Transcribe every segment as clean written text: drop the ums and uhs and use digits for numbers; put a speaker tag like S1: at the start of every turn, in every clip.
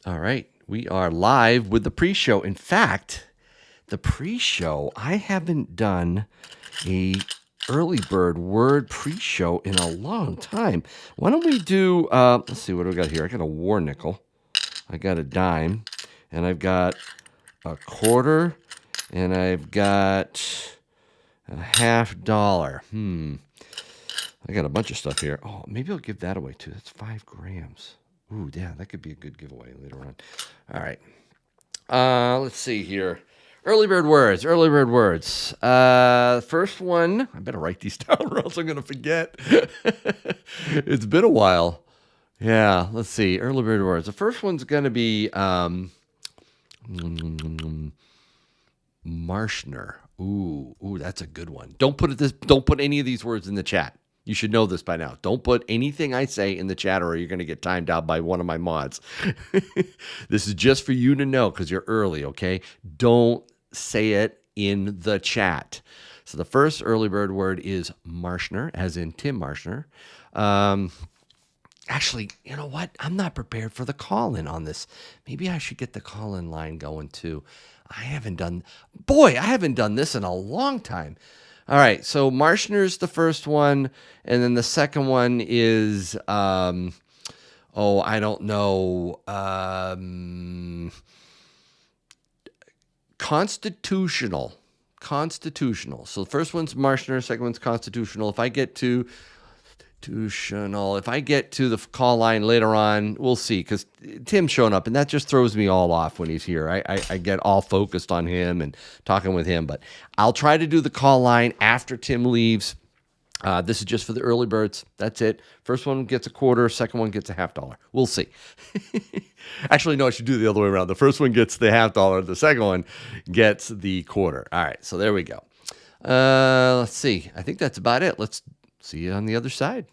S1: All right, we are live with the pre-show. In fact, the pre-show, I haven't done a early bird word pre-show in a long time. Why don't we do, let's see, what do we got here? I got a war nickel, I got a dime, and I've got a quarter, and I've got a $50. I got a bunch of stuff here. Oh, maybe I'll give that away too. That's 5 grams. Ooh, yeah, that could be a good giveaway later on. All right. Let's see here. Early bird words. First one, I better write these down or else I'm going to forget. It's been a while. Yeah, let's see. Early bird words. The first one's going to be Marschner. Ooh, that's a good one. Don't put any of these words in the chat. You should know this by now. Don't put anything I say in the chat or you're going to get timed out by one of my mods. This is just for you to know because you're early, okay? Don't say it in the chat. So the first early bird word is Marschner, as in Tim Marschner. Actually, you know what? I'm not prepared for the call-in on this. Maybe I should get the call-in line going too. I haven't done this in a long time. All right, so Marschner's the first one, and then the second one is, I don't know, constitutional. So the first one's Marschner, second one's constitutional. If I get to the call line later on, we'll see, because Tim's showing up, and that just throws me all off when he's here. I get all focused on him and talking with him, but I'll try to do the call line after Tim leaves. This is just for the early birds. That's it. First one gets a quarter, second one gets a $50. We'll see. Actually, no, I should do the other way around. The first one gets the $50, the second one gets the quarter. All right, so there we go. Let's see. I think that's about it. Let's see you on the other side.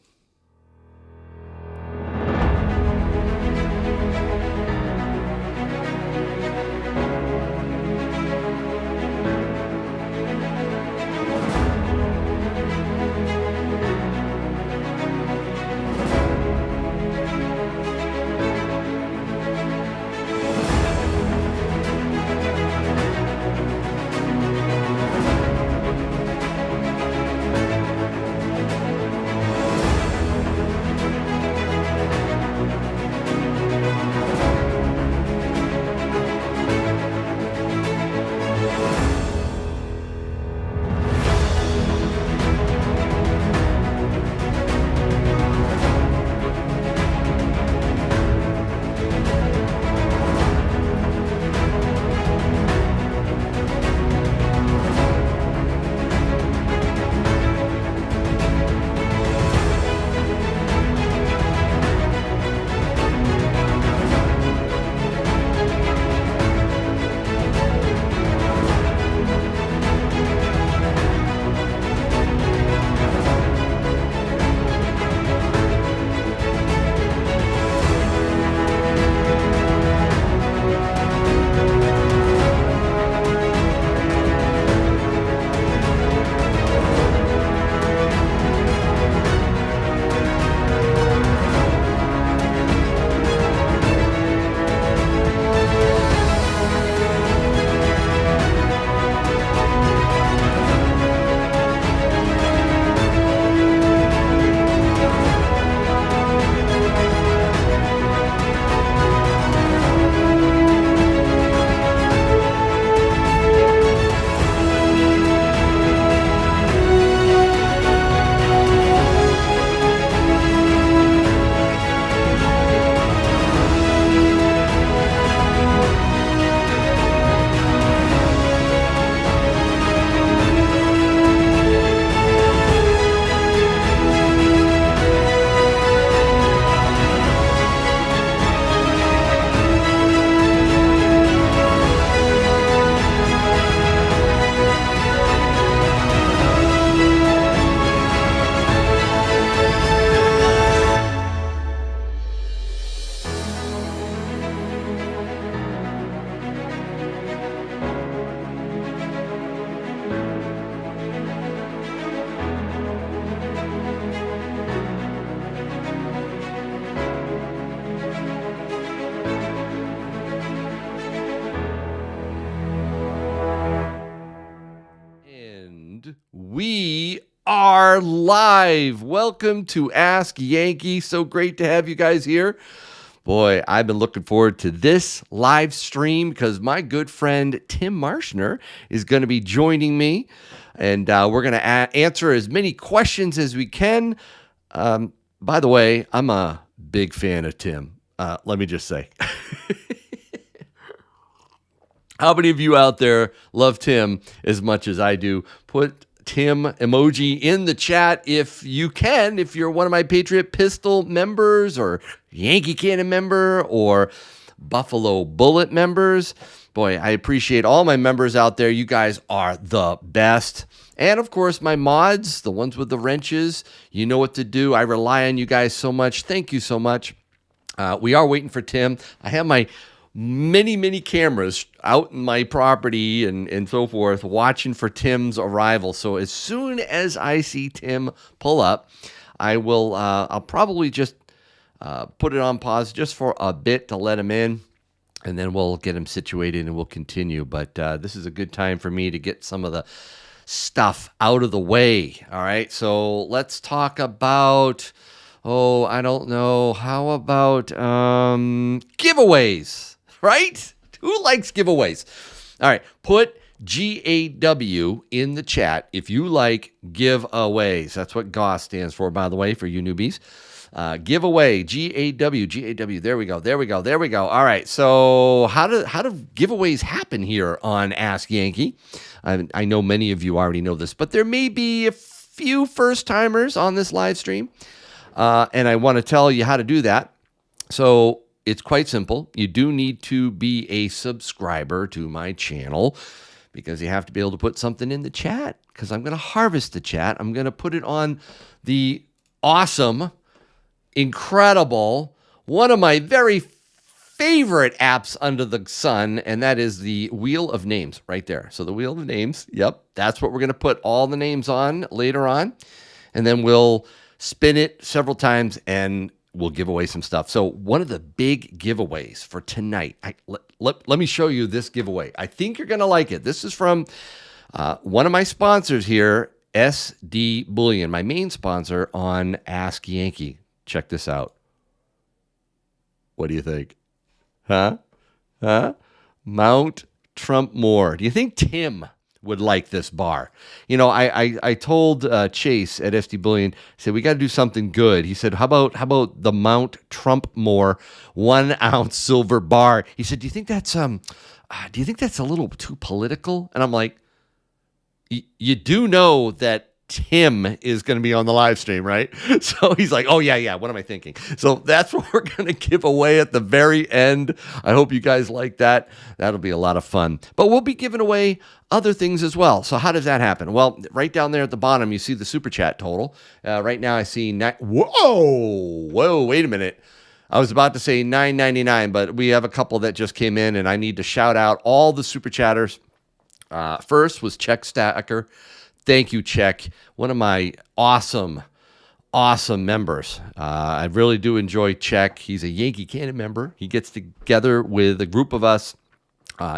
S1: We are live. Welcome to Ask Yankee. So great to have you guys here. Boy, I've been looking forward to this live stream because my good friend Tim Marschner is going to be joining me, and we're going to answer as many questions as we can. By the way, I'm a big fan of Tim. Let me just say. How many of you out there love Tim as much as I do? Put Tim emoji in the chat if you can, if you're one of my Patriot Pistol members or Yankee Cannon member or Buffalo Bullet members. Boy, I appreciate all my members out there. You guys are the best. And of course, my mods, the ones with the wrenches, you know what to do. I rely on you guys so much. Thank you so much. We are waiting for Tim. I have my many cameras out in my property and so forth watching for Tim's arrival. So as soon as I see Tim pull up, I'll probably just put it on pause just for a bit to let him in, and then we'll get him situated and we'll continue. But this is a good time for me to get some of the stuff out of the way. All right, so let's talk about, I don't know, how about giveaways? Right? Who likes giveaways? All right, put GAW in the chat if you like giveaways. That's what GAW stands for, by the way, for you newbies. Giveaway, GAW. There we go. All right, so how do giveaways happen here on Ask Yankee? I know many of you already know this, but there may be a few first-timers on this live stream, and I want to tell you how to do that. So it's quite simple. You do need to be a subscriber to my channel because you have to be able to put something in the chat because I'm going to harvest the chat. I'm going to put it on the awesome, incredible, one of my very favorite apps under the sun, and that is the Wheel of Names right there. So the Wheel of Names, yep, that's what we're going to put all the names on later on, and then we'll spin it several times and we'll give away some stuff. So one of the big giveaways for tonight, let me show you this giveaway. I think you're going to like it. This is from one of my sponsors here, SD Bullion, my main sponsor on Ask Yankee. Check this out. What do you think? Huh? Mount Trump More. Do you think Tim would like this bar? You know, I told Chase at SD Bullion, I said, we got to do something good. He said, how about the Mount Trump More 1 ounce silver bar? He said, do you think that's a little too political? And I'm like, you do know that Tim is going to be on the live stream, right? So he's like, oh, yeah. What am I thinking? So that's what we're going to give away at the very end. I hope you guys like that. That'll be a lot of fun. But we'll be giving away other things as well. So how does that happen? Well, right down there at the bottom, you see the Super Chat total. Right now I see, whoa, wait a minute. I was about to say $9.99, but we have a couple that just came in, and I need to shout out all the Super Chatters. First was Check Stacker. Thank you, Check. One of my awesome members. I really do enjoy Check. He's a Yankee Cannon member. He gets together with a group of us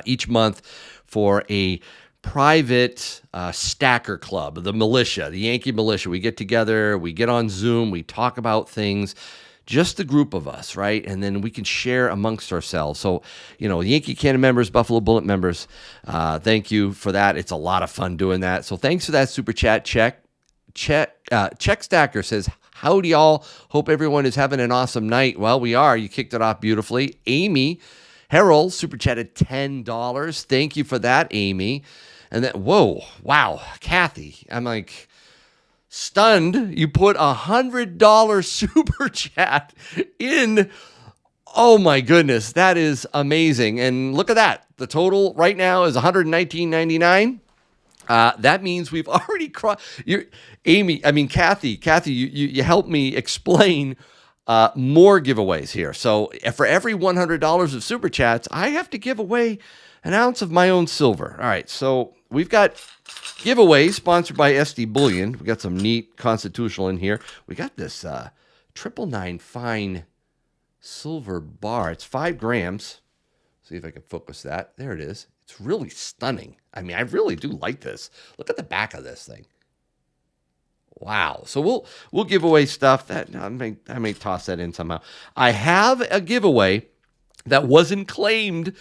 S1: each month for a private stacker club, the militia, the Yankee militia. We get together, we get on Zoom, we talk about things. Just the group of us, right? And then we can share amongst ourselves. So, Yankee Cannon members, Buffalo Bullet members, thank you for that. It's a lot of fun doing that. So thanks for that Super Chat. Check Stacker says, howdy y'all. Hope everyone is having an awesome night. Well, we are. You kicked it off beautifully. Amy Harold Super Chatted $10. Thank you for that, Amy. And then, wow, Kathy. I'm like, stunned, you put $100 Super Chat in. Oh my goodness, that is amazing. And look at that. The total right now is $119.99. That means we've already crossed. Kathy, you helped me explain more giveaways here. So for every $100 of Super Chats, I have to give away an ounce of my own silver. All right, so we've got giveaway sponsored by SD Bullion. We got some neat constitutional in here. We got this 999 fine silver bar. It's 5 grams. See if I can focus that. There it is. It's really stunning. I mean, I really do like this. Look at the back of this thing. Wow. So we'll give away stuff that I may toss that in somehow. I have a giveaway that wasn't claimed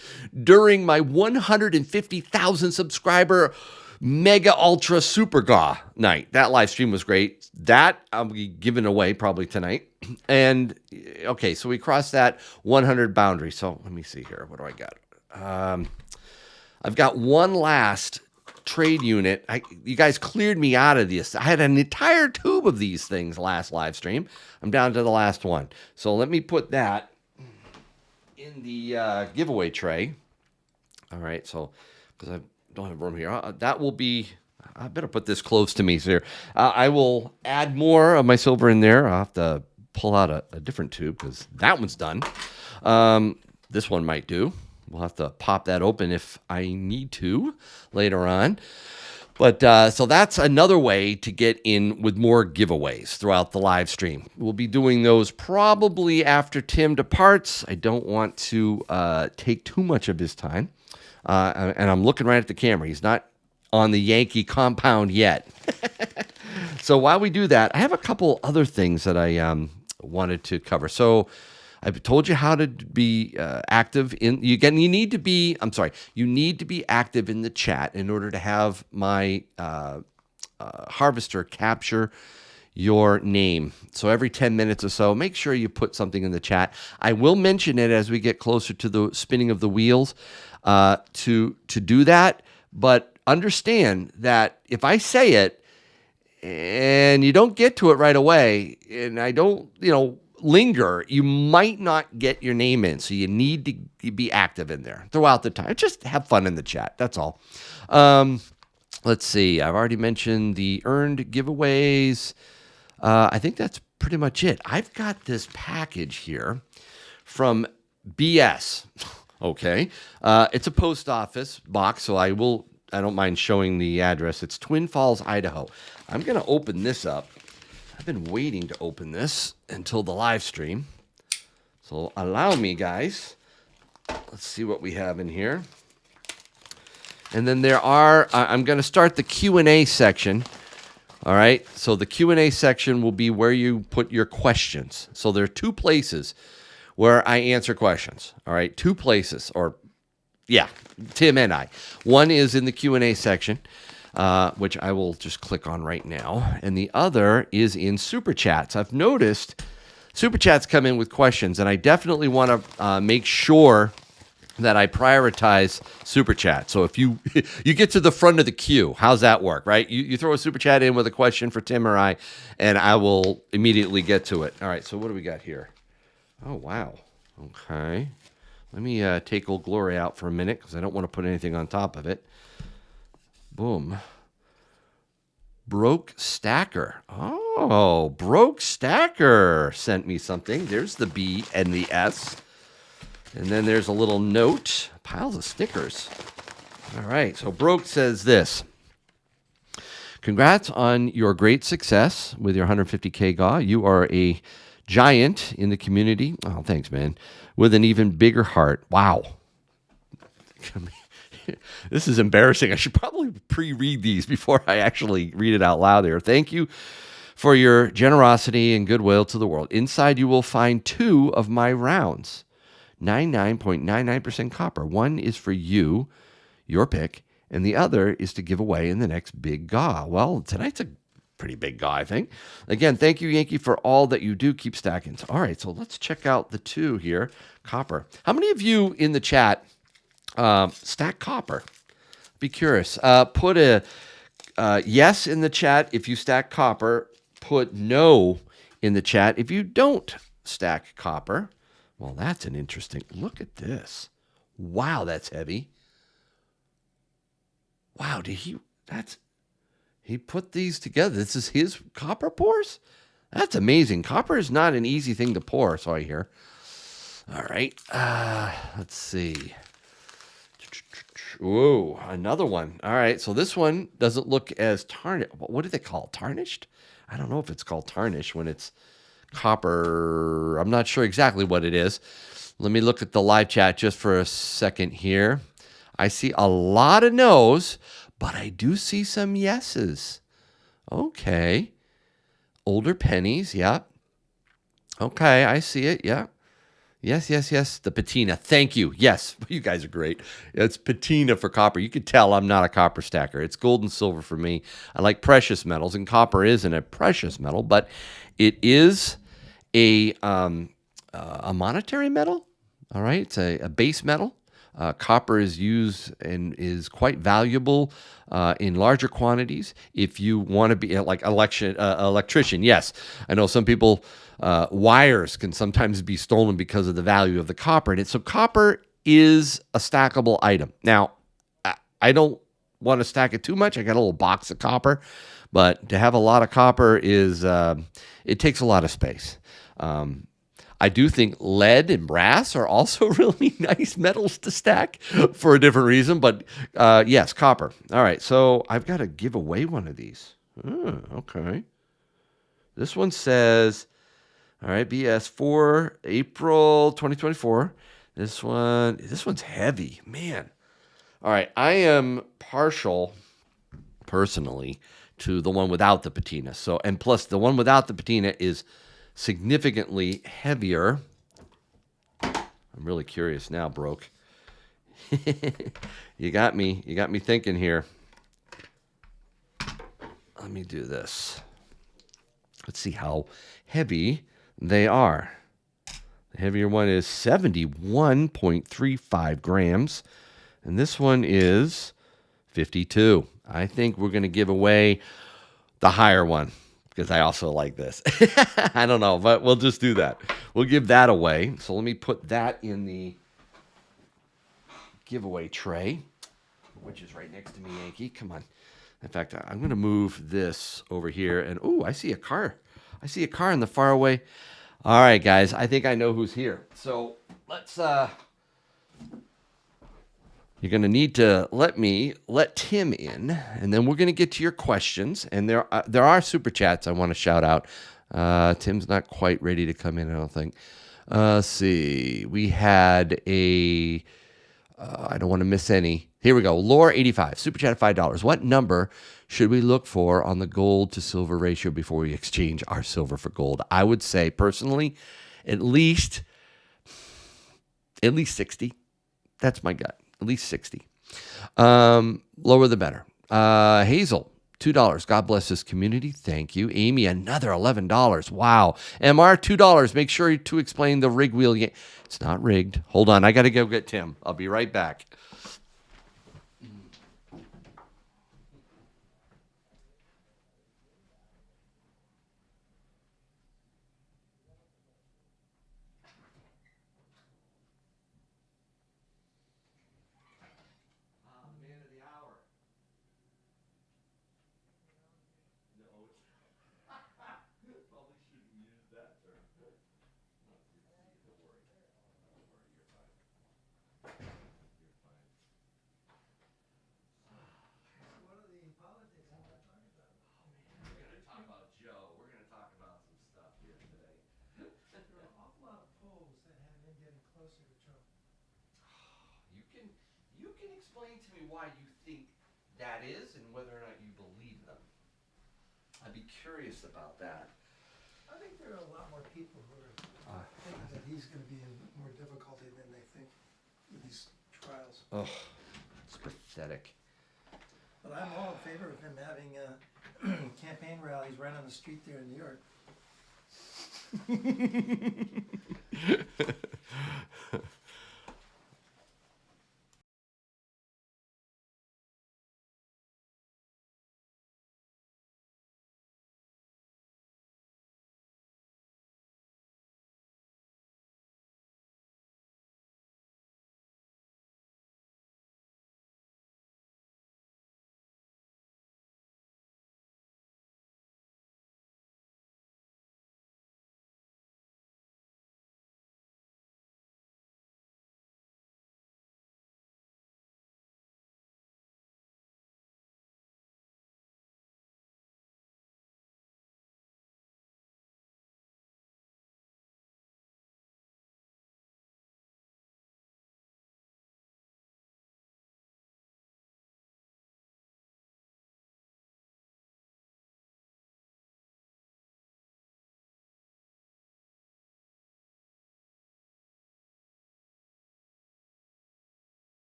S1: during my 150,000 subscriber mega ultra super gaw night. That live stream was great. That I'll be giving away probably tonight. And okay, so we crossed that 100 boundary. So let me see here. What do I got? I've got one last trade unit. You guys cleared me out of this. I had an entire tube of these things last live stream. I'm down to the last one. So let me put that in the giveaway tray. All right, so because I don't have room here, that will be. I better put this close to me here. I will add more of my silver in there. I'll have to pull out a different tube because that one's done. This one might do. We'll have to pop that open if I need to later on. But so that's another way to get in with more giveaways throughout the live stream. We'll be doing those probably after Tim departs. I don't want to take too much of his time. And I'm looking right at the camera. He's not on the Yankee compound yet. So while we do that, I have a couple other things that I wanted to cover. So I've told you how to be active in. You need to be. I'm sorry. You need to be active in the chat in order to have my harvester capture your name. So every 10 minutes or so, make sure you put something in the chat. I will mention it as we get closer to the spinning of the wheels to do that. But understand that if I say it and you don't get to it right away, and I don't, linger, you might not get your name in. So you need to be active in there throughout the time. Just have fun in the chat. That's all. Let's see. I've already mentioned the earned giveaways. I think that's pretty much it. I've got this package here from BS. Okay. It's a post office box, so I don't mind showing the address. It's Twin Falls, Idaho. I'm going to open this up. I've been waiting to open this until the live stream. So allow me, guys. Let's see what we have in here. And then I'm going to start the Q&A section. All right. So the Q&A section will be where you put your questions. So there are two places where I answer questions. All right. Two places, Tim and I. One is in the Q&A section, which I will just click on right now. And the other is in Super Chats. I've noticed Super Chats come in with questions, and I definitely want to make sure that I prioritize Super Chat. So if you get to the front of the queue, how's that work, right? You throw a Super Chat in with a question for Tim or I, and I will immediately get to it. All right, so what do we got here? Oh, wow. Okay. Let me take Old Glory out for a minute because I don't want to put anything on top of it. Boom. Broke Stacker. Oh, Broke Stacker sent me something. There's the B and the S. And then there's a little note. Piles of stickers. All right, so Broke says this. Congrats on your great success with your 150K GAW. You are a giant in the community. Oh, thanks, man. With an even bigger heart. Wow. This is embarrassing. I should probably pre-read these before I actually read it out loud here. Thank you for your generosity and goodwill to the world. Inside you will find 2 of my rounds. 99.99% copper. One is for you, your pick, and the other is to give away in the next big GAW. Well, tonight's a pretty big GAW, I think. Again, thank you, Yankee, for all that you do. Keep stacking. All right, so let's check out the 2 here. Copper. How many of you in the chat stack copper? Be curious. Put a yes in the chat if you stack copper. Put no in the chat if you don't stack copper. Well, that's an interesting. Look at this. Wow, that's heavy. Wow, he put these together. This is his copper pours? That's amazing. Copper is not an easy thing to pour, so I hear. All right. Let's see. Whoa, another one. All right, so this one doesn't look as tarnished. What do they call it? Tarnished? I don't know if it's called tarnish when it's copper. I'm not sure exactly what it is. Let me look at the live chat just for a second here. I see a lot of no's, but I do see some yeses. Okay. Older pennies, yeah. Okay, I see it, yeah. Yes, yes, yes. The patina. Thank you. Yes, you guys are great. It's patina for copper. You could tell I'm not a copper stacker. It's gold and silver for me. I like precious metals, and copper isn't a precious metal, but it is a monetary metal. All right, it's a base metal. Copper is used and is quite valuable in larger quantities. If you want to be like electrician, yes, I know some people wires can sometimes be stolen because of the value of the copper in it. So copper is a stackable item. Now, I don't want to stack it too much. I got a little box of copper, but to have a lot of copper is it takes a lot of space. I do think lead and brass are also really nice metals to stack for a different reason, but yes, copper. All right, so I've got to give away one of these. Okay. This one says, all right, BS 4 April 2024. This one's heavy, man. All right, I am partial personally to the one without the patina. So, and plus the one without the patina is significantly heavier. I'm really curious now, Broke. You got me thinking here. Let me do this. Let's see how heavy they are. The heavier one is 71.35 grams, and this one is 52. I think we're going to give away the higher one because I also like this. I don't know, but we'll just do that. We'll give that away. So let me put that in the giveaway tray, which is right next to me, Yankee. Come on. In fact, I'm going to move this over here. And, oh, I see a car. I see a car in the far away. All right, guys. I think I know who's here. So let's, you're going to need to let Tim in, and then we're going to get to your questions. And there are super chats I want to shout out. Tim's not quite ready to come in, I don't think. Let's see. We had a... I don't want to miss any. Here we go. Lore85, super chat of $5. What number should we look for on the gold to silver ratio before we exchange our silver for gold? I would say personally, at least 60. That's my gut. At least 60. Lower the better. Hazel, $2. God bless this community. Thank you. Amy, another $11. Wow. MR, $2. Make sure to explain the rig wheel. It's not rigged. Hold on. I got to go get Tim. I'll be right back. Man of the hour. No, probably shouldn't use that term. Don't worry. You're fine. You're fine.
S2: What are the politics I'm not talking about?
S1: We're going to talk about Joe. We're going to talk about some stuff here today.
S2: There are an awful lot of polls that have him getting closer to Trump.
S1: You can explain to me why you think that is and whether or not you believe them. I'd be curious about that.
S2: I think there are a lot more people who are thinking that he's going to be in more difficulty than they think with these trials.
S1: Oh, it's pathetic.
S2: But I'm all in favor of him having campaign rallies right on the street there in New York.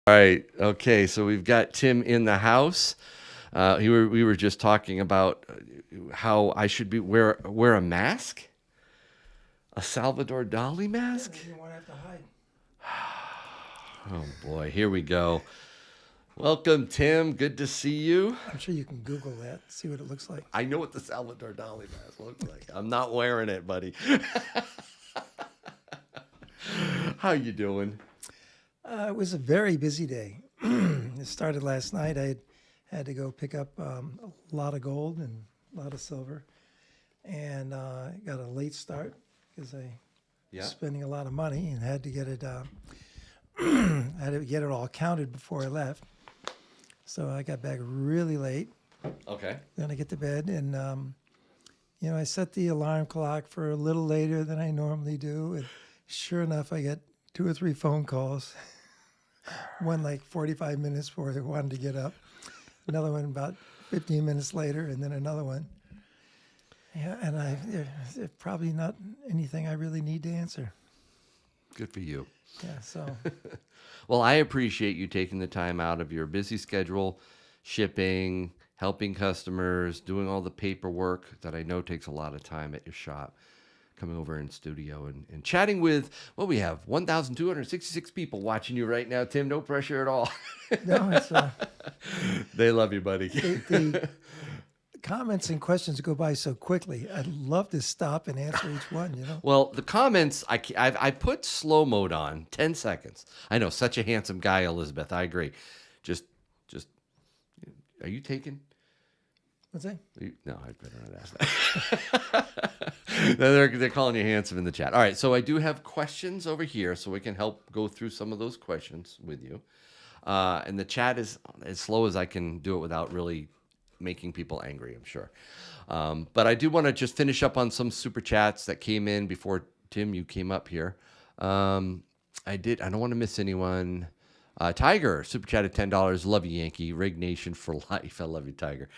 S1: All right. Okay. So we've got Tim in the house. We were just talking about how I should wear a mask, a Salvador Dali mask.
S2: You won't have to hide.
S1: Oh boy, here we go. Welcome, Tim. Good to see you.
S2: I'm sure you can Google that, see what it looks like.
S1: I know what the Salvador Dali mask looks like. I'm not wearing it, buddy. How you doing?
S2: It was a very busy day. It started last night. I had to go pick up a lot of gold and a lot of silver, and got a late start because I was spending a lot of money and had to get it. Had to get it all counted before I left. So I got back really late.
S1: Okay.
S2: Then I get to bed, and I set the alarm clock for a little later than I normally do. And sure enough, I get 2 or 3 phone calls. One like 45 minutes before I wanted to get up. Another one about 15 minutes later, and then another one. Yeah, and they're probably not anything I really need to answer.
S1: Good for you.
S2: Yeah, so.
S1: Well, I appreciate you taking the time out of your busy schedule, shipping, helping customers, doing all the paperwork that I know takes a lot of time at your shop, coming over in studio and chatting with, we have 1,266 people watching you right now, Tim. No pressure at all.
S2: No, it's
S1: they love you, buddy.
S2: the comments and questions go by so quickly. I'd love to stop and answer each one,
S1: Well, the comments, I put slow mode on, 10 seconds. I know, such a handsome guy, Elizabeth. I agree. Just, are you taken?
S2: What's that?
S1: No, I'd better not ask that. They're calling you handsome in the chat. All right, so I do have questions over here, so we can help go through some of those questions with you. And the chat is as slow as I can do it without really making people angry, I'm sure. But I do want to just finish up on some super chats that came in before, Tim, you came up here. I don't want to miss anyone. Tiger, super chat at $10. Love you, Yankee. Rig Nation for life. I love you, Tiger.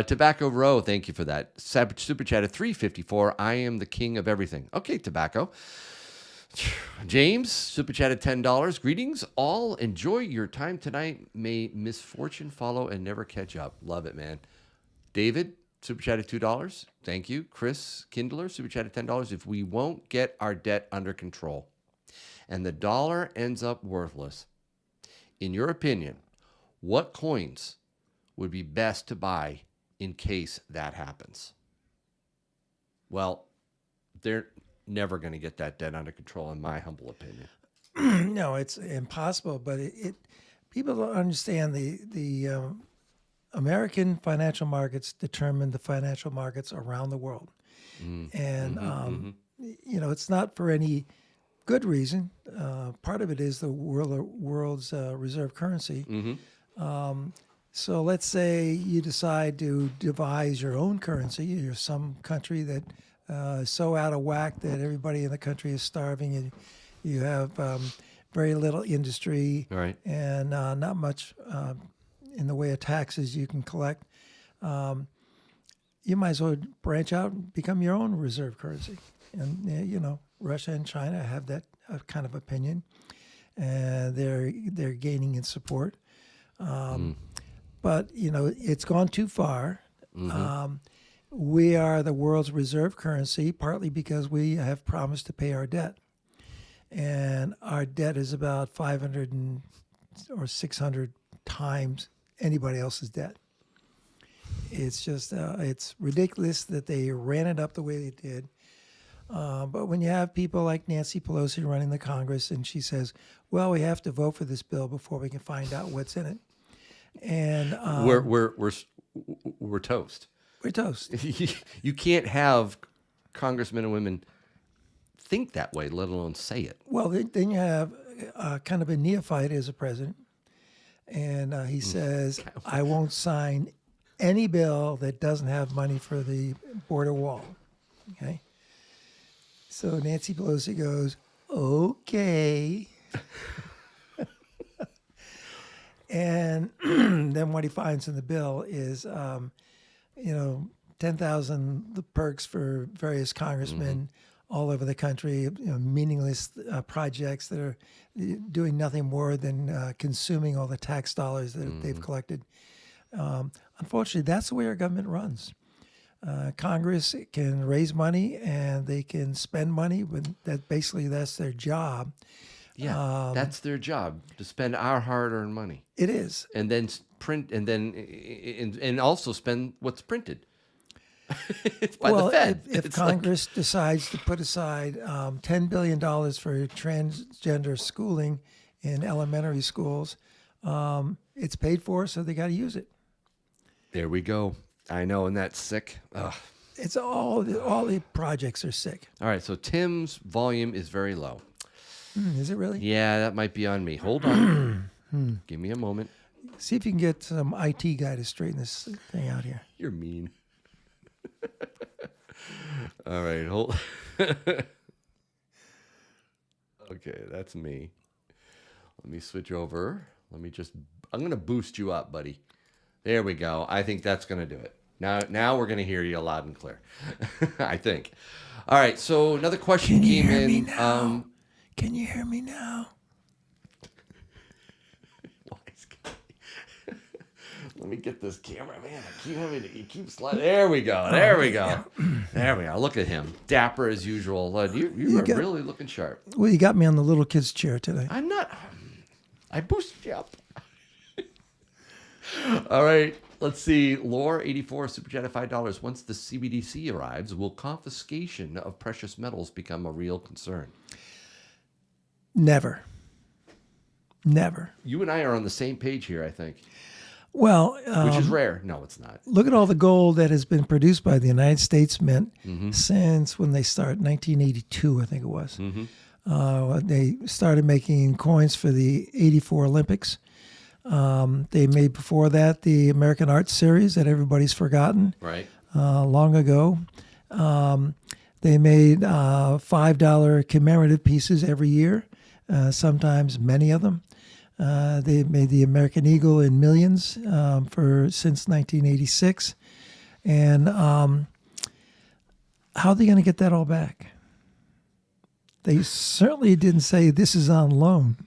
S1: Tobacco Row, thank you for that. Super chat at $3.54. I am the king of everything. Okay, Tobacco. James, super chat at $10. Greetings, all. Enjoy your time tonight. May misfortune follow and never catch up. Love it, man. David, super chat at $2. Thank you. Chris Kindler, super chat at $10. If we won't get our debt under control and the dollar ends up worthless, in your opinion, what coins would be best to buy in case that happens? Well, they're never going to get that debt under control, in my humble opinion.
S2: No, it's impossible. But people don't understand the American financial markets determine the financial markets around the world, and it's not for any good reason. Part of it is the world's reserve currency. So let's say you decide to devise your own currency. You're some country that is so out of whack that everybody in the country is starving, and you have very little industry,
S1: right,
S2: and not much in the way of taxes you can collect. You might as well branch out and become your own reserve currency. And Russia and China have that kind of opinion, and they're gaining in support. But it's gone too far. We are the world's reserve currency, partly because we have promised to pay our debt, and our debt is about 500 or 600 times anybody else's debt. It's just it's ridiculous that they ran it up the way they did. But when you have people like Nancy Pelosi running the Congress, and she says, "Well, we have to vote for this bill before we can find out what's in it," and
S1: we're toast.
S2: We're toast.
S1: You can't have congressmen and women think that way, let alone say it.
S2: Well, then you have kind of a neophyte as a president, and he says, "I won't sign any bill that doesn't have money for the border wall." Okay. So Nancy Pelosi goes, "Okay." And then what he finds in the bill is, 10,000 perks for various congressmen, all over the country, meaningless projects that are doing nothing more than consuming all the tax dollars that they've collected. Unfortunately, that's the way our government runs. Congress can raise money and they can spend money, but that's their job.
S1: Yeah, that's their job, to spend our hard-earned money.
S2: It is.
S1: And then print, and also spend what's printed. It's by the Fed.
S2: If Congress decides to put aside $10 billion for transgender schooling in elementary schools, it's paid for, so they got to use it.
S1: There we go. I know, and that's sick. Ugh.
S2: It's all the projects are sick.
S1: All right, so Tim's volume is very low.
S2: Is it really?
S1: Yeah, that might be on me. Hold on. Give me a moment.
S2: See if you can get some IT guy to straighten this thing out here.
S1: You're mean. All right, hold. Okay, that's me. Let me switch over. I'm going to boost you up, buddy. There we go. I think that's going to do it. Now we're going to hear you loud and clear. I think. All right, so another question came in.
S2: Can you hear me now?
S1: Let me get this camera, man. You keep sliding. There we go. There we go. There we go. Look at him, dapper as usual. You are really looking sharp.
S2: Well, you got me on the little kid's chair today.
S1: I'm not. I boosted you up. All right. Let's see. Lore 84 super chat at $5. Once the CBDC arrives, will confiscation of precious metals become a real concern?
S2: Never.
S1: You and I are on the same page here, I think.
S2: Well,
S1: which is rare. No, it's not.
S2: Look at all the gold that has been produced by the United States Mint since when they started, 1982, I think it was. They started making coins for the 84 Olympics. They made before that the American Art Series that everybody's forgotten.
S1: Right.
S2: Long ago. They made $5 commemorative pieces every year, sometimes many of them. They made the American Eagle in millions since 1986. And how are they going to get that all back? They certainly didn't say this is on loan.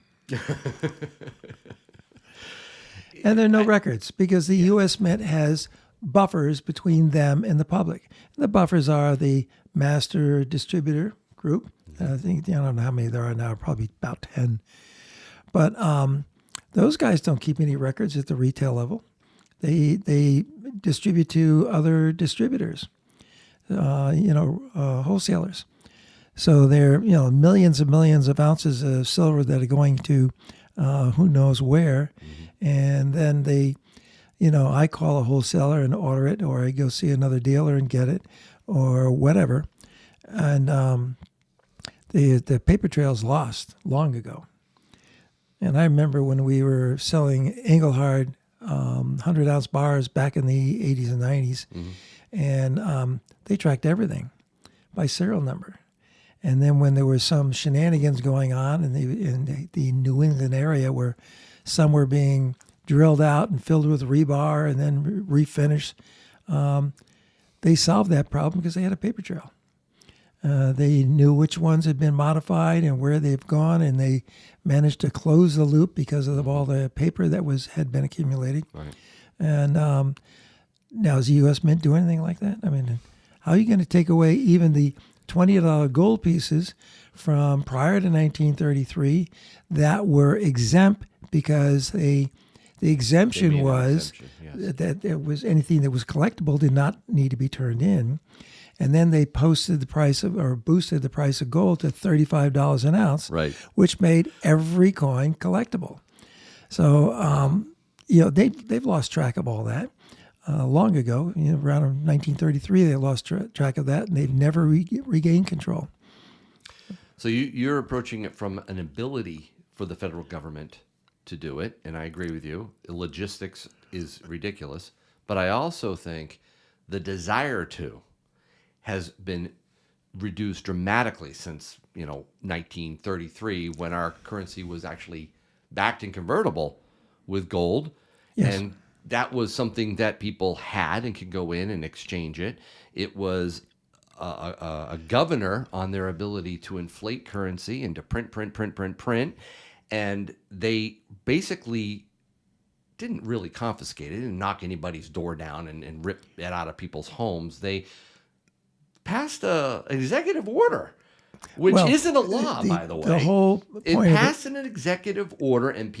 S2: And there are no records because the U.S. Mint has buffers between them and the public. The buffers are the master distributor group. I think, I don't know how many there are now, probably about 10. But those guys don't keep any records at the retail level. They distribute to other distributors, wholesalers. So they're millions and millions of ounces of silver that are going to who knows where, and then they, I call a wholesaler and order it, or I go see another dealer and get it, or whatever, and the paper trail's lost long ago. And I remember when we were selling Engelhard 100-ounce bars back in the 80s and 90s, and they tracked everything by serial number. And then when there was some shenanigans going on in the New England area where some were being drilled out and filled with rebar and then refinished, they solved that problem because they had a paper trail. They knew which ones had been modified and where they've gone, and they managed to close the loop because of all the paper that had been accumulating. Right. And now, is the U.S. Mint do anything like that? I mean, how are you going to take away even the $20 gold pieces from prior to 1933 that were exempt because the exemption was that there was anything that was collectible did not need to be turned in. And then they boosted the price of gold to $35 an ounce, right, which made every coin collectible. So, they've lost track of all that long ago. Around 1933, they lost track of that, and they've never regained control.
S1: So you're approaching it from an ability for the federal government to do it, and I agree with you. The logistics is ridiculous, but I also think the desire to has been reduced dramatically since 1933, when our currency was actually backed and convertible with gold. Yes. And that was something that people had and could go in and exchange it. It was a governor on their ability to inflate currency and to print, and they basically didn't really confiscate it, didn't knock anybody's door down and rip it out of people's homes. They passed an executive order, which isn't a law, by the way.
S2: The whole
S1: It
S2: point
S1: passed an executive order, and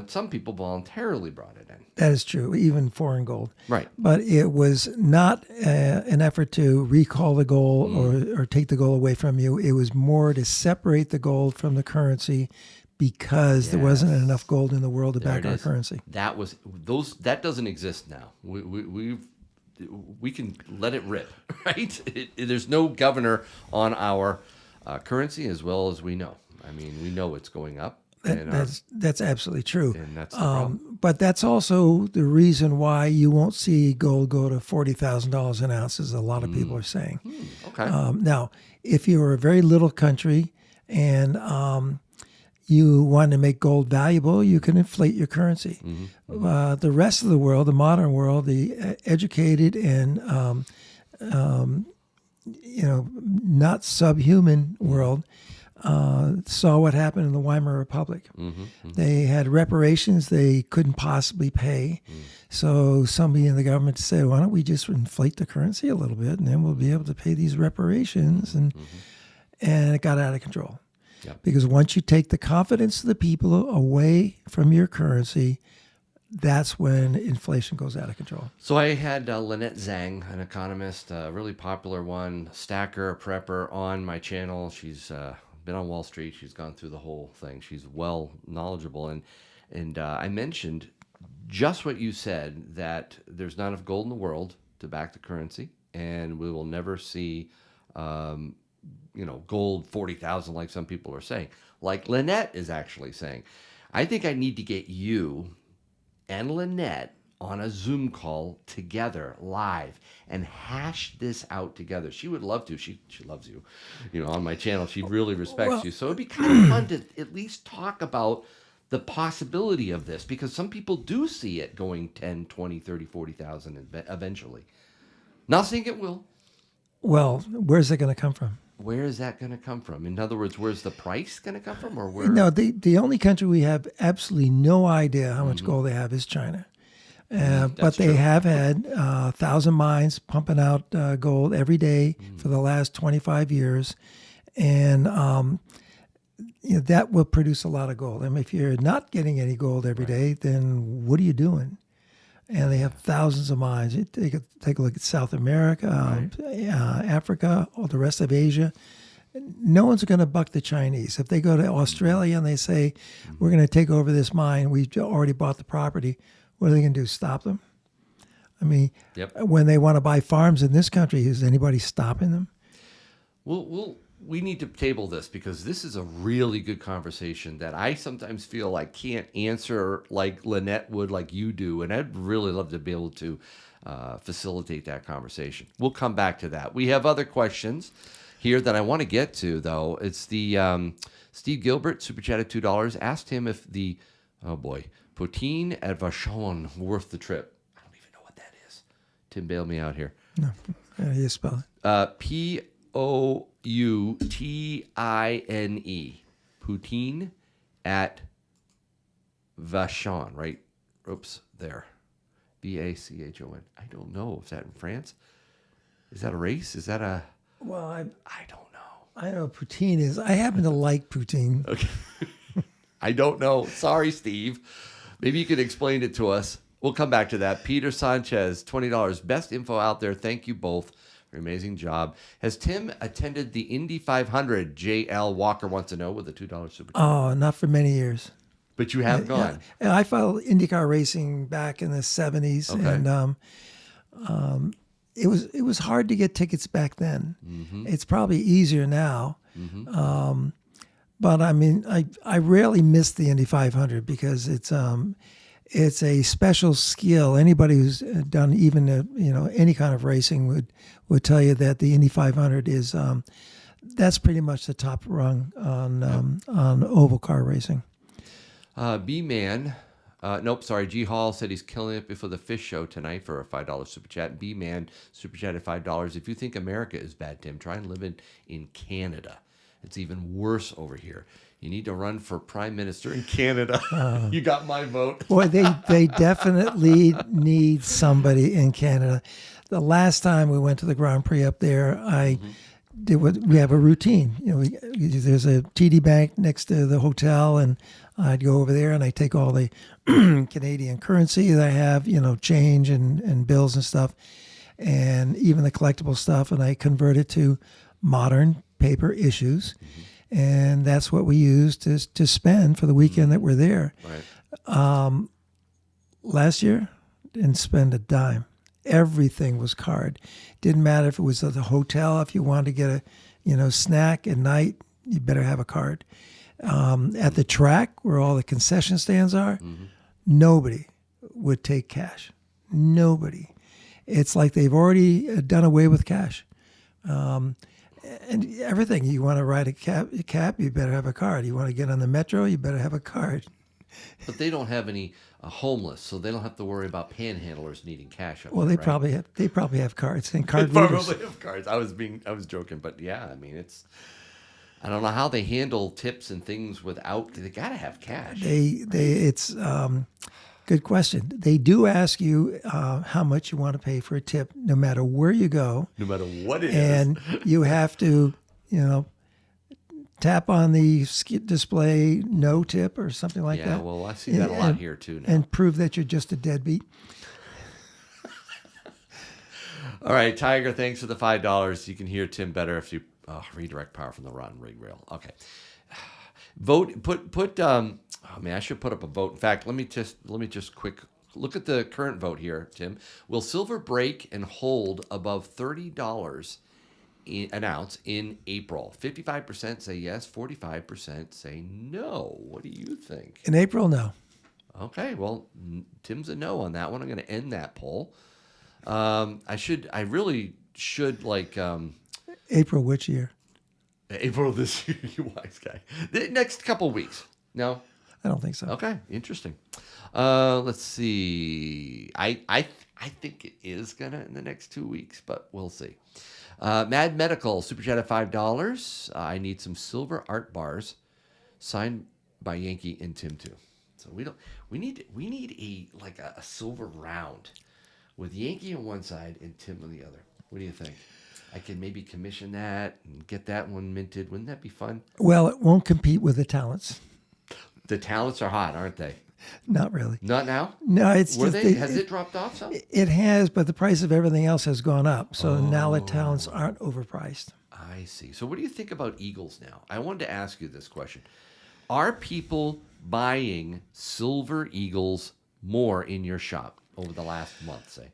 S1: some people voluntarily brought it in.
S2: that is true, even foreign gold.
S1: Right.
S2: But it was not an effort to recall the gold or take the gold away from you. It was more to separate the gold from the currency because there wasn't enough gold in the world to back our currency.
S1: That doesn't exist now. We can let it rip, right? There's no governor on our currency, as well as we know. I mean, we know it's going up.
S2: That's absolutely true.
S1: And that's the problem.
S2: But that's also the reason why you won't see gold go to $40,000 an ounce, as a lot of people are saying.
S1: Okay.
S2: Now, if you're a very little country and you want to make gold valuable, you can inflate your currency. The rest of the world, the modern world, the educated and not subhuman world, saw what happened in the Weimar Republic. They had reparations they couldn't possibly pay. So somebody in the government said, why don't we just inflate the currency a little bit, and then we'll be able to pay these reparations. And it got out of control.
S1: Yep.
S2: Because once you take the confidence of the people away from your currency, that's when inflation goes out of control.
S1: So I had Lynette Zhang, an economist, a really popular one, stacker, prepper, on my channel. She's been on Wall Street. She's gone through the whole thing. She's well knowledgeable. And I mentioned just what you said, that there's not enough gold in the world to back the currency, and we will never see gold 40,000 like some people are saying, like Lynette is actually saying. I think I need to get you and Lynette on a Zoom call together live and hash this out together. She would love to. She loves you, on my channel. She really respects you. So it'd be kind of fun to at least talk about the possibility of this, because some people do see it going 10, 20, 30, 40,000 eventually. Not saying it will.
S2: Well, where's it going to come from?
S1: Where is that going to come from? In other words, where's the price going to come from, or where?
S2: No, the only country we have absolutely no idea how much gold they have is China. But they have had 1,000 mines pumping out gold every day for the last 25 years. And that will produce a lot of gold. I mean, if you're not getting any gold every day, then what are you doing? And they have thousands of mines. You take a look at South America, Africa, all the rest of Asia. No one's going to buck the Chinese. If they go to Australia and they say, we're going to take over this mine, we've already bought the property, what are they going to do, stop them? I mean, when they want to buy farms in this country, is anybody stopping them?
S1: We need to table this, because this is a really good conversation that I sometimes feel I can't answer like Lynette would, like you do. And I'd really love to be able to facilitate that conversation. We'll come back to that. We have other questions here that I want to get to, though. It's the Steve Gilbert, Super Chat at $2, asked him if the, poutine at Vachon worth the trip. I don't even know what that is. Tim, bail me out here.
S2: No, how do you spell
S1: it? Poutine. Poutine at Vachon, right? Oops, there. Vachon. I don't know. Is that in France? Is that a race? Is that a...
S2: Well,
S1: I don't know.
S2: I know what poutine is. I happen to like poutine.
S1: Okay. I don't know. Sorry, Steve. Maybe you can explain it to us. We'll come back to that. Peter Sanchez, $20. Best info out there. Thank you both for an amazing job. Has Tim attended the Indy 500? J.L. Walker wants to know, with a $2 super chat.
S2: Oh, not for many years.
S1: But you have gone.
S2: Yeah. I followed IndyCar racing back in the 70s.
S1: Okay.
S2: And it was hard to get tickets back then. It's probably easier now. But I mean, I rarely miss the Indy 500 because it's a special skill. Anybody who's done even any kind of racing would tell you that the Indy 500 is that's pretty much the top rung on oval car racing.
S1: B-Man Nope, sorry. G Hall said he's killing it before the fish show tonight for a $5 super chat. B Man super chat at $5. If you think America is bad, Tim, try and live in Canada. It's even worse over here. You need to run for prime minister in Canada. You got my vote.
S2: Boy, they definitely need somebody in Canada. The last time we went to the Grand Prix up there, we have a routine. There's a TD Bank next to the hotel, and I'd go over there and I take all the Canadian currency that I have, change and bills and stuff, and even the collectible stuff, and I convert it to modern paper issues. And that's what we use to spend for the weekend that we're there.
S1: Right.
S2: Last year, didn't spend a dime. Everything was card. Didn't matter if it was at the hotel. If you wanted to get a snack at night, you better have a card. At the track where all the concession stands are, nobody would take cash. Nobody. It's like they've already done away with cash. And everything. You want to ride a cab, you better have a card. You want to get on the metro, you better have a card.
S1: But they don't have any homeless, so they don't have to worry about panhandlers needing cash.
S2: Well,
S1: they
S2: probably have cards and card
S1: they
S2: readers.
S1: probably have cards. I was joking, but yeah, I mean I don't know how they handle tips and things without. They gotta have cash.
S2: It's good question. They do ask you how much you want to pay for a tip, no matter where you go.
S1: No matter what it is.
S2: And you have to, tap on the display no tip or something like that.
S1: Yeah, well, I see that a lot here too now.
S2: And prove that you're just a deadbeat.
S1: All right, Tiger, thanks for the $5. You can hear Tim better if you redirect power from the rotten rig rail. Okay. Vote. I should put up a vote. In fact, let me just quick look at the current vote here, Tim. Will silver break and hold above $30 an ounce in April? 55% say yes, 45% say no. What do you think?
S2: In April, no.
S1: Okay, well, Tim's a no on that one. I'm going to end that poll. I really should
S2: April which year?
S1: April this year, you wise guy. The next couple weeks. No?
S2: I don't think so.
S1: Okay, interesting. Let's see. I think it is gonna in the next 2 weeks, but we'll see. Mad Medical super chat at $5. I need some silver art bars signed by Yankee and Tim too. So we need a silver round with Yankee on one side and Tim on the other. What do you think? I can maybe commission that and get that one minted. Wouldn't that be fun?
S2: Well, it won't compete with the talents.
S1: The talents are hot, aren't they?
S2: Not really.
S1: Not now?
S2: No, it's
S1: Were
S2: just...
S1: they? Has it dropped off some?
S2: It has, but the price of everything else has gone up. So now the talents aren't overpriced.
S1: I see. So what do you think about Eagles now? I wanted to ask you this question. Are people buying silver Eagles more in your shop over the last month, say?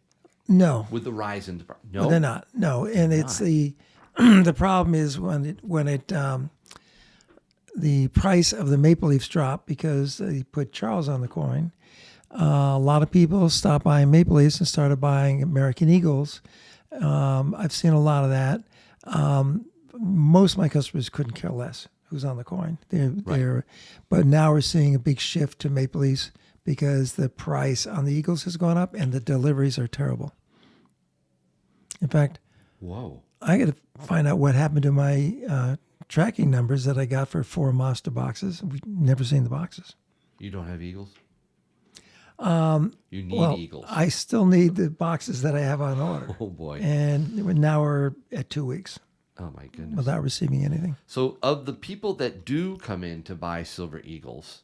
S2: No.
S1: With the rise in... No?
S2: They're not. No. And it's the problem is when the price of the maple leafs dropped because they put Charles on the coin. A lot of people stopped buying maple leafs and started buying American Eagles. I've seen a lot of that. Most of my customers couldn't care less who's on the coin. But now we're seeing a big shift to maple leafs because the price on the Eagles has gone up and the deliveries are terrible. In fact,
S1: whoa!
S2: I got to find out what happened to my tracking numbers that I got for 4 Monster boxes. We've never seen the boxes.
S1: You don't have Eagles? You need Eagles.
S2: I still need the boxes that I have on order.
S1: Oh, boy.
S2: And now we're at 2 weeks.
S1: Oh, my goodness.
S2: Without receiving anything.
S1: So of the people that do come in to buy Silver Eagles,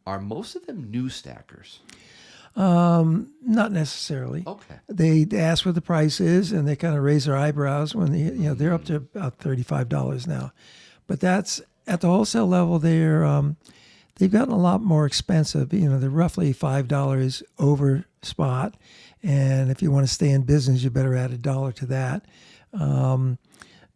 S1: are most of them new stackers?
S2: Not necessarily.
S1: Okay.
S2: They ask what the price is, and they kind of raise their eyebrows when they're up to about $35 now. But that's at the wholesale level. They've gotten a lot more expensive. They're roughly $5 over spot, and if you want to stay in business, you better add $1 to that.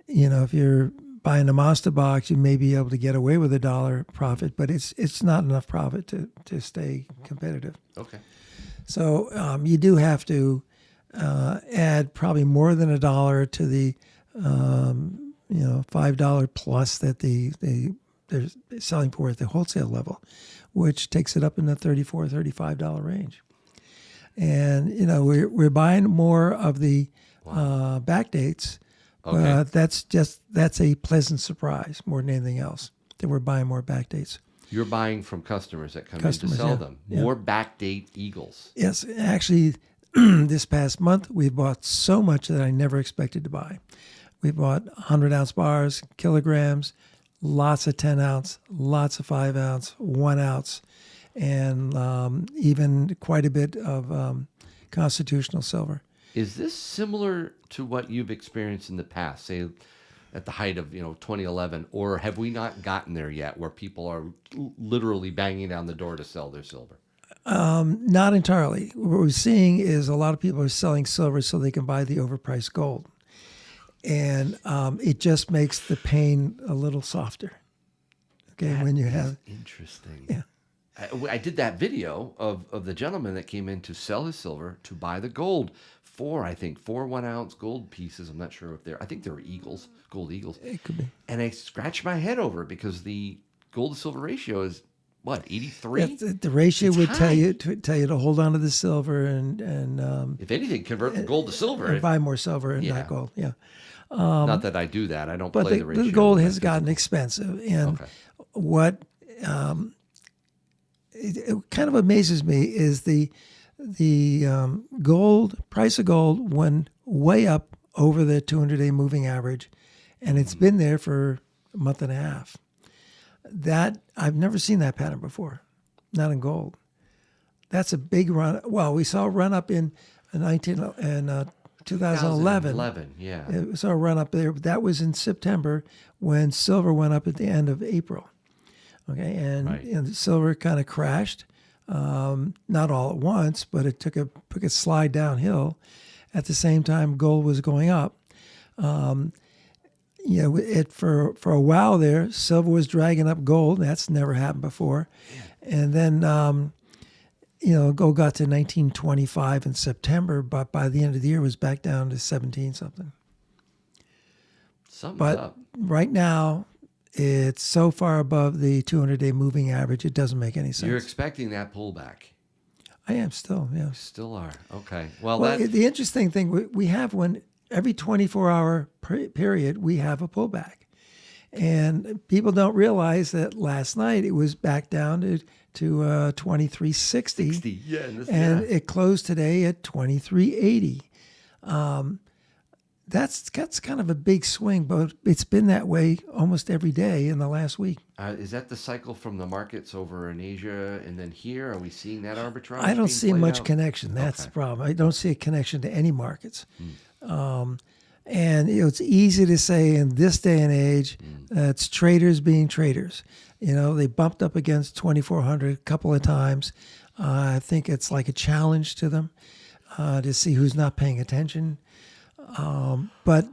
S2: If you're buying a Monster box, you may be able to get away with $1 profit, but it's not enough profit to stay competitive.
S1: Okay.
S2: So you do have to add probably more than $1 to the $5 plus that they're selling for at the wholesale level. which takes it up in the $34, $35 range. And we're buying more of the back dates,
S1: Okay.
S2: but that's a pleasant surprise more than anything else that we're buying more back dates.
S1: You're buying from customers that come in to
S2: Customers,
S1: sell
S2: yeah.
S1: them.
S2: Yeah.
S1: More backdate Eagles.
S2: Yes, actually, this past month we bought so much that I never expected to buy. We bought 100-ounce bars, kilograms, lots of 10-ounce, lots of 5-ounce, 1-ounce, and even quite a bit of constitutional silver.
S1: Is this similar to what you've experienced in the past, say at the height of 2011, or have we not gotten there yet where people are literally banging down the door to sell their silver?
S2: Not entirely. What we're seeing is a lot of people are selling silver so they can buy the overpriced gold. And it just makes the pain a little softer. Okay,
S1: That
S2: when you
S1: is
S2: have...
S1: interesting.
S2: Yeah.
S1: I did that video of the gentleman that came in to sell his silver to buy the gold. Four 1-ounce gold pieces. I'm not sure if I think they were Eagles, gold Eagles.
S2: It could be.
S1: And I scratched my head over it because the gold to silver ratio is what, 83?
S2: The ratio
S1: It's
S2: would
S1: high.
S2: tell you to hold on to the silver and
S1: If anything, convert the gold to silver.
S2: buy more silver and
S1: Yeah.
S2: not gold. Yeah.
S1: Not that I do that. I don't
S2: But
S1: play the ratio.
S2: the gold
S1: but
S2: has gotten expensive. And
S1: Okay.
S2: what it kind of amazes me is the gold price of gold went way up over the 200-day moving average, and it's been there for a month and a half. That I've never seen that pattern before, not in gold. That's a big run. Well, we saw a run up in 2011.
S1: 2011, yeah.
S2: We saw a run up there. That was in September when silver went up at the end of April. Okay, and,
S1: Right.
S2: and silver kind of crashed, not all at once, but it took a slide downhill. At the same time, gold was going up. For a while there, silver was dragging up gold. That's never happened before. And then, gold got to 1925 in September, but by the end of the year, it was back down to 17 something.
S1: Something's
S2: But
S1: up.
S2: right now, it's so far above the 200-day moving average, it doesn't make any sense.
S1: You're expecting that pullback.
S2: I am still, yeah.
S1: Still are. Okay. Well,
S2: Well,
S1: that
S2: the interesting thing, we have every 24-hour period, we have a pullback. And people don't realize that last night it was back down to 2360.
S1: 60. Yeah,
S2: And it closed today at 2380. That's kind of a big swing, but it's been that way almost every day in the last week.
S1: Is that the cycle from the markets over in Asia and then here? Are we seeing that arbitrage?
S2: I don't
S1: being
S2: see
S1: played
S2: much
S1: out?
S2: connection. That's
S1: Okay.
S2: the problem. I don't see a connection to any markets. And it's easy to say in this day and age, it's traders being traders. They bumped up against 2,400 a couple of times. I think it's like a challenge to them to see who's not paying attention. But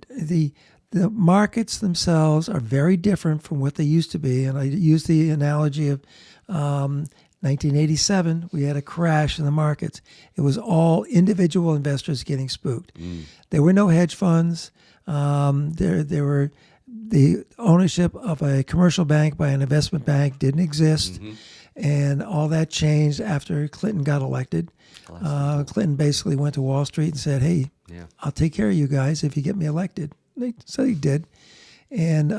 S2: the markets themselves are very different from what they used to be. And I use the analogy of 1987, we had a crash in the markets. It was all individual investors getting spooked. There were no hedge funds. There were the ownership of a commercial bank by an investment bank didn't exist. And all that changed after Clinton got elected. Clinton basically went to Wall Street and said, hey,
S1: Yeah.
S2: I'll take care of you guys if you get me elected. So he did. And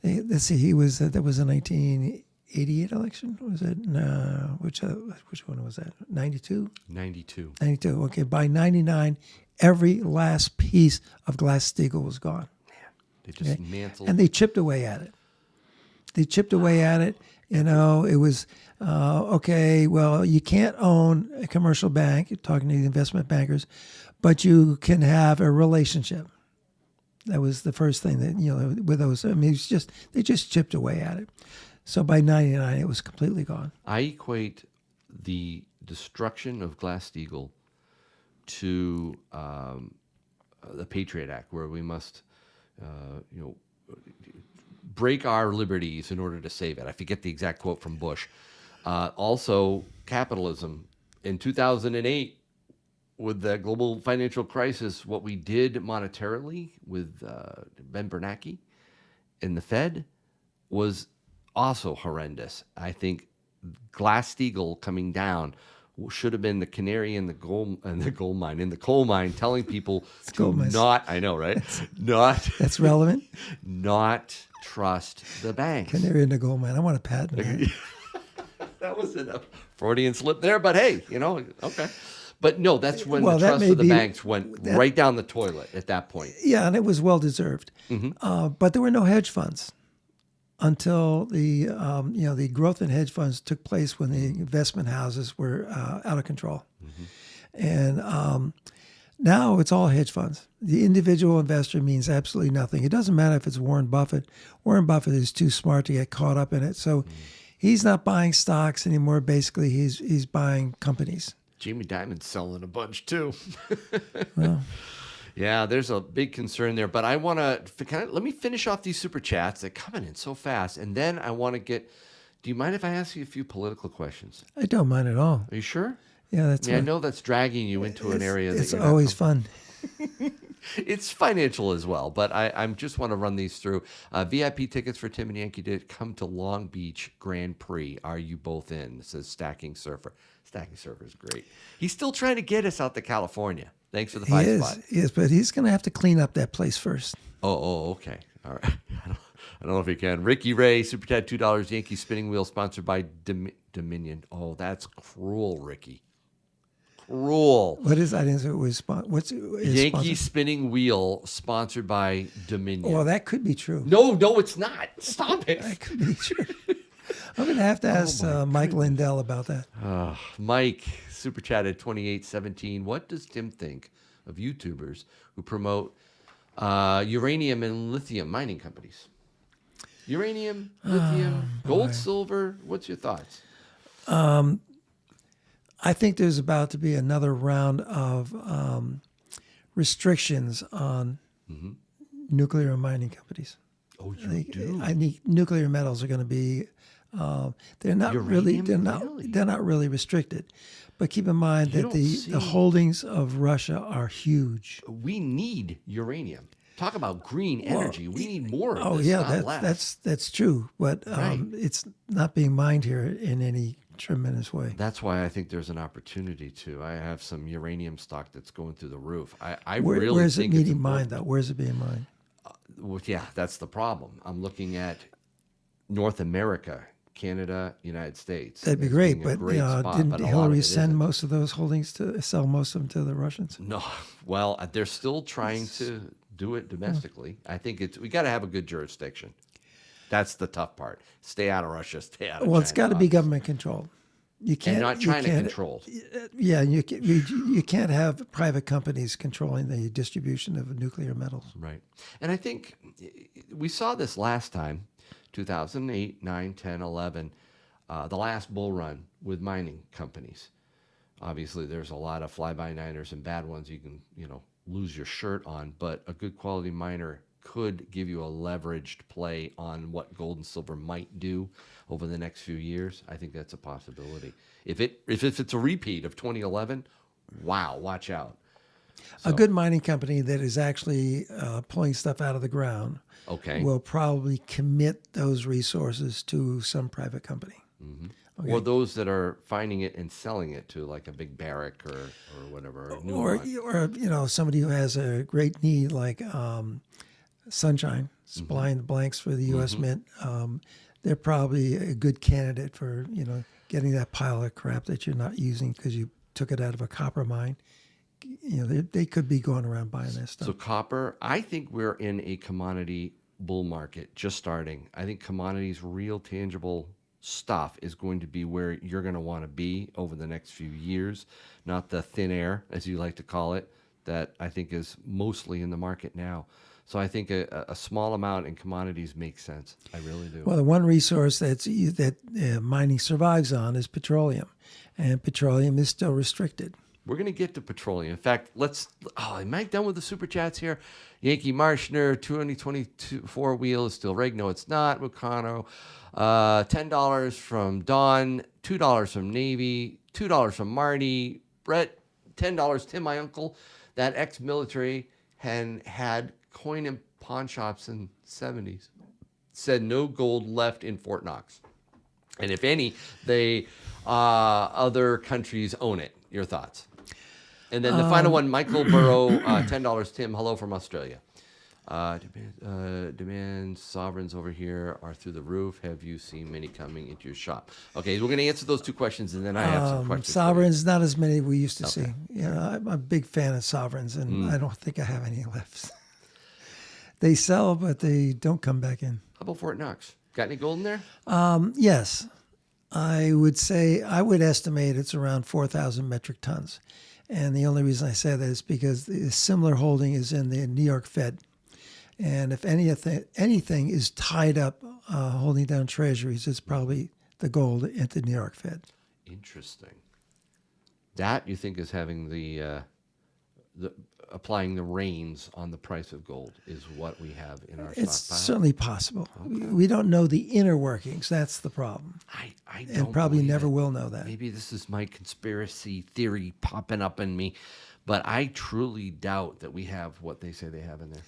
S2: let's see, that was a 1988 election? Was it? No, which one was that? 92?
S1: 92.
S2: 92. Okay, by 99, every last piece of Glass-Steagall was gone.
S1: They just mantled.
S2: And they chipped away at it. It was, okay, well, you can't own a commercial bank, you're talking to the investment bankers, but you can have a relationship. That was the first thing that, with those, I mean, they just chipped away at it. So by 99, it was completely gone.
S1: I equate the destruction of Glass-Steagall to the Patriot Act, where we must, break our liberties in order to save it. I forget the exact quote from Bush. Also, capitalism. In 2008, with the global financial crisis, what we did monetarily with Ben Bernanke and the Fed was also horrendous. I think Glass-Steagall coming down should have been the canary in the coal mine, telling people to
S2: gold mines.
S1: not. I know, right? Not
S2: That's relevant.
S1: not trust the banks.
S2: Canary in the gold mine. I want a patent. That.
S1: That was a Freudian slip there, but hey, okay. But no, that's when
S2: Well,
S1: the
S2: that
S1: trust
S2: may
S1: of the
S2: be-
S1: banks went right down the toilet at that point.
S2: Yeah, and it was well deserved. But there were no hedge funds until the growth in hedge funds took place when the investment houses were out of control, and now it's all hedge funds. The individual investor means absolutely nothing. It doesn't matter if it's Warren Buffett. Warren Buffett is too smart to get caught up in it, so he's not buying stocks anymore. Basically, he's buying companies.
S1: Jamie Dimon's selling a bunch too.
S2: Well,
S1: Yeah, there's a big concern there, but I want to let me finish off these super chats. They're coming in so fast, and then I want to get. Do you mind if I ask you a few political questions?
S2: I don't mind at all.
S1: Are you sure?
S2: Yeah, that's.
S1: I know that's dragging you into an area that
S2: It's
S1: you're not
S2: always fun.
S1: It's financial as well, but I just want to run these through. VIP tickets for Tim and Yankee did come to Long Beach Grand Prix. Are you both in? It says Stacking Surfer. Stacking Surfer is great. He's still trying to get us out to California. Thanks for the
S2: He
S1: five
S2: is,
S1: spot.
S2: he is, but he's going to have to clean up that place first.
S1: Oh, okay. All right. I don't know if he can. Ricky Ray, Super Chat, $2. Yankee Spinning Wheel, sponsored by Dominion. Oh, that's cruel, Ricky. Cruel.
S2: What is? I didn't say it was. What's
S1: Yankee
S2: sponsored?
S1: Spinning Wheel, sponsored by Dominion.
S2: Well, that could be true.
S1: No, it's not. Stop it.
S2: That could be true. I'm going to have to ask Mike Lindell about that.
S1: Mike, super chatted 2817. What does Tim think of YouTubers who promote uranium and lithium mining companies? Uranium, lithium, gold, silver. What's your thoughts?
S2: I think there's about to be another round of restrictions on nuclear and mining companies.
S1: Oh, you do?
S2: I think nuclear metals are going to be. They're not really.
S1: Uranium,
S2: They're not really restricted. But keep in mind that
S1: don't
S2: the
S1: see-
S2: holdings of Russia are huge.
S1: We need uranium. Talk about green energy. We need more of
S2: Oh
S1: this,
S2: yeah,
S1: not less.
S2: that's true. But
S1: Right.
S2: it's not being mined here in any tremendous way.
S1: That's why I think there's an opportunity to. I have some uranium stock that's going through the roof. I
S2: Where,
S1: really
S2: where's it
S1: think it's
S2: being
S1: important.
S2: mined though? Where's it being mined?
S1: Well, yeah, that's the problem. I'm looking at North America, Canada, United States.
S2: That'd be
S1: as
S2: great.
S1: being a
S2: But
S1: great spot,
S2: didn't
S1: but a lot of
S2: Hillary
S1: it
S2: send
S1: isn't.
S2: most of those holdings to sell most of them to the Russians?
S1: No, well, they're still trying to do it domestically. I think we got to have a good jurisdiction. That's the tough part. Stay out of Russia. Stay out of
S2: Well, it's got
S1: China,
S2: to be
S1: obviously.
S2: government controlled. You can't.
S1: And not
S2: you
S1: China
S2: can't-
S1: controlled.
S2: Yeah, you can't have private companies controlling the distribution of nuclear metals.
S1: Right. And I think we saw this last time, 2008, 9, 10, 11, the last bull run with mining companies. Obviously, there's a lot of fly-by-niners and bad ones you can, lose your shirt on, but a good quality miner could give you a leveraged play on what gold and silver might do over the next few years. I think that's a possibility. If it's a repeat of 2011, wow, watch out.
S2: A good mining company that is actually pulling stuff out of the ground
S1: Okay.
S2: will probably commit those resources to some private company.
S1: Or those that are finding it and selling it to like a big Barrick or whatever. Or Newmont.
S2: Or somebody who has a great need like Sunshine supplying the blanks for the U.S. Mint. They're probably a good candidate for getting that pile of crap that you're not using because you took it out of a copper mine. They could be going around buying that stuff.
S1: So copper, I think we're in a commodity bull market just starting. I think commodities, real tangible stuff is going to be where you're going to want to be over the next few years, not the thin air, as you like to call it, that I think is mostly in the market now. So I think a small amount in commodities makes sense. I really do.
S2: Well, the one resource that mining survives on is petroleum, and petroleum is still restricted.
S1: We're going to get to petroleum. In fact, am I done with the super chats here? Yankee Marschner, 2024 wheel is still rigged. No, it's not. Mucano, $10 from Don, $2 from Navy, $2 from Marty, Brett, $10, Tim, my uncle, that ex-military, and had coin and pawn shops in the 70s. said no gold left in Fort Knox. And if any, they other countries own it. Your thoughts? And then the final one, Michael Burrow, $10. Tim, hello from Australia. Demand sovereigns over here are through the roof. Have you seen many coming into your shop? Okay, we're going to answer those two questions, and then I have some questions.
S2: Sovereigns, not as many we used to see. You know, I'm a big fan of sovereigns, and I don't think I have any left. They sell, but they don't come back in.
S1: How about Fort Knox? Got any gold in there?
S2: Yes. I would estimate it's around 4,000 metric tons. And the only reason I say that is because the similar holding is in the New York Fed. And if anything is tied up holding down treasuries, it's probably the gold at the New York Fed.
S1: Interesting. That you think is having the applying the reins on the price of gold is what we have in our stockpile?
S2: It's certainly possible. Okay. We don't know the inner workings. That's the problem.
S1: I don't
S2: and probably never will know that.
S1: Maybe this is my conspiracy theory popping up in me, but I truly doubt that we have what they say they have in there.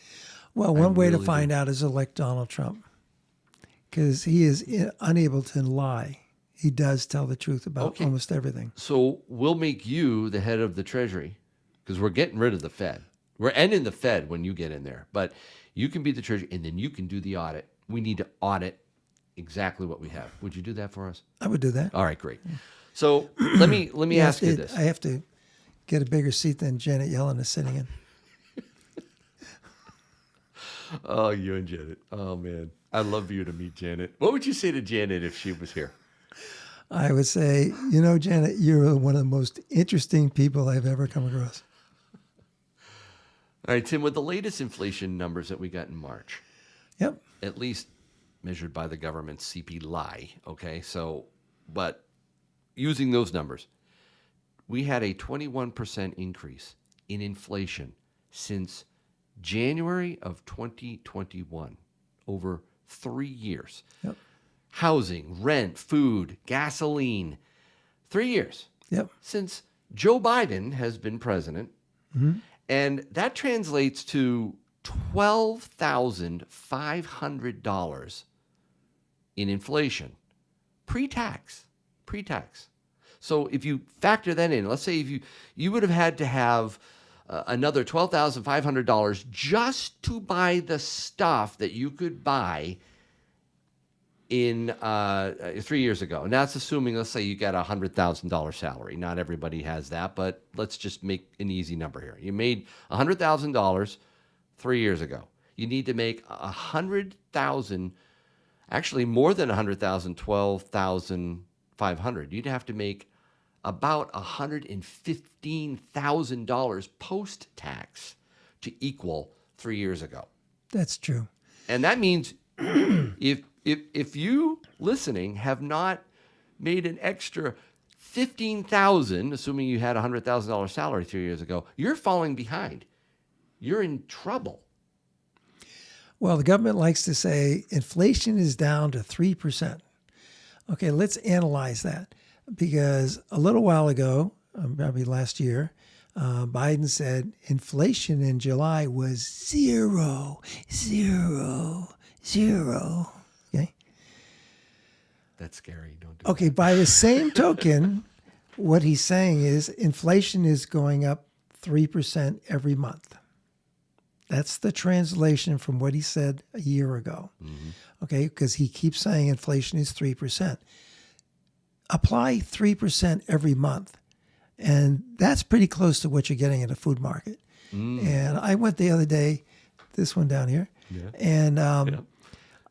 S2: Well, one way to find out is elect Donald Trump, because he is unable to lie. He does tell the truth about almost everything.
S1: So we'll make you the head of the Treasury, because we're getting rid of the Fed. We're ending the Fed when you get in there. But you can be the Treasury, and then you can do the audit. We need to audit exactly what we have. Would you do that for us?
S2: I would do that.
S1: All right, great. So let me ask you this.
S2: I have to get a bigger seat than Janet Yellen is sitting in.
S1: Oh, you and Janet. Oh, man. I'd love you to meet Janet. What would you say to Janet if she was here?
S2: I would say, you know, Janet, you're one of the most interesting people I've ever come across.
S1: All right, Tim, with the latest inflation numbers that we got in March,
S2: yep,
S1: at least measured by the government's CPI, okay? So, but using those numbers, we had a 21% increase in inflation since January of 2021, over 3 years.
S2: Yep.
S1: Housing, rent, food, gasoline, 3 years.
S2: Yep.
S1: Since Joe Biden has been president.
S2: Mm-hmm.
S1: And that translates to $12,500 in inflation, pre-tax. So if you factor that in, let's say if you would have had to have another $12,500 just to buy the stuff that you could buy in 3 years ago. And that's assuming, let's say you got a $100,000 salary. Not everybody has that, but let's just make an easy number here. You made $100,000 3 years ago. You need to make $100,000, actually more than $100,000, $12,500. You'd have to make about $115,000 post-tax to equal 3 years ago.
S2: That's true.
S1: And that means if you listening have not made an extra $15,000, assuming you had a $100,000 salary 3 years ago, you're falling behind. You're in trouble.
S2: Well, the government likes to say inflation is down to 3%. Okay, let's analyze that, because a little while ago, probably last year, Biden said inflation in July was 0. Okay.
S1: That's scary. Don't do
S2: Okay, by the same token, what he's saying is inflation is going up 3% every month. That's the translation from what he said a year ago. Mm-hmm. Okay, because he keeps saying inflation is 3%. Apply 3% every month, and that's pretty close to what you're getting at a food market. And I went the other day, this one down here, and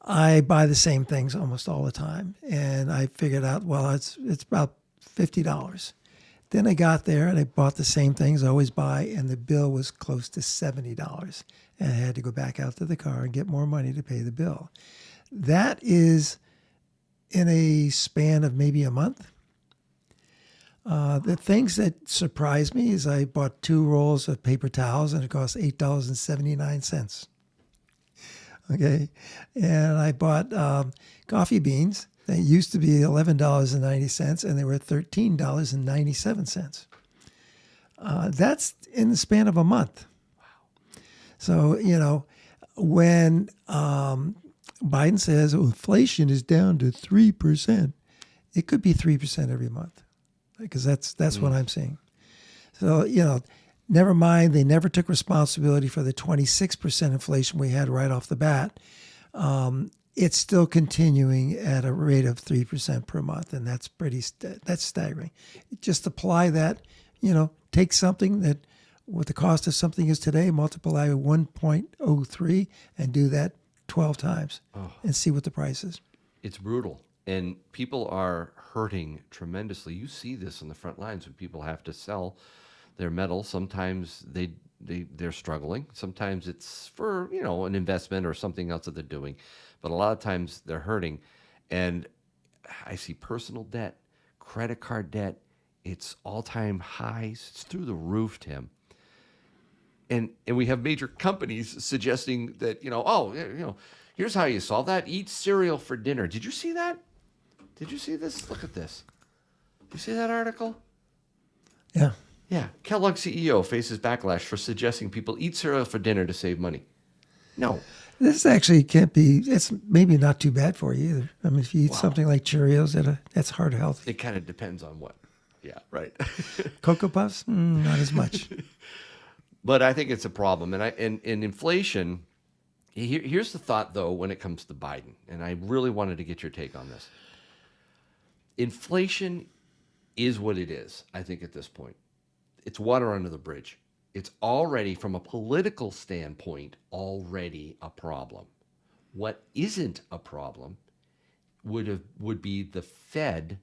S2: I buy the same things almost all the time. And I figured out, well, it's about $50. Then I got there and I bought the same things I always buy, and the bill was close to $70. And I had to go back out to the car and get more money to pay the bill. That is in a span of maybe a month. The things that surprised me is I bought 2 rolls of paper towels, and it cost $8.79. Okay. And I bought coffee beans. They used to be $11.90, and they were $13.97. That's in the span of a month. Wow. So, you know, when Biden says inflation is down to 3%. It could be 3% every month, because that's what I'm seeing. So, never mind, they never took responsibility for the 26% inflation we had right off the bat. It's still continuing at a rate of 3% per month, and that's that's staggering. Just apply that, take something that what the cost of something is today, multiply 1.03, and do that 12 times and see what the price is.
S1: It's brutal. And people are hurting tremendously. You see this on the front lines when people have to sell their metal. Sometimes they're struggling. Sometimes it's for, an investment or something else that they're doing. But a lot of times they're hurting. And I see personal debt, credit card debt. It's all-time highs. It's through the roof, Tim. And we have major companies suggesting that, here's how you solve that. Eat cereal for dinner. Did you see that? Did you see this? Look at this. Did you see that article?
S2: Yeah.
S1: Yeah. Kellogg CEO faces backlash for suggesting people eat cereal for dinner to save money. No.
S2: This actually can't be, it's maybe not too bad for you either. I mean, if you eat something like Cheerios, that's heart healthy.
S1: It kind of depends on what. Yeah, right.
S2: Cocoa Puffs? Not as much.
S1: But I think it's a problem. And inflation, here's the thought, though, when it comes to Biden. And I really wanted to get your take on this. Inflation is what it is, I think, at this point. It's water under the bridge. It's already, from a political standpoint, already a problem. What isn't a problem would be the Fed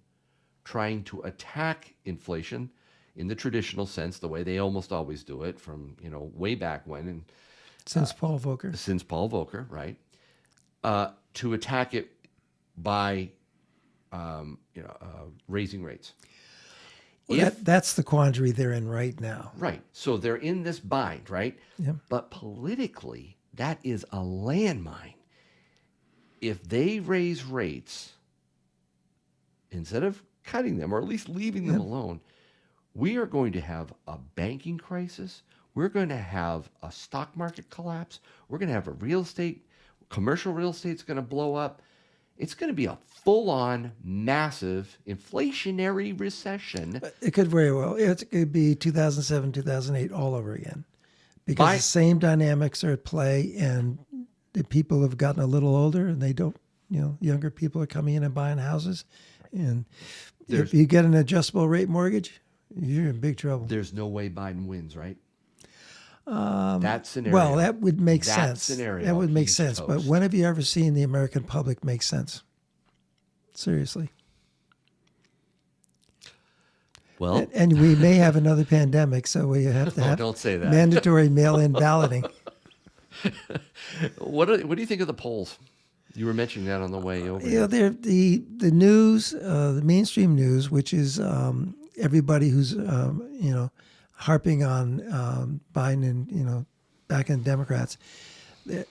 S1: trying to attack inflation in the traditional sense, the way they almost always do it from, way back when. And
S2: Since Paul Volcker.
S1: Since Paul Volcker, right. To attack it by, raising rates.
S2: Well, that's the quandary they're in right now.
S1: Right. So they're in this bind, right?
S2: Yeah.
S1: But politically, that is a landmine. If they raise rates, instead of cutting them, or at least leaving them alone, we are going to have a banking crisis. We're going to have a stock market collapse. We're going to have commercial real estate's going to blow up. It's going to be a full-on, massive, inflationary recession.
S2: It could very well. It could be 2007, 2008 all over again. Because the same dynamics are at play, and the people have gotten a little older, and they don't, younger people are coming in and buying houses. And if you get an adjustable rate mortgage, you're in big trouble.
S1: There's no way Biden wins, right? That scenario.
S2: Well, that would make sense.
S1: Scenario,
S2: that would make sense.
S1: toast.
S2: But when have you ever seen the American public make sense? Seriously.
S1: Well,
S2: and we may have another pandemic, so we have to have
S1: don't say that.
S2: mandatory mail-in balloting.
S1: What do you think of the polls? You were mentioning that on the way over.
S2: Yeah, the news, the mainstream news, which is everybody who's harping on Biden and backing Democrats.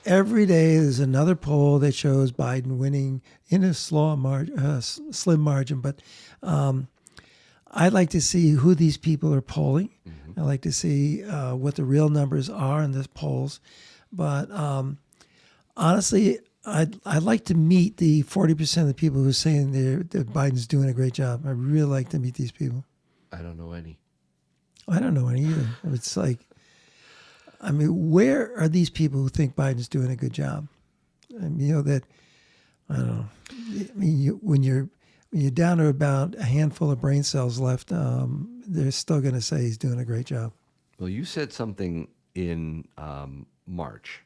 S2: Every day there's another poll that shows Biden winning in a slim margin. But I'd like to see who these people are polling. Mm-hmm. I'd like to see what the real numbers are in the polls. But honestly, I'd like to meet the 40% of the people who are saying that Biden's doing a great job. I'd really like to meet these people.
S1: I don't know any.
S2: I don't know any either. It's like, where are these people who think Biden's doing a good job? I don't know. When you're down to about a handful of brain cells left, they're still going to say he's doing a great job.
S1: Well, you said something in March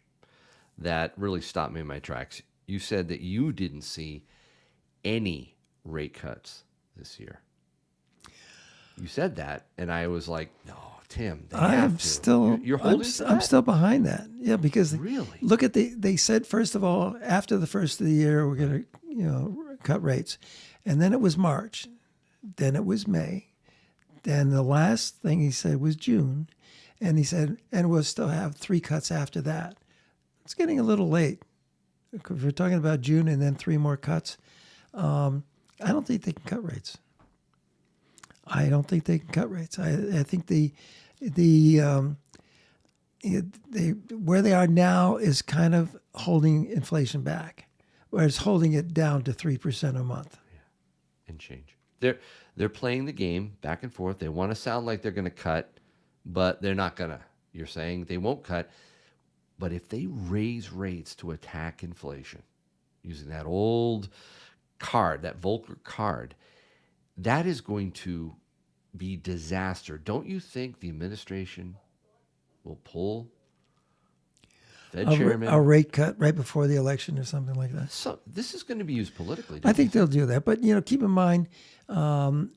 S1: that really stopped me in my tracks. You said that you didn't see any rate cuts this year. You said that, and I was like, "No, Tim, they have to." You're holding to that?
S2: I'm still behind that. Yeah, because
S1: really,
S2: look at they said, first of all, after the first of the year, we're going to cut rates, and then it was March, then it was May, then the last thing he said was June, and he said, and we'll still have 3 cuts after that. It's getting a little late. If we're talking about June and then 3 more cuts, I don't think they can cut rates. I don't think they can cut rates. I think where they are now is kind of holding inflation back. where it's holding it down to 3% a month.
S1: And change. They're playing the game back and forth. They want to sound like they're going to cut, but they're not going to. You're saying they won't cut. But if they raise rates to attack inflation using that old card, that Volcker card, that is going to be disaster. Don't you think the administration will pull Fed chairman?
S2: A rate cut right before the election or something like that.
S1: So this is going to be used politically.
S2: I think they'll do that. But, keep in mind, Obama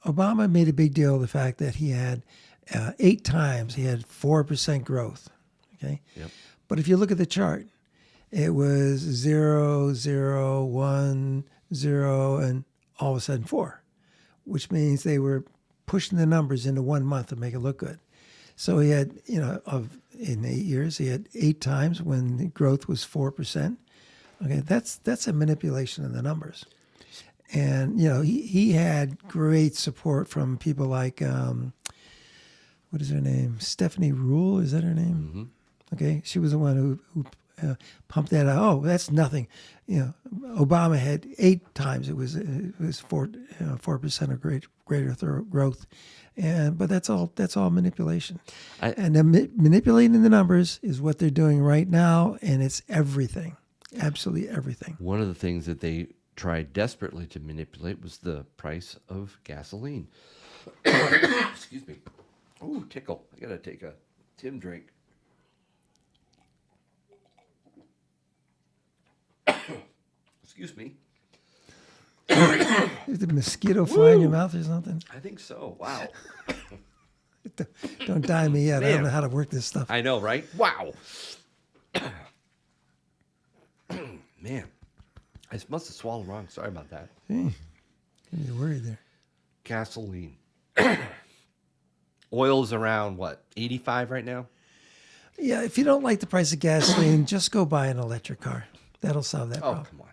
S2: made a big deal of the fact that he had 8 times, he had 4% growth. Okay.
S1: Yep.
S2: But if you look at the chart, it was 0, 0, 1, 0, and all of a sudden 4, which means they were pushing the numbers into 1 month to make it look good. So he had, in 8 years, he had 8 times when the growth was 4%. Okay, that's a manipulation of the numbers. And, he had great support from people like, what is her name? Stephanie Rule, is that her name?
S1: Mm-hmm.
S2: Okay, she was the one who pumped that out. Oh, that's nothing. Obama had 8 times. It was 4% or greater growth, but that's all manipulation. Manipulating the numbers is what they're doing right now, and it's everything, absolutely everything.
S1: One of the things that they tried desperately to manipulate was the price of gasoline. Excuse me. Ooh, tickle. I gotta take a Tim drink. Excuse me.
S2: Is the mosquito fly in your mouth or something?
S1: I think so. Wow.
S2: Don't die me yet.
S1: Man.
S2: I don't know how to work this stuff.
S1: I know, right? Wow. Man. I must have swallowed wrong. Sorry about that.
S2: Hey, you're worried there.
S1: Gasoline. Oil's around, what, 85 right now?
S2: Yeah, if you don't like the price of gasoline, just go buy an electric car. That'll solve that
S1: Oh,
S2: problem.
S1: come on.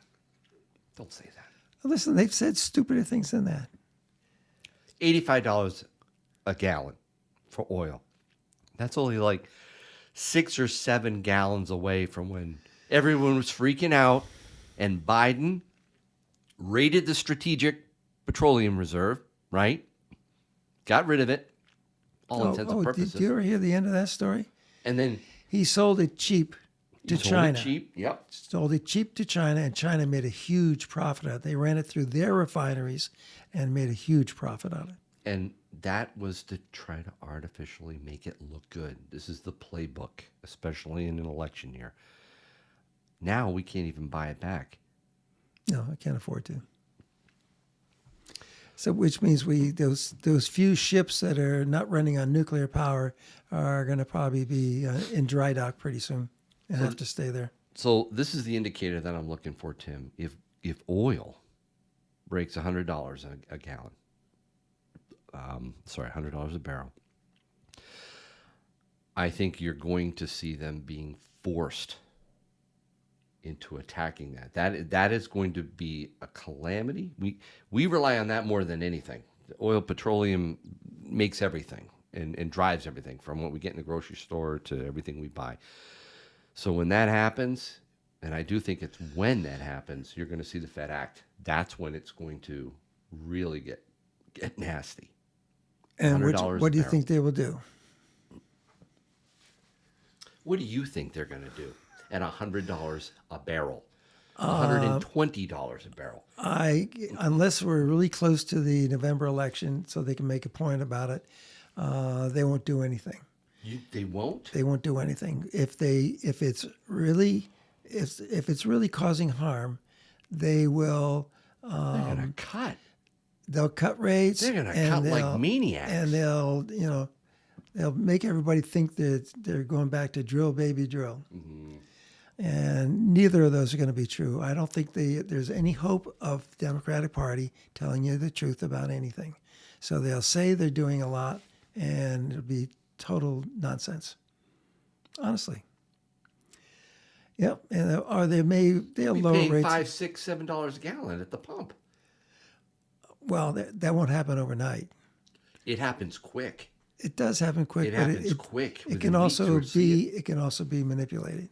S1: Don't say that.
S2: Listen, they've said stupider things than that.
S1: $85 a gallon for oil. That's only like 6 or 7 gallons away from when everyone was freaking out and Biden raided the Strategic Petroleum Reserve, right? Got rid of it. All intents and purposes.
S2: Did you ever hear the end of that story?
S1: And then
S2: he sold it cheap to China.
S1: Cheap, yep.
S2: Sold it cheap to China, and China made a huge profit out of it. They ran it through their refineries and made a huge profit on it.
S1: And that was to try to artificially make it look good. This is the playbook, especially in an election year. Now we can't even buy it back.
S2: No, I can't afford to. So, which means those few ships that are not running on nuclear power are going to probably be in dry dock pretty soon and have to stay there.
S1: So this is the indicator that I'm looking for, Tim. If oil breaks $100 a gallon, $100 a barrel, I think you're going to see them being forced into attacking that. That is going to be a calamity. We rely on that more than anything. The oil, petroleum makes everything and drives everything from what we get in the grocery store to everything we buy. So when that happens, and I do think it's when that happens, you're going to see the Fed act. That's when it's going to really get nasty.
S2: And what do you think they will do?
S1: What do you think they're going to do at $100 a barrel? $120 a barrel.
S2: Unless we're really close to the November election, so they can make a point about it, they won't do anything.
S1: They won't?
S2: They won't do anything. If it's really causing harm, they will.
S1: They're going to cut.
S2: They'll cut rates.
S1: They're going to cut like maniacs.
S2: And they'll make everybody think that they're going back to drill, baby, drill. Mm-hmm. And neither of those are going to be true. I don't think there's any hope of the Democratic Party telling you the truth about anything. So they'll say they're doing a lot, and it'll be total nonsense. Honestly. Yep. And or they'll lower rates.
S1: $5, $6, $7 a gallon at the pump.
S2: Well, that won't happen overnight.
S1: It happens quick.
S2: It does happen quick.
S1: It happens quick.
S2: It can also be manipulated.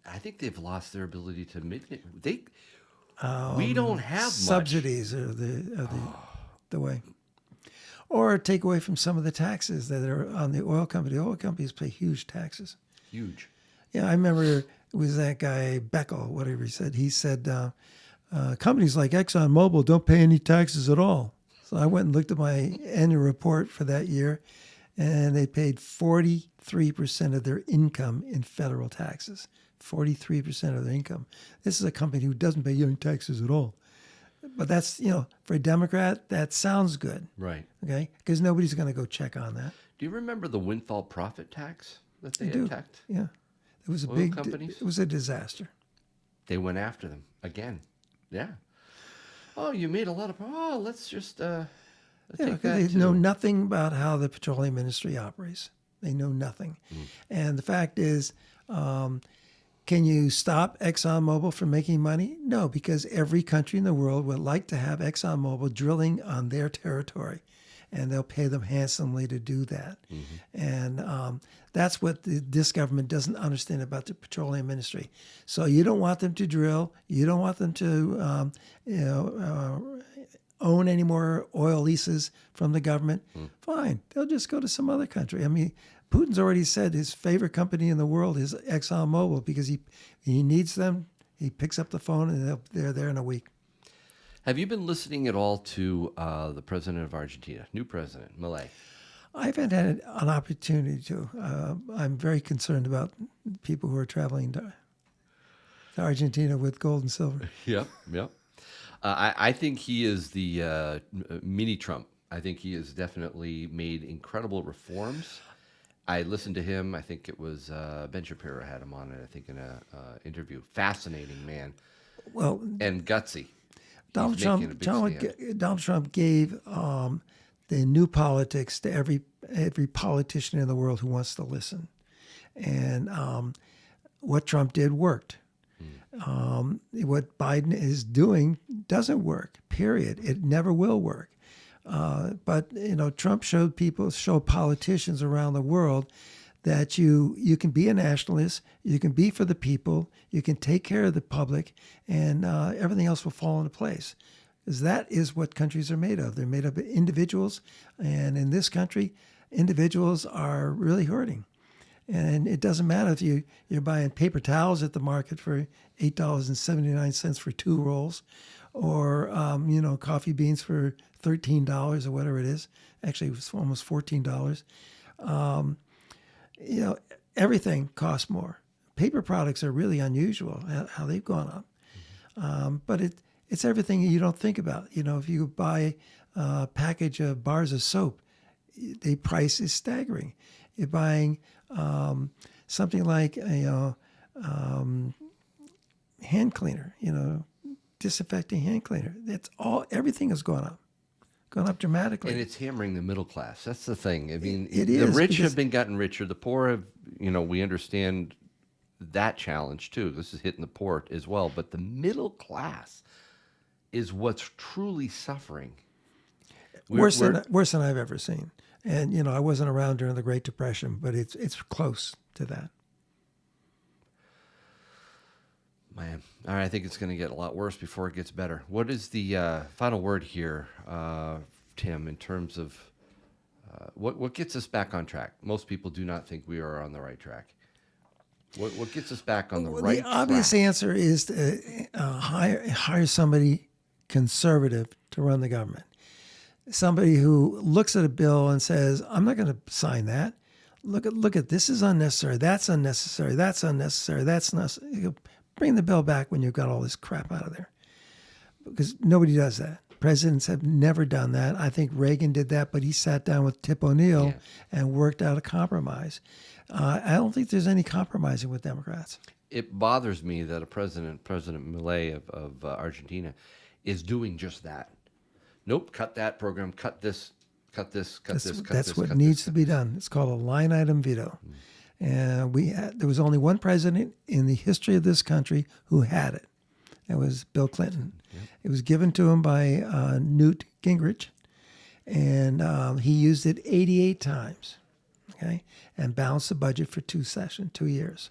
S1: I think they've lost their ability to make it. We don't have much.
S2: Subsidies are the way. Or take away from some of the taxes that are on the oil company. The oil companies pay huge taxes.
S1: Huge.
S2: Yeah, I remember it was that guy Beckel, whatever he said. He said companies like ExxonMobil don't pay any taxes at all. So I went and looked at my annual report for that year, and they paid 43% of their income in federal taxes. 43% of their income. This is a company who doesn't pay any taxes at all. But that's, for a Democrat, that sounds good.
S1: Right.
S2: Okay? Because nobody's going to go check on that.
S1: Do you remember the windfall profit tax that they
S2: do.
S1: attacked?
S2: Yeah. It was
S1: Oil companies?
S2: It was a disaster.
S1: They went after them again. Yeah. Oh, you made a lot of. Oh, let's just take that.
S2: They know nothing about how the petroleum industry operates. They know nothing. And the fact is, can you stop ExxonMobil from making money? No, because every country in the world would like to have ExxonMobil drilling on their territory, and they'll pay them handsomely to do that. And that's what this government doesn't understand about the petroleum industry. So you don't want them to drill. You don't want them to, own any more oil leases from the government. Fine, they'll just go to some other country. I mean, Putin's already said his favorite company in the world is ExxonMobil because he needs them. He picks up the phone and they're there in a week.
S1: Have you been listening at all to the president of Argentina, new president, Milei?
S2: I haven't had an opportunity to. I'm very concerned about people who are traveling to Argentina with gold and silver.
S1: Yep. I think he is the mini Trump. I think he has definitely made incredible reforms. I listened to him. I think it was Ben Shapiro had him on it, I think, in an interview. Fascinating man.
S2: Well,
S1: and gutsy.
S2: Donald Trump gave the new politics to every politician in the world who wants to listen. And what Trump did worked. What Biden is doing doesn't work, period. It never will work. But Trump showed politicians around the world that you can be a nationalist, you can be for the people, you can take care of the public, and everything else will fall into place. Because that is what countries are made of. They're made up of individuals, and in this country, individuals are really hurting. And it doesn't matter if you're buying paper towels at the market for $8.79 for 2 rolls, or coffee beans for $13 or whatever it is. Actually, it was almost $14. Everything costs more. Paper products are really unusual how they've gone up. But it's everything you don't think about. If you buy a package of bars of soap, the price is staggering. You're buying something like a hand cleaner, disinfecting hand cleaner. Everything has gone up dramatically.
S1: And it's hammering the middle class. That's the thing. I mean,
S2: it
S1: the
S2: is,
S1: rich have been gotten richer. The poor have, we understand that challenge too. This is hitting the poor as well. But the middle class is what's truly suffering.
S2: Worse than I've ever seen. And, I wasn't around during the Great Depression, but it's close to that.
S1: Man, all right, I think it's going to get a lot worse before it gets better. What is the final word here, Tim, in terms of what gets us back on track? Most people do not think we are on the right track. What gets us back on the right track?
S2: The obvious answer is to hire somebody conservative to run the government. Somebody who looks at a bill and says, I'm not going to sign that. Look at this is unnecessary. That's unnecessary. That's unnecessary. That's necessary. Bring the bill back when you've got all this crap out of there. Because nobody does that. Presidents have never done that. I think Reagan did that, but he sat down with Tip O'Neill and worked out a compromise. I don't think there's any compromising with Democrats.
S1: It bothers me that President Milei of Argentina is doing just that. Nope, cut that program, cut this, cut this, cut this, cut this.
S2: That's what needs to be done. It's called a line item veto. And there was only one president in the history of this country who had it. That was Bill Clinton. Yep. It was given to him by Newt Gingrich, and he used it 88 times, and balanced the budget for 2 years.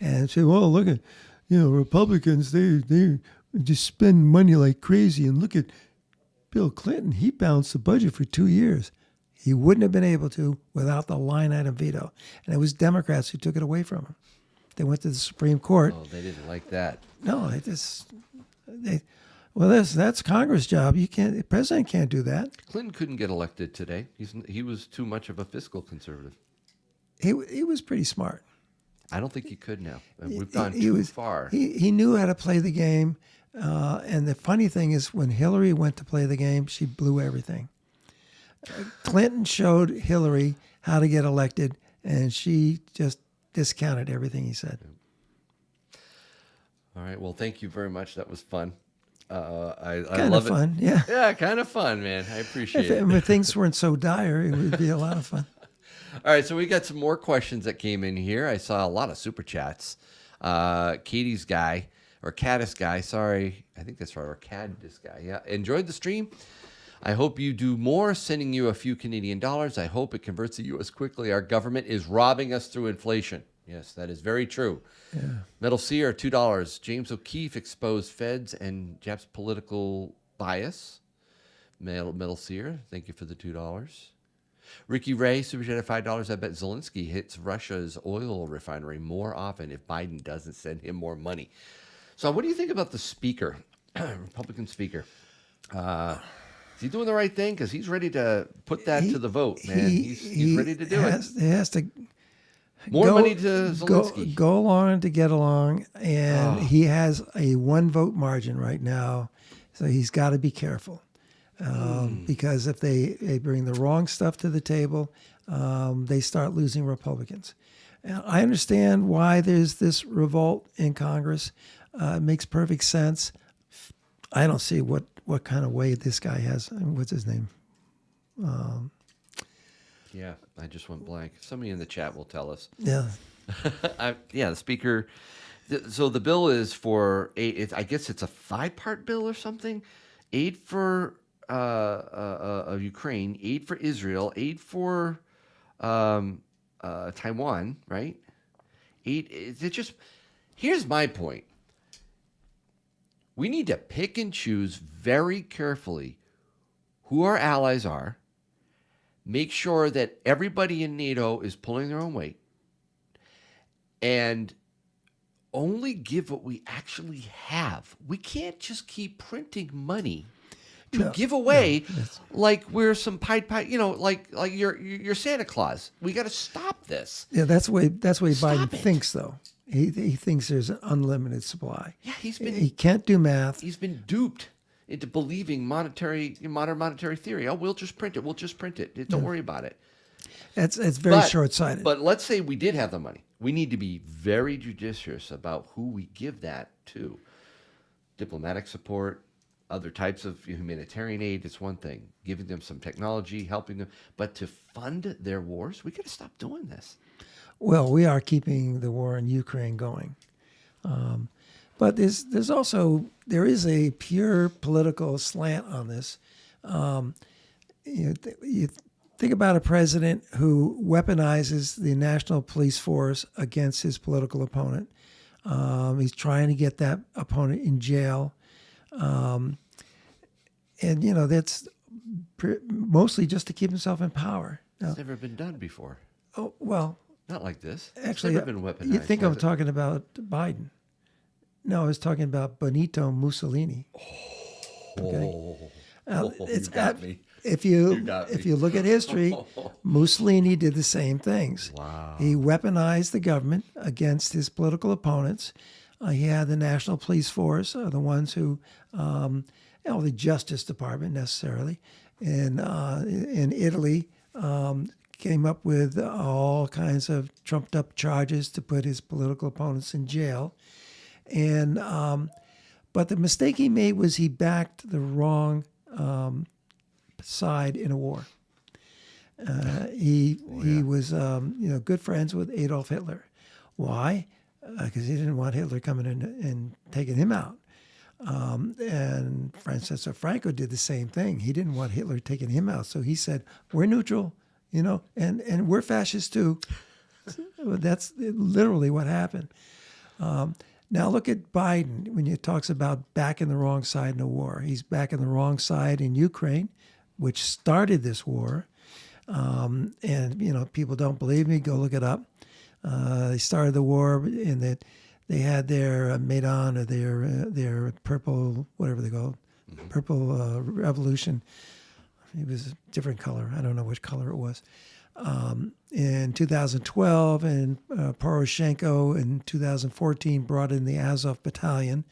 S2: and say, well, look at, Republicans, they just spend money like crazy. And look at Bill Clinton. He balanced the budget for 2 years. He wouldn't have been able to without the line item veto. And it was Democrats who took it away from him. They went to the Supreme Court.
S1: Oh, they didn't like that.
S2: No, that's Congress' job. The president can't do that.
S1: Clinton couldn't get elected today. He was too much of a fiscal conservative.
S2: He was pretty smart.
S1: I don't think he could now. We've gone too far.
S2: He knew how to play the game. And the funny thing is, when Hillary went to play the game, she blew everything. Clinton showed Hillary how to get elected, and she just discounted everything he said.
S1: All right. Well, thank you very much. That was fun. I
S2: Kind
S1: love
S2: of fun, yeah.
S1: Yeah, kind of fun, man. I appreciate it.
S2: If things weren't so dire, it would be a lot of fun.
S1: All right, so we got some more questions that came in here. I saw a lot of super chats. Katie's guy, or Caddis guy, sorry. I think that's right, or Caddis guy. Yeah, enjoyed the stream. I hope you do more, sending you a few Canadian dollars. I hope it converts the U.S. quickly. Our government is robbing us through inflation. Yes, that is very true. Yeah. Metal Seer, $2. James O'Keefe exposed Feds and Japs' political bias. Metal Seer, thank you for the $2. Ricky Ray, super chat at $5. I bet Zelensky hits Russia's oil refinery more often if Biden doesn't send him more money. So what do you think about the speaker, Republican speaker? Is he doing the right thing? Because he's ready to put that to the vote, man. He's ready to do it.
S2: He has to
S1: more money to Zelensky.
S2: Go along to get along, and he has a 1-vote margin right now, so he's got to be careful. Because if they bring the wrong stuff to the table, they start losing Republicans. And I understand why there's this revolt in Congress. It makes perfect sense. I don't see what kind of way this guy has. What's his name?
S1: Yeah, I just went blank. Somebody in the chat will tell us.
S2: Yeah.
S1: The speaker. So the bill is for I guess it's a 5-part bill or something. Aid for Ukraine, aid for Israel, aid for Taiwan, right? Here's my point. We need to pick and choose very carefully who our allies are, make sure that everybody in NATO is pulling their own weight, and only give what we actually have. We can't just keep printing money to give away like we're some Pied Piper, like you're Santa Claus. We got to stop this.
S2: Yeah, that's the way Biden thinks, though. He thinks there's an unlimited supply.
S1: Yeah,
S2: he can't do math.
S1: He's been duped into believing modern monetary theory. Oh, we'll just print it. Don't worry about it.
S2: It's very short-sighted.
S1: But let's say we did have the money. We need to be very judicious about who we give that to. Diplomatic support, other types of humanitarian aid, it's one thing. Giving them some technology, helping them. But to fund their wars, we got to stop doing this.
S2: Well, we are keeping the war in Ukraine going. But there is a pure political slant on this. You think about a president who weaponizes the national police force against his political opponent. He's trying to get that opponent in jail. And, that's mostly just to keep himself in power.
S1: It's never been done before.
S2: Oh, well.
S1: Not like this.
S2: Actually,
S1: it's never been weaponized.
S2: You think I'm talking about Biden. No, I was talking about Benito Mussolini.
S1: Okay?
S2: It's
S1: you got me.
S2: If you look at history, Mussolini did the same things.
S1: Wow.
S2: He weaponized the government against his political opponents. He had the National Police Force, the ones who, the Justice Department necessarily, in Italy, came up with all kinds of trumped up charges to put his political opponents in jail. And but the mistake he made was he backed the wrong side in a war. He was good friends with Adolf Hitler. Why? Because he didn't want Hitler coming in and taking him out. And Francisco Franco did the same thing. He didn't want Hitler taking him out, so he said, "We're neutral, and we're fascists too." That's literally what happened. Now look at Biden when he talks about backing the wrong side in a war. He's backing the wrong side in Ukraine, which started this war. And people don't believe me. Go look it up. They started the war, and that they had their Maidan or their purple, whatever they call it, purple revolution. It was a different color. I don't know which color it was. In 2012, and Poroshenko in 2014 brought in the Azov Battalion,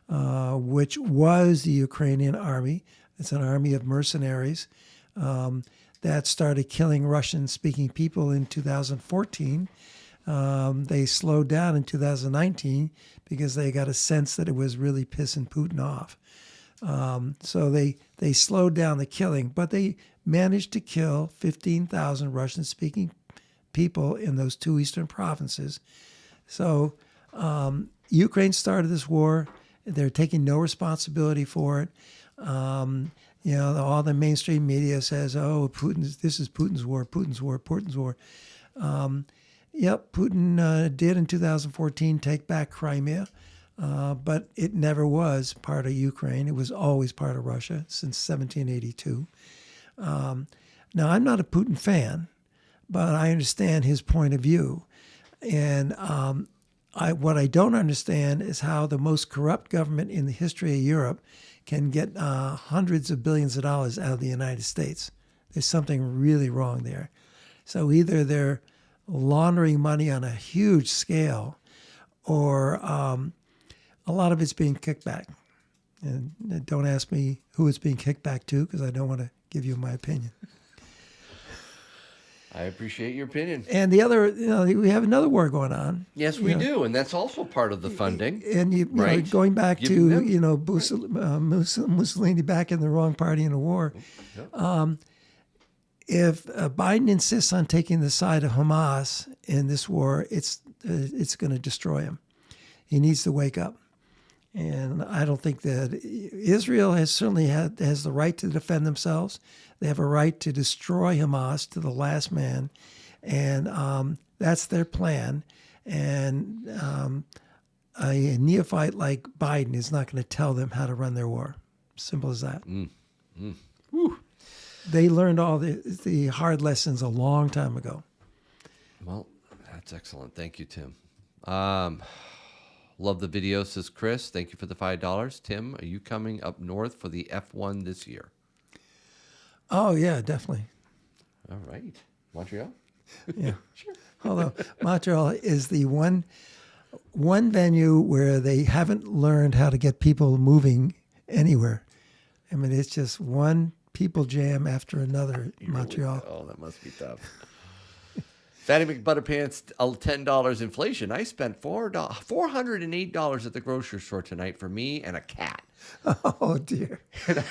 S2: which was the Ukrainian army. It's an army of mercenaries that started killing Russian-speaking people in 2014. They slowed down in 2019 because they got a sense that it was really pissing Putin off. So they slowed down the killing, but they managed to kill 15,000 Russian-speaking people in those two eastern provinces. So Ukraine started this war. They're taking no responsibility for it. All the mainstream media says, "Oh, this is Putin's war, Putin's war, Putin's war." Yep, Putin did in 2014 take back Crimea, but it never was part of Ukraine. It was always part of Russia since 1782. Now, I'm not a Putin fan, but I understand his point of view. And what I don't understand is how the most corrupt government in the history of Europe can get hundreds of billions of dollars out of the United States. There's something really wrong there. So either they're laundering money on a huge scale, or a lot of it's being kicked back. And don't ask me who it's being kicked back to, because I don't want to give you my opinion.
S1: I appreciate your opinion.
S2: And the other, we have another war going on.
S1: Yes, we do, and that's also part of the funding.
S2: And
S1: right?
S2: Going back to Mussolini back in the wrong party in the war. Yep. If Biden insists on taking the side of Hamas in this war, it's going to destroy him. He needs to wake up. And I don't think that Israel has the right to defend themselves. They have a right to destroy Hamas to the last man, and that's their plan. And a neophyte like Biden is not going to tell them how to run their war. Simple as that. They learned all the hard lessons a long time ago.
S1: Well, that's excellent. Thank you, Tim. Love the video, says Chris. Thank you for the $5. Tim, are you coming up north for the F1 this year?
S2: Oh, yeah, definitely.
S1: All right. Montreal?
S2: Yeah. Sure. Although Montreal is the one venue where they haven't learned how to get people moving anywhere. I mean, it's just one people jam after another in Montreal.
S1: Oh, that must be tough. Fatty McButterpants, $10 inflation. I spent $408 at the grocery store tonight for me and a cat.
S2: Oh, dear.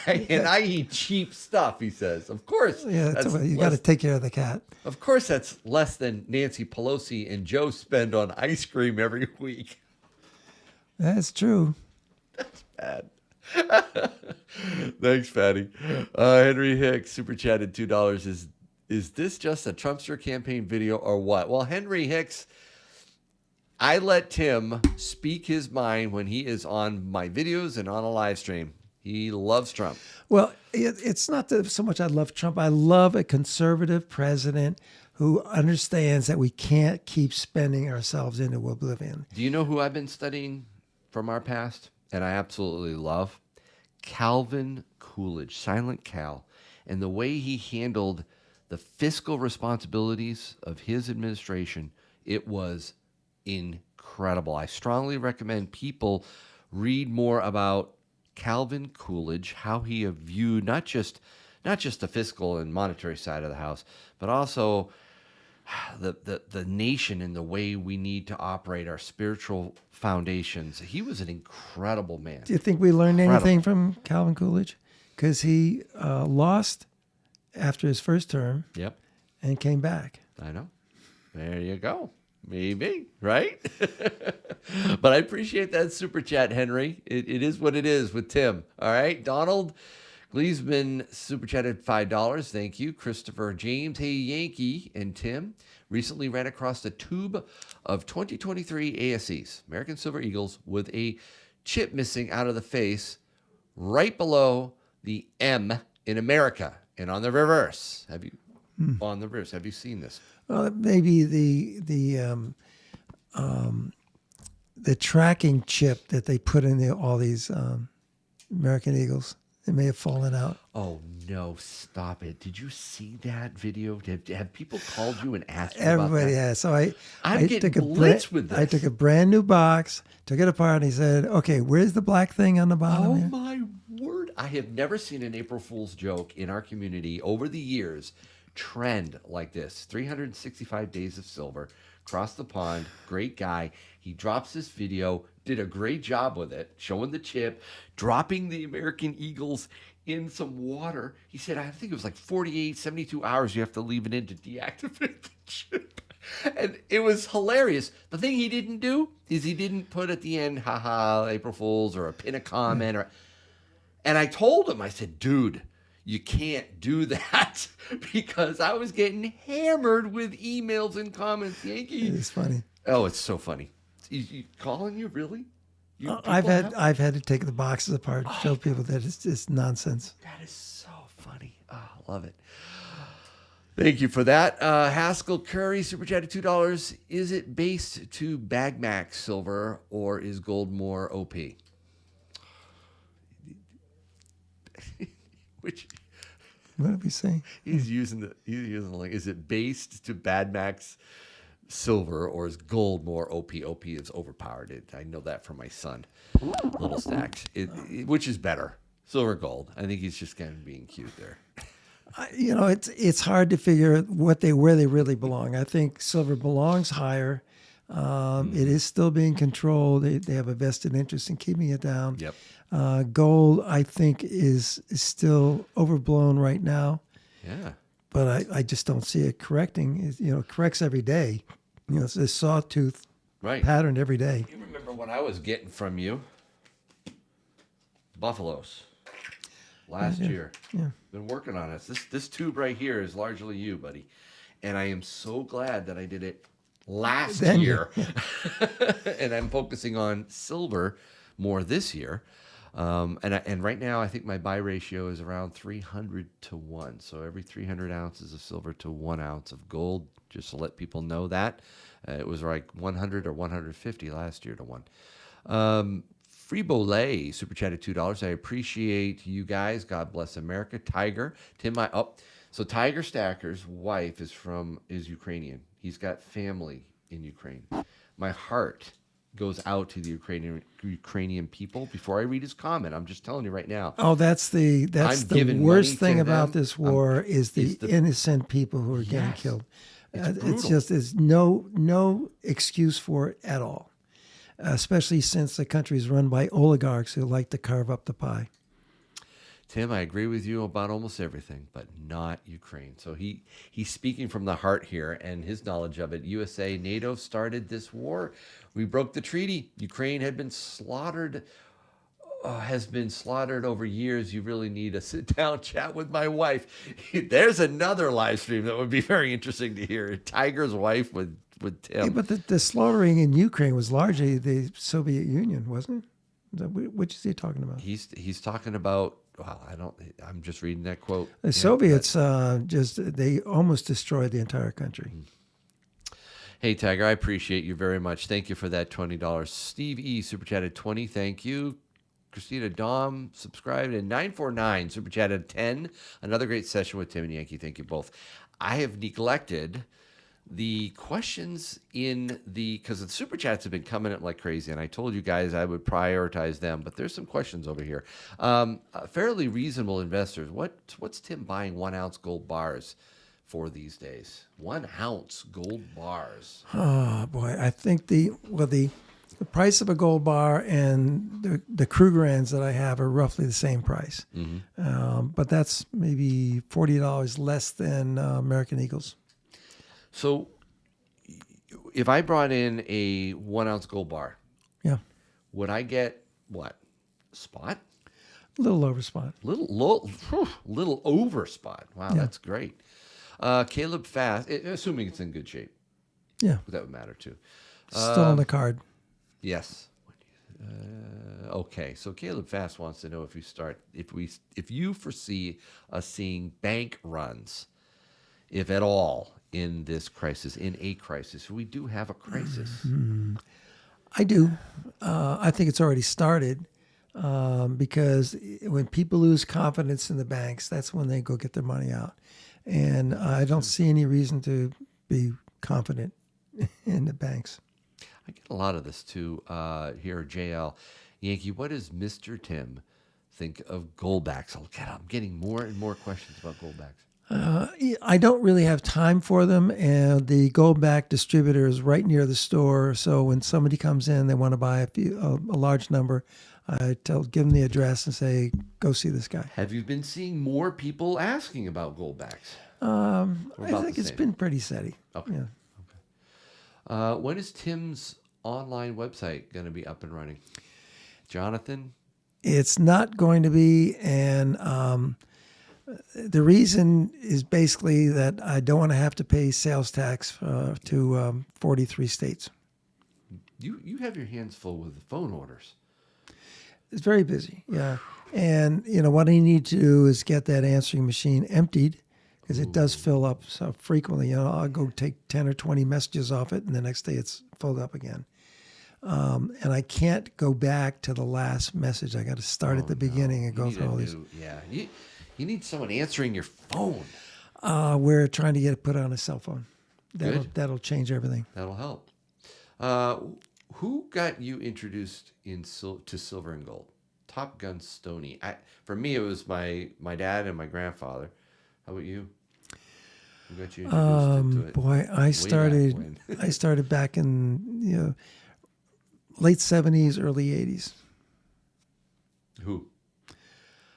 S1: And I eat cheap stuff, he says. Of course.
S2: Yeah, you got to take care of the cat.
S1: Of course, that's less than Nancy Pelosi and Joe spend on ice cream every week.
S2: That's true.
S1: That's bad. Thanks, Fatty. Henry Hicks, super chatted $2. Is this just a Trumpster campaign video or what? Well, Henry Hicks, I let Tim speak his mind when he is on my videos and on a live stream. He loves Trump.
S2: Well, it's not so much I love Trump. I love a conservative president who understands that we can't keep spending ourselves into oblivion.
S1: Do you know who I've been studying from our past and I absolutely love? Calvin Coolidge, Silent Cal, and the way he handled the fiscal responsibilities of his administration. It was incredible. I strongly recommend people read more about Calvin Coolidge, how he viewed not just the fiscal and monetary side of the house, but also the nation and the way we need to operate our spiritual foundations. He was an incredible man.
S2: Do you think we learned anything from Calvin Coolidge? Because he lost after his first term.
S1: Yep.
S2: And came back.
S1: I know. There you go. Maybe, right? But I appreciate that super chat, Henry. It is what it is with Tim. All right. Donald, Gleesman super chatted $5. Thank you. Christopher James. Hey, Yankee and Tim. Recently ran across a tube of 2023 ASEs, American Silver Eagles, with a chip missing out of the face right below the M in America and on the reverse. Have you seen this?
S2: Well, maybe the tracking chip that they put in all these American Eagles, it may have fallen out.
S1: Oh no! Stop it! Did you see that video? Have people called you and asked you
S2: Everybody
S1: about that?
S2: has. So
S1: I'm getting blitzed with this.
S2: I took a brand new box, took it apart, and he said, "Okay, where's the black thing on the bottom?"
S1: Oh
S2: here?
S1: my word! I have never seen an April Fool's joke in our community over the years trend like this. 365 Days of Silver, across the pond, great guy. He drops this video, did a great job with it, showing the chip, dropping the American Eagles in some water. He said, I think it was like 48, 72 hours you have to leave it in to deactivate the chip. And it was hilarious. The thing he didn't do is he didn't put at the end, haha, April Fools, or a pin a comment. And I told him, I said, dude, you can't do that, because I was getting hammered with emails and comments. Yankee.
S2: It's funny.
S1: Oh, it's so funny. You calling you, really?
S2: I've had to take the boxes apart to show people that it's nonsense.
S1: That is so funny. Oh, I love it. Thank you for that. Haskell Curry, super chatted $2. Is it based to Bagmax silver, or is gold more OP? Which,
S2: what did we say?
S1: he's using the link. Is it based to Badmax silver, or is gold more OP? OP is overpowered. I know that from my son. Little stacks. Which is better? Silver, gold. I think he's just kind of being cute there.
S2: It's hard to figure where they really belong. I think silver belongs higher. It is still being controlled. They have a vested interest in keeping it down.
S1: Yep.
S2: Gold, I think, is still overblown right now.
S1: Yeah.
S2: But I just don't see it correcting. It corrects every day. It's a sawtooth pattern every day.
S1: You remember what I was getting from you? Buffaloes. Last year.
S2: Yeah.
S1: Been working on it. This tube right here is largely you, buddy. And I am so glad that I did it last year. And I'm focusing on silver more this year. And right now, I think my buy ratio is around 300 to 1. So every 300 ounces of silver to 1 ounce of gold, just to let people know that. It was like 100 or 150 last year to 1. Freebolet super chatted $2. I appreciate you guys. God bless America. Tiger. So Tiger Stacker's wife is Ukrainian. He's got family in Ukraine. My heart goes out to the Ukrainian people. Before I read his comment, I'm just telling you right now.
S2: Oh, that's the worst thing about this war is the innocent people who are getting killed. There's no excuse for it at all, especially since the country is run by oligarchs who like to carve up the pie.
S1: Tim, I agree with you about almost everything, but not Ukraine. So he's speaking from the heart here, and his knowledge of it. USA, NATO started this war. We broke the treaty. Ukraine had been slaughtered, has been slaughtered over years. You really need a sit-down chat with my wife. There's another live stream that would be very interesting to hear. Tiger's wife with Tim.
S2: Yeah, but the slaughtering in Ukraine was largely the Soviet Union, wasn't it? Which is he talking about?
S1: He's talking about. Well, I'm just reading that quote.
S2: The Soviets they almost destroyed the entire country.
S1: Hey, Tiger, I appreciate you very much. Thank you for that $20. Steve E. super chatted 20. Thank you. Christina Dom subscribed, and 949 super chatted 10. Another great session with Tim and Yankee. Thank you both. I have neglected the questions because the super chats have been coming in like crazy, and I told you guys I would prioritize them, but there's some questions over here. Fairly reasonable investors, what's Tim buying 1 ounce gold bars for these days? 1 ounce gold bars.
S2: Oh boy, I think the price of a gold bar and the Krugerrands that I have are roughly the same price, but that's maybe $40 less than American Eagles.
S1: So if I brought in a 1 ounce gold bar,
S2: yeah,
S1: would I get what? Spot?
S2: Little over spot.
S1: Little over spot. Wow,
S2: Yeah.
S1: that's great. Caleb Fast, assuming it's in good shape,
S2: Yeah.
S1: that would matter too.
S2: Still on the card.
S1: Yes. Okay, so Caleb Fast wants to know if you foresee us seeing bank runs, if at all, in this crisis, in a crisis. We do have a crisis.
S2: I do. I think it's already started because when people lose confidence in the banks, that's when they go get their money out. And I don't see any reason to be confident in the banks.
S1: I get a lot of this too here, JL. Yankee, what does Mr. Tim think of goldbacks? I'm getting more and more questions about goldbacks.
S2: I don't really have time for them, and the goldback distributor is right near the store. So when somebody comes in, they want to buy a large number, I give them the address and say, "Go see this guy."
S1: Have you been seeing more people asking about goldbacks?
S2: I think it's been pretty steady.
S1: Okay.
S2: Yeah.
S1: When is Tim's online website going to be up and running? Jonathan?
S2: It's not going to be, and the reason is basically that I don't want to have to pay sales tax to 43 states.
S1: You have your hands full with the phone orders.
S2: It's very busy, yeah. And what I need to do is get that answering machine emptied because it does fill up so frequently. I'll go take 10 or 20 messages off it, and the next day it's filled up again. And I can't go back to the last message. I got to start at the beginning and go through all these.
S1: Yeah, you need someone answering your phone.
S2: We're trying to get it put on a cell phone.
S1: Good.
S2: That'll change everything.
S1: That'll help. Who got you introduced to silver and gold? Top Gun Stoney. For me, it was my dad and my grandfather. How about you? Who got you introduced into it?
S2: Boy, I started back in late 70s, early 80s.
S1: Who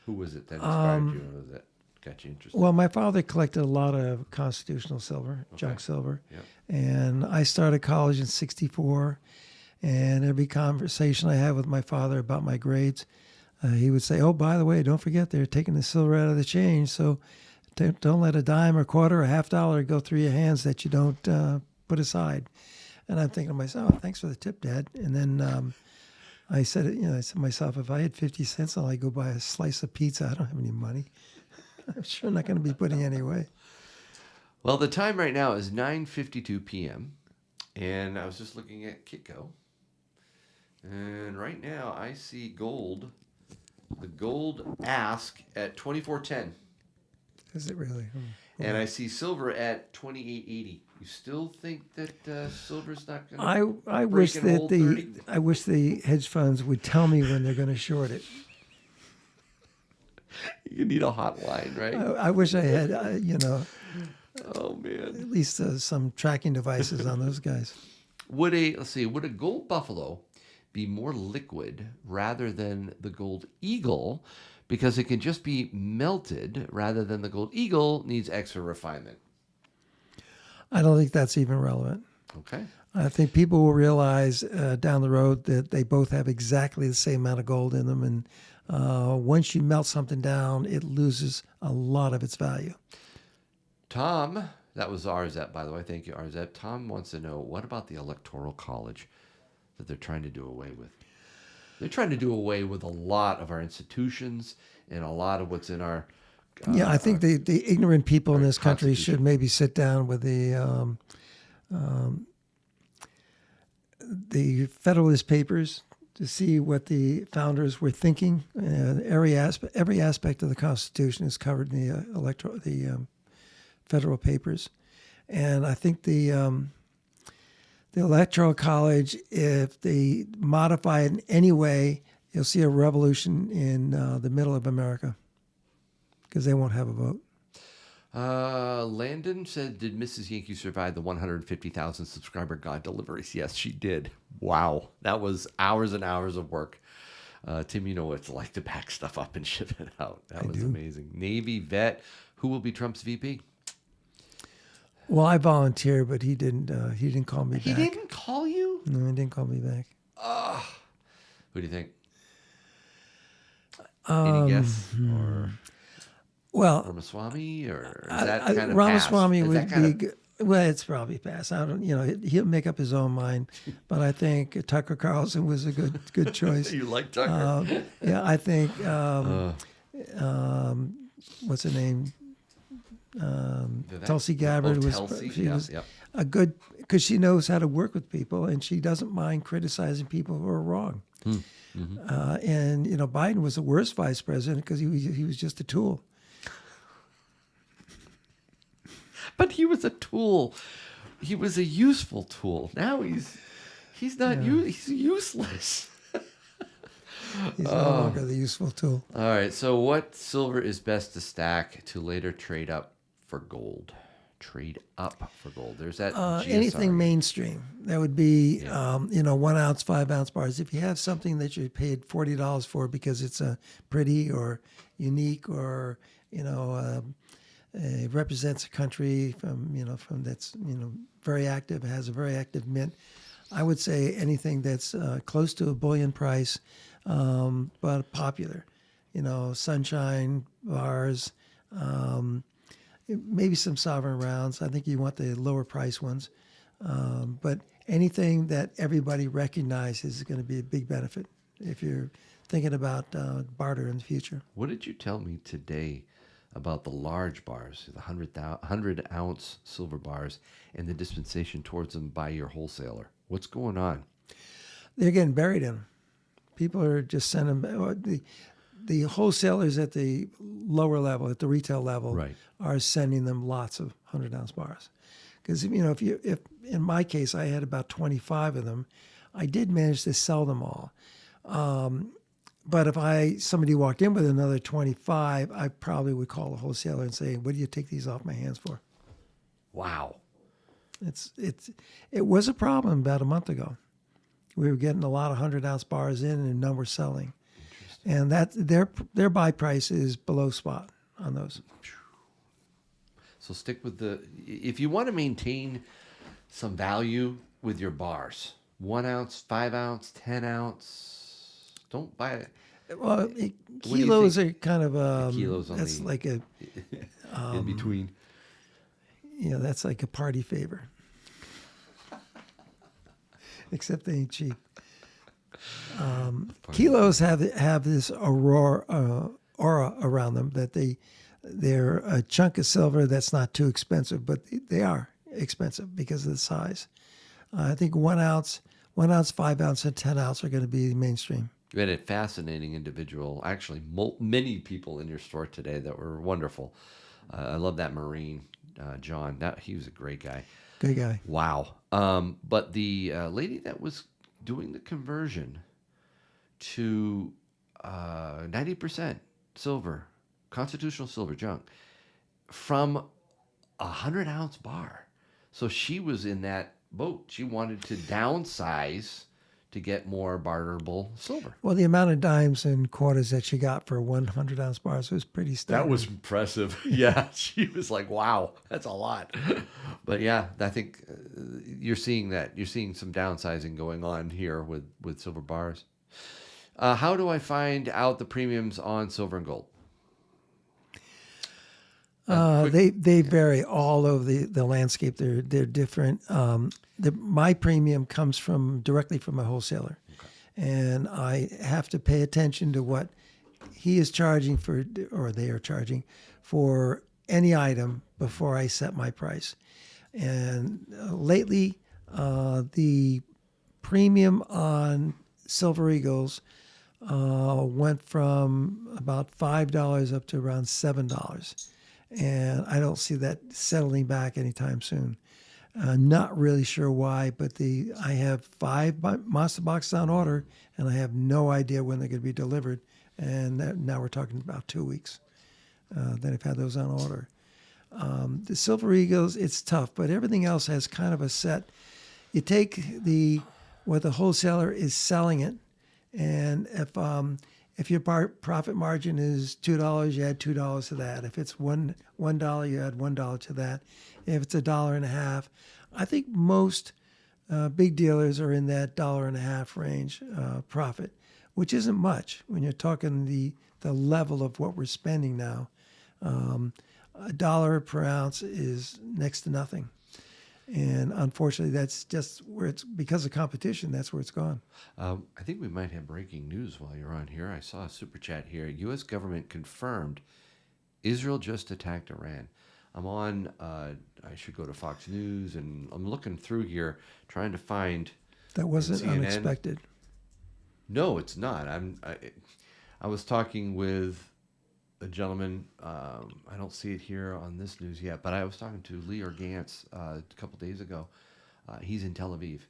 S1: was it that inspired you or that got you interested?
S2: Well, my father collected a lot of constitutional silver, junk silver.
S1: Yep.
S2: And I started college in 64. And every conversation I had with my father about my grades, he would say, "Oh, by the way, don't forget they're taking the silver out of the change. So don't let a dime or quarter or $50 go through your hands that you don't put aside." And I'm thinking to myself, "Oh, thanks for the tip, Dad." And then I said to myself, if I had 50 cents, I'll go buy a slice of pizza. I don't have any money. I'm sure not going to be putting any away.
S1: Well, the time right now is 9:52 p.m. And I was just looking at Kitco. And right now I see the gold ask at 24.10.
S2: Is it really?
S1: And I see silver at 28.80. You still think that silver's not going to
S2: I wish that I wish the hedge funds would tell me when they're going to short it.
S1: You need a hotline, right?
S2: I wish I had,
S1: Oh man!
S2: at least some tracking devices on those guys.
S1: Would a gold buffalo be more liquid rather than the gold eagle because it can just be melted rather than the gold eagle needs extra refinement?
S2: I don't think that's even relevant.
S1: Okay.
S2: I think people will realize down the road that they both have exactly the same amount of gold in them. And once you melt something down, it loses a lot of its value.
S1: Tom, that was Arzette, by the way. Thank you, Arzette. Tom wants to know, what about the Electoral College that they're trying to do away with? They're trying to do away with a lot of our institutions and a lot of what's in our...
S2: I think the ignorant people in this country should maybe sit down with the Federalist Papers to see what the founders were thinking. Every aspect of the Constitution is covered in the Federal Papers, and I think the Electoral College, if they modify it in any way, you'll see a revolution in the middle of America because they won't have a vote.
S1: Landon said, did Mrs. Yankee survive the 150,000 subscriber God deliveries? Yes, she did. Wow. That was hours and hours of work. Tim, you know what it's like to pack stuff up and ship it out. That was amazing. Navy vet. Who will be Trump's VP?
S2: Well, I volunteered, but he didn't call me back.
S1: He didn't call you?
S2: No, he didn't call me back.
S1: Who do you think? Any guess? Or
S2: Well,
S1: Ramaswamy? Or is that kind of
S2: Ramaswamy
S1: past? Is
S2: would
S1: that kind
S2: be
S1: of
S2: good. Well, it's probably past. I don't, he'll make up his own mind. But I think Tucker Carlson was a good choice.
S1: you like Tucker?
S2: Yeah, I think what's her name?
S1: Vivek?
S2: Tulsi Gabbard was
S1: Tulsi?
S2: she
S1: Yeah,
S2: was
S1: yep.
S2: a good because she knows how to work with people and she doesn't mind criticizing people who are wrong. And Biden was the worst vice president because he was just a tool.
S1: But he was a tool. He was a useful tool. Now he's not he's useless.
S2: He's no longer the useful tool.
S1: All right. So what silver is best to stack to later trade up for gold? Trade up for gold. There's that
S2: Anything
S1: GSR.
S2: mainstream. That would be 1 ounce, 5 ounce bars. If you have something that you paid $40 for because it's pretty or unique or it represents a country from that's very active, has a very active mint. I would say anything that's close to a bullion price, but popular. Sunshine bars, maybe some sovereign rounds. I think you want the lower price ones, but anything that everybody recognizes is going to be a big benefit if you're thinking about barter in the future.
S1: What did you tell me today about the large bars, the 100-ounce silver bars, and the dispensation towards them by your wholesaler? What's going on?
S2: They're getting buried in them. People are just sending the wholesalers at the lower level, at the retail level,
S1: Right.
S2: are sending them lots of 100-ounce bars. Because if in my case I had about 25 of them, I did manage to sell them all. But if somebody walked in with another 25, I probably would call the wholesaler and say, "What do you take these off my hands for?"
S1: Wow.
S2: It was a problem about a month ago. We were getting a lot of 100-ounce bars in, and none were selling. And that their buy price is below spot on those.
S1: So stick with if you want to maintain some value with your bars, 1 ounce, 5 ounce, 10 ounce, don't buy it.
S2: Well,
S1: do you
S2: kilos
S1: think?
S2: are kind of
S1: Kilos on
S2: that's
S1: the-
S2: like a
S1: in between.
S2: that's like a party favor. Except they ain't cheap. Kilos have this aura around them that they're a chunk of silver that's not too expensive, but they are expensive because of the size. I think 1 ounce, 5 ounce, and 10 ounce are going to be mainstream.
S1: You had a fascinating individual, actually many people in your store today that were wonderful. I love that Marine, John. He was a great guy.
S2: Good guy.
S1: Wow. But the lady that was doing the conversion to 90% silver, constitutional silver junk, from a 100-ounce bar. So she was in that boat. She wanted to downsize to get more barterable silver.
S2: Well, the amount of dimes and quarters that she got for 100-ounce bars was pretty staggering.
S1: That was impressive. Yeah, she was like, "Wow, that's a lot." But yeah, I think you're seeing that. You're seeing some downsizing going on here with silver bars. How do I find out the premiums on silver and gold?
S2: They vary all over the landscape. They're different. My premium comes directly from a wholesaler, and I have to pay attention to what he is charging for, or they are charging for any item before I set my price. And lately, the premium on Silver Eagles went from about $5 up to around $7. And I don't see that settling back anytime soon. Not really sure why, but I have 5 monster boxes on order, and I have no idea when they're going to be delivered. And now we're talking about 2 weeks that I've had those on order. The Silver Eagles, it's tough, but everything else has kind of a set. You take what the wholesaler is selling it, and if your profit margin is $2, you add $2 to that. If it's $1, you add $1 to that. If it's $1.50, I think most big dealers are in that $1.50 range profit, which isn't much when you're talking the level of what we're spending now. $1 per ounce is next to nothing. And unfortunately, that's just where it's, because of competition, that's where it's gone.
S1: I think we might have breaking news while you're on here. I saw a super chat here. U.S. government confirmed Israel just attacked Iran. I'm on, I should go to Fox News, and I'm looking through here trying to find.
S2: That wasn't
S1: CNN.
S2: unexpected.
S1: No, it's not. I was talking with a gentleman. I don't see it here on this news yet, but I was talking to Lee Organtz a couple days ago. He's in Tel Aviv,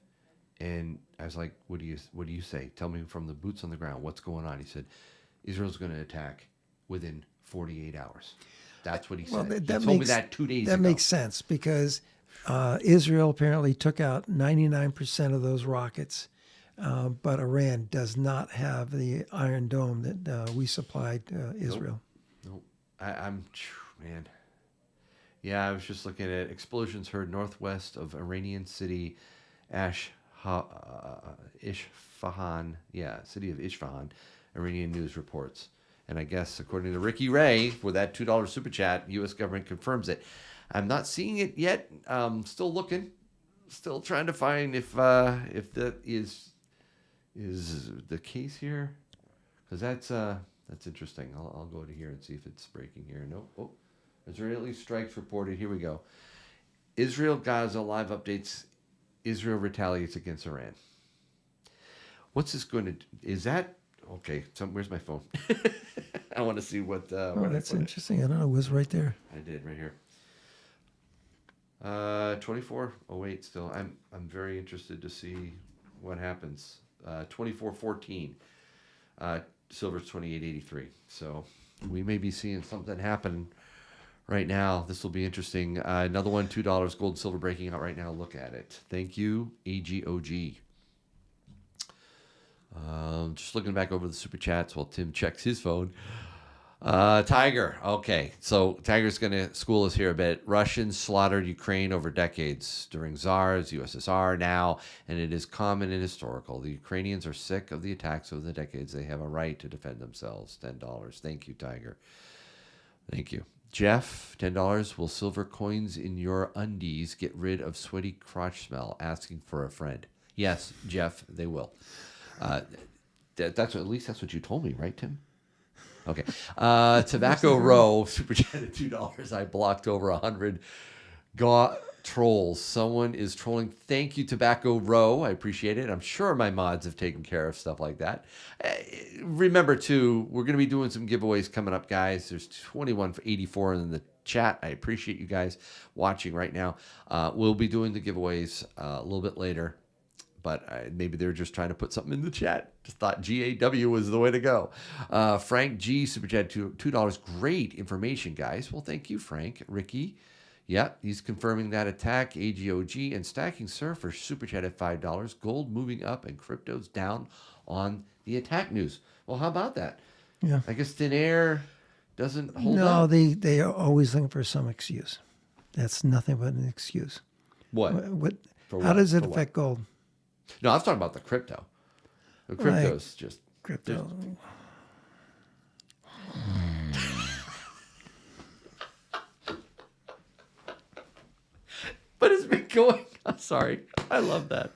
S1: and I was like, "What do you say? Tell me from the boots on the ground, what's going on?" He said, "Israel's going to attack within 48 hours." That's what he said. He told me that 2 days ago.
S2: That makes sense because Israel apparently took out 99% of those rockets, but Iran does not have the Iron Dome that we supplied Israel.
S1: Nope. Man. Yeah, I was just looking at explosions heard northwest of Iranian city Isfahan. Yeah, city of Isfahan. Iranian news reports. And I guess, according to Ricky Ray, for that $2 super chat, U.S. government confirms it. I'm not seeing it yet. Still looking. Still trying to find if that is the case here. Because that's interesting. I'll go to here and see if it's breaking here. Nope. Oh, Israeli strikes reported. Here we go. Israel Gaza live updates. Israel retaliates against Iran. What's this going to? Is that okay? Where's my phone? I want to see what.
S2: That's interesting. I don't know. It was right there.
S1: I did right here. 24:08 still. I'm very interested to see what happens. 24:14. Silver's 28.83. So we may be seeing something happen right now. This will be interesting. Another one, $2. Gold and silver breaking out right now. Look at it. Thank you, AGOG. Just looking back over the super chats while Tim checks his phone. Tiger. Okay, so Tiger's going to school us here a bit. Russians slaughtered Ukraine over decades during Tsars, USSR now, and it is common and historical. The Ukrainians are sick of the attacks over the decades. They have a right to defend themselves. $10. Thank you, Tiger. Thank you. Jeff, $10. Will silver coins in your undies get rid of sweaty crotch smell? Asking for a friend. Yes, Jeff, they will. That's at least that's what you told me, right, Tim? Okay. Tobacco Row, super chat at $2. I blocked over 100 trolls. Someone is trolling. Thank you, Tobacco Row. I appreciate it. I'm sure my mods have taken care of stuff like that. Remember, too, we're going to be doing some giveaways coming up, guys. There's 2184 in the chat. I appreciate you guys watching right now. We'll be doing the giveaways a little bit later. But maybe they're just trying to put something in the chat. Just thought GAW was the way to go. Frank G, super chat $2. Great information, guys. Well, thank you, Frank. Ricky, yeah, he's confirming that attack. AGOG and Stacking Surfer super chat at $5. Gold moving up and crypto's down on the attack news. Well, how about that?
S2: Yeah.
S1: I guess thin air doesn't hold up.
S2: No, they are always looking for some excuse. That's nothing but an excuse.
S1: What?
S2: How does it affect gold?
S1: No, I was talking about the crypto. The crypto's just
S2: crypto.
S1: But it's been going. I'm sorry. I love that.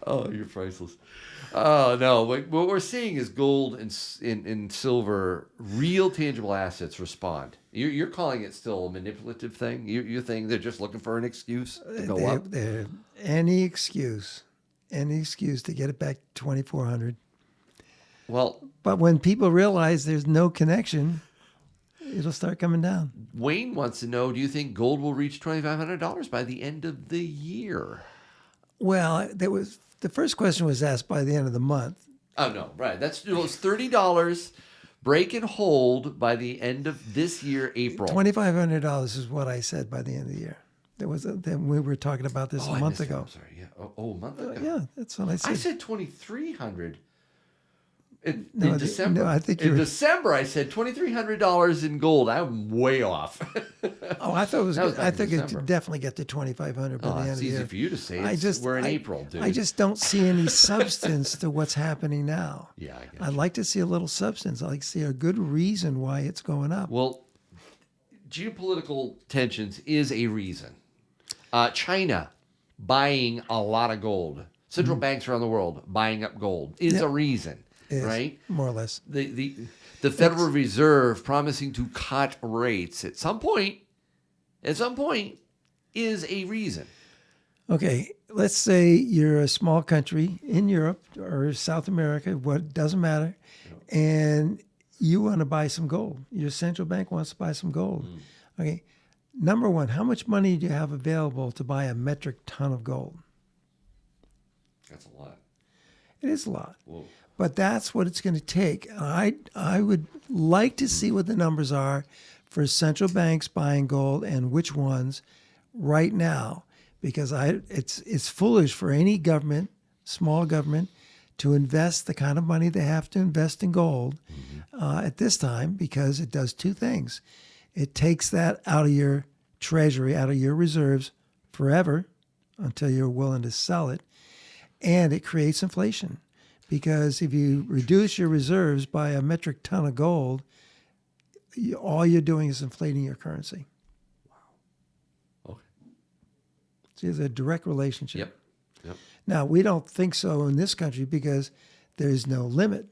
S1: Oh, you're priceless. Oh no! What we're seeing is gold and silver, real tangible assets respond. You're calling it still a manipulative thing. You're thinking they're just looking for an excuse to go up.
S2: Any excuse to get it back to 2,400.
S1: Well,
S2: but when people realize there's no connection, it'll start coming down.
S1: Wayne wants to know: do you think gold will reach $2,500 by the end of the year?
S2: Well, the first question was asked by the end of the month.
S1: Oh no, right? It's $30. Break and hold by the end of this year, April.
S2: $2,500 is what I said by the end of the year. Then we were talking about this a month ago.
S1: I'm sorry. Yeah. A month ago.
S2: Yeah, that's what I said.
S1: I said 2,300. In December.
S2: No, I think
S1: in December, I said $2,300 in gold. I'm way off.
S2: Oh, I thought it was.
S1: That was
S2: I
S1: back in
S2: think it
S1: December.
S2: could definitely get to 2,500 by the end
S1: It's
S2: of the
S1: easy
S2: year.
S1: for you to say. We're in April, dude.
S2: I just don't see any substance to what's happening now.
S1: Yeah, I get
S2: I'd
S1: you.
S2: like to see a little substance. I'd like to see a good reason why it's going up.
S1: Well, geopolitical tensions is a reason. China buying a lot of gold. Central banks around the world buying up gold is a reason, right?
S2: More or less.
S1: The Federal Reserve promising to cut rates at some point is a reason.
S2: Okay, let's say you're a small country in Europe or South America, what doesn't matter, and you want to buy some gold. Your central bank wants to buy some gold. Okay, number one, how much money do you have available to buy a metric ton of gold?
S1: That's a lot.
S2: It is a lot.
S1: Whoa.
S2: But that's what it's going to take. I would like to see what the numbers are for central banks buying gold and which ones right now, because it's foolish for any government, small government, to invest the kind of money they have to invest in gold at this time, because it does two things. It takes that out of your treasury, out of your reserves forever until you're willing to sell it, and it creates inflation. Because if you reduce your reserves by a metric ton of gold, all you're doing is inflating your currency.
S1: Wow. Okay.
S2: So there's a direct relationship.
S1: Yep.
S2: Now, we don't think so in this country because there's no limit,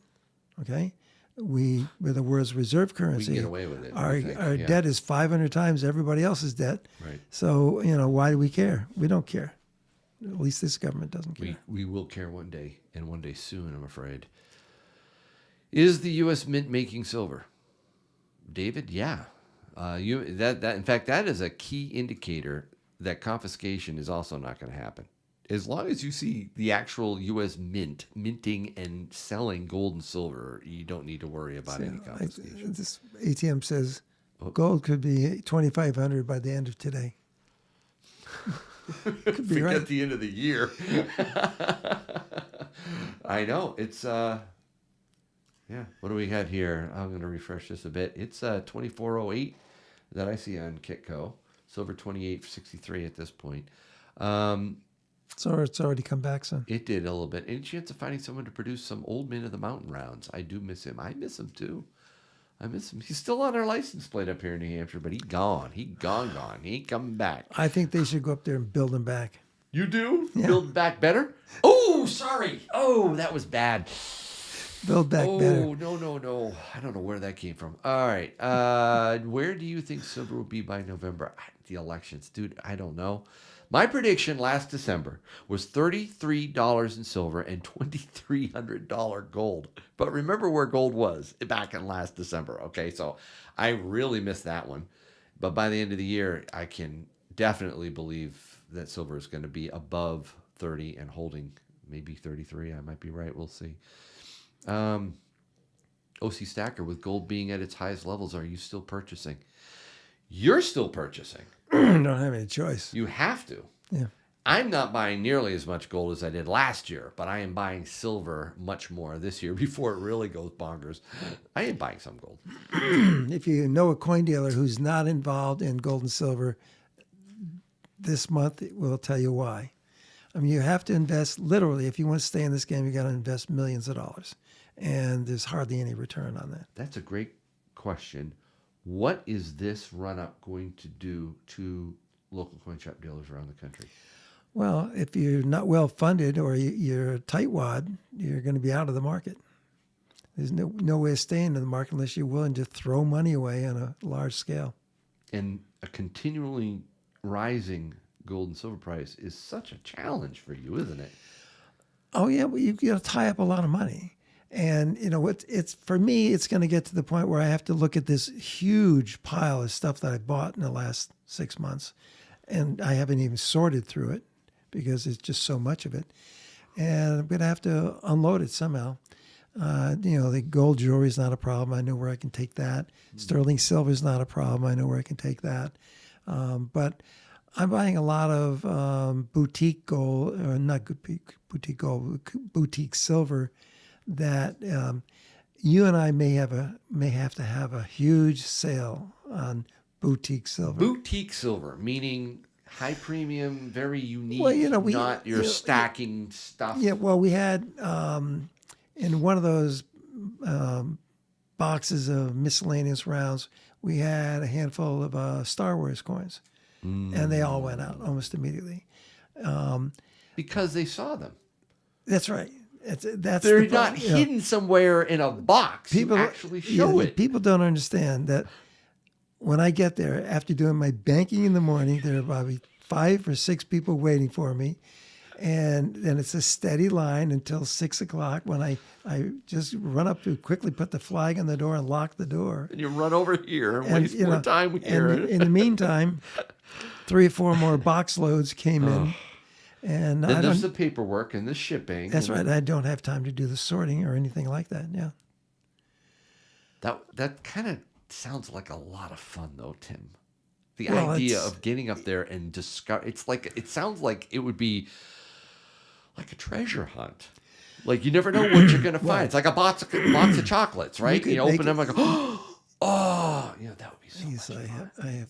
S2: okay? We're the world's reserve currency.
S1: We can get away with it.
S2: Our debt is 500 times everybody else's debt.
S1: Right.
S2: So, why do we care? We don't care. At least this government doesn't care.
S1: We will care one day, and one day soon, I'm afraid. Is the U.S. Mint making silver? David, yeah. In fact, that is a key indicator that confiscation is also not going to happen. As long as you see the actual U.S. Mint minting and selling gold and silver, you don't need to worry about any confiscation.
S2: This ATM says gold could be 2,500 by the end of today. Could be right.
S1: At the end of the year. I know. It's what do we got here? I'm going to refresh this a bit. It's 2408 that I see on Kitco. Silver 28.63 at this point.
S2: So it's already come back some.
S1: It did a little bit. Any chance of finding someone to produce some Old Man of the Mountain rounds? I do miss him. I miss him too. I miss him. He's still on our license plate up here in New Hampshire, but he's gone. He gone. He ain't coming back.
S2: I think they should go up there and build him back.
S1: You do?
S2: Yeah.
S1: Build back better? Oh, sorry. Oh, that was bad.
S2: Build back better.
S1: Oh, no. I don't know where that came from. All right. Where do you think silver will be by November? The elections. Dude, I don't know. My prediction last December was $33 in silver and $2,300 gold. But remember where gold was back in last December. Okay, so I really missed that one. But by the end of the year, I can definitely believe that silver is going to be above 30 and holding maybe 33. I might be right. We'll see. OC Stacker, with gold being at its highest levels, are you still purchasing? You're still purchasing.
S2: Don't have any choice.
S1: You have to.
S2: Yeah.
S1: I'm not buying nearly as much gold as I did last year, but I am buying silver much more this year before it really goes bonkers. I am buying some gold.
S2: If you know a coin dealer who's not involved in gold and silver, this month will tell you why. I mean, you have to invest, literally, if you want to stay in this game, you got to invest millions of dollars. And there's hardly any return on that.
S1: That's a great question. What is this run-up going to do to local coin shop dealers around the country?
S2: Well, if you're not well funded or you're a tightwad, you're going to be out of the market. There's no way of staying in the market unless you're willing to throw money away on a large scale.
S1: And a continually rising gold and silver price is such a challenge for you, isn't it?
S2: Oh, yeah, well, you've got to tie up a lot of money. And, it's for me, it's going to get to the point where I have to look at this huge pile of stuff that I bought in the last 6 months. And I haven't even sorted through it because it's just so much of it. And I'm going to have to unload it somehow. The gold jewelry is not a problem. I know where I can take that. Sterling silver is not a problem. I know where I can take that. But I'm buying a lot of boutique gold, or not boutique gold, boutique silver that you and I may have to have a huge sale on boutique silver.
S1: Boutique silver, meaning high premium, very unique,
S2: Well,
S1: not your stacking stuff.
S2: Yeah, well, we had in one of those boxes of miscellaneous rounds, we had a handful of Star Wars coins, and they all went out almost immediately.
S1: Because they saw them.
S2: That's right. That's
S1: They're not hidden somewhere in a box.
S2: People
S1: you actually show it.
S2: People don't understand that when I get there, after doing my banking in the morning, there are probably 5 or 6 people waiting for me. And then it's a steady line until 6 o'clock when I just run up to quickly put the flag on the door and lock the door.
S1: And you run over here and waste more time here.
S2: And in the meantime, 3 or 4 more box loads came in. And
S1: then there's the paperwork and the shipping.
S2: That's right. I don't have time to do the sorting or anything like that. Yeah.
S1: That kind of sounds like a lot of fun, though, Tim. The idea of getting up there and discover. It sounds like it would be like a treasure hunt. Like you never know what you're going to find. It's like a box of chocolates, right? You open them and go, oh, that would be so
S2: Yes,
S1: much fun.
S2: I have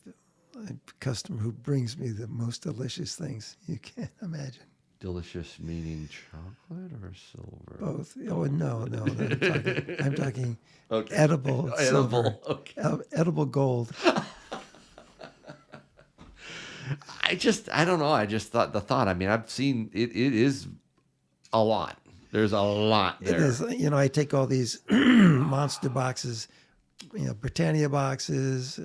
S2: a customer who brings me the most delicious things you can't imagine.
S1: Delicious meaning chocolate or silver?
S2: Both. Oh no! I'm talking
S1: Okay.
S2: edible silver, edible gold.
S1: I don't know. I just thought the thought. I mean, I've seen it. It is a lot. There's a lot there.
S2: It is. I take all these monster boxes, Britannia boxes.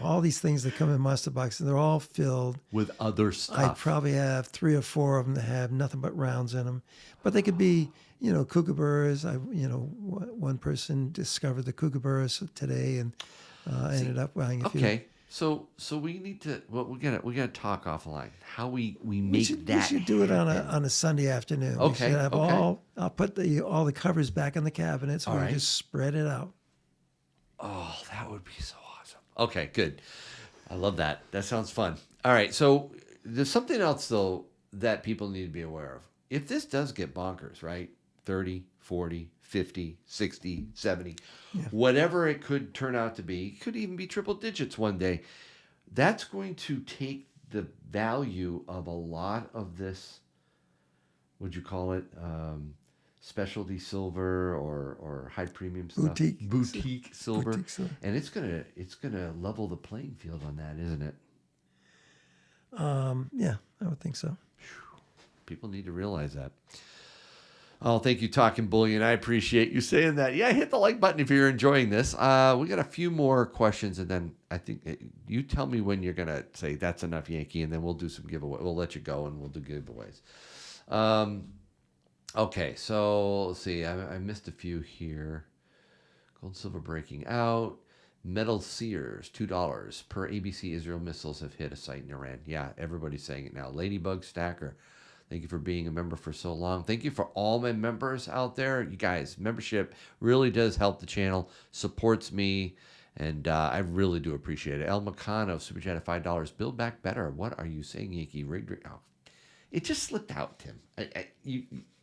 S2: All these things that come in monster boxes. They're all filled
S1: with other stuff.
S2: I probably have 3 or 4 of them that have nothing but rounds in them, but they could be, kookaburras. One person discovered the kookaburras today and ended up buying a few.
S1: Okay. So we need to. Well, we gotta talk offline. How we make that.
S2: We should do it on a Sunday afternoon.
S1: Okay.
S2: We should have I'll put all the covers back in the cabinet so we just spread it out.
S1: Oh, that would be so awesome. Okay, good. I love that. That sounds fun. All right. So there's something else though that people need to be aware of. If this does get bonkers, right? 30, 40, 50, 60, 70, whatever it could turn out to be, could even be triple digits one day. That's going to take the value of a lot of this, would you call it specialty silver or high premium stuff? Boutique silver.
S2: Boutique silver.
S1: And it's gonna level the playing field on that, isn't it?
S2: Yeah, I would think so.
S1: People need to realize that. Oh, thank you, Talking Bullion. I appreciate you saying that. Yeah, hit the like button if you're enjoying this. We got a few more questions, and then I think you tell me when you're going to say that's enough, Yankee, and then we'll do some giveaway. We'll let you go, and we'll do giveaways. Okay, so let's see. I missed a few here. Gold, silver breaking out. Metal Sears, $2 per ABC Israel missiles have hit a site in Iran. Yeah, everybody's saying it now. Ladybug Stacker. Thank you for being a member for so long. Thank you for all my members out there. You guys, membership really does help the channel, supports me, and I really do appreciate it. El Macano, Super Chat at $5. Build back better. What are you saying, Yankee? Oh, it just slipped out, Tim. It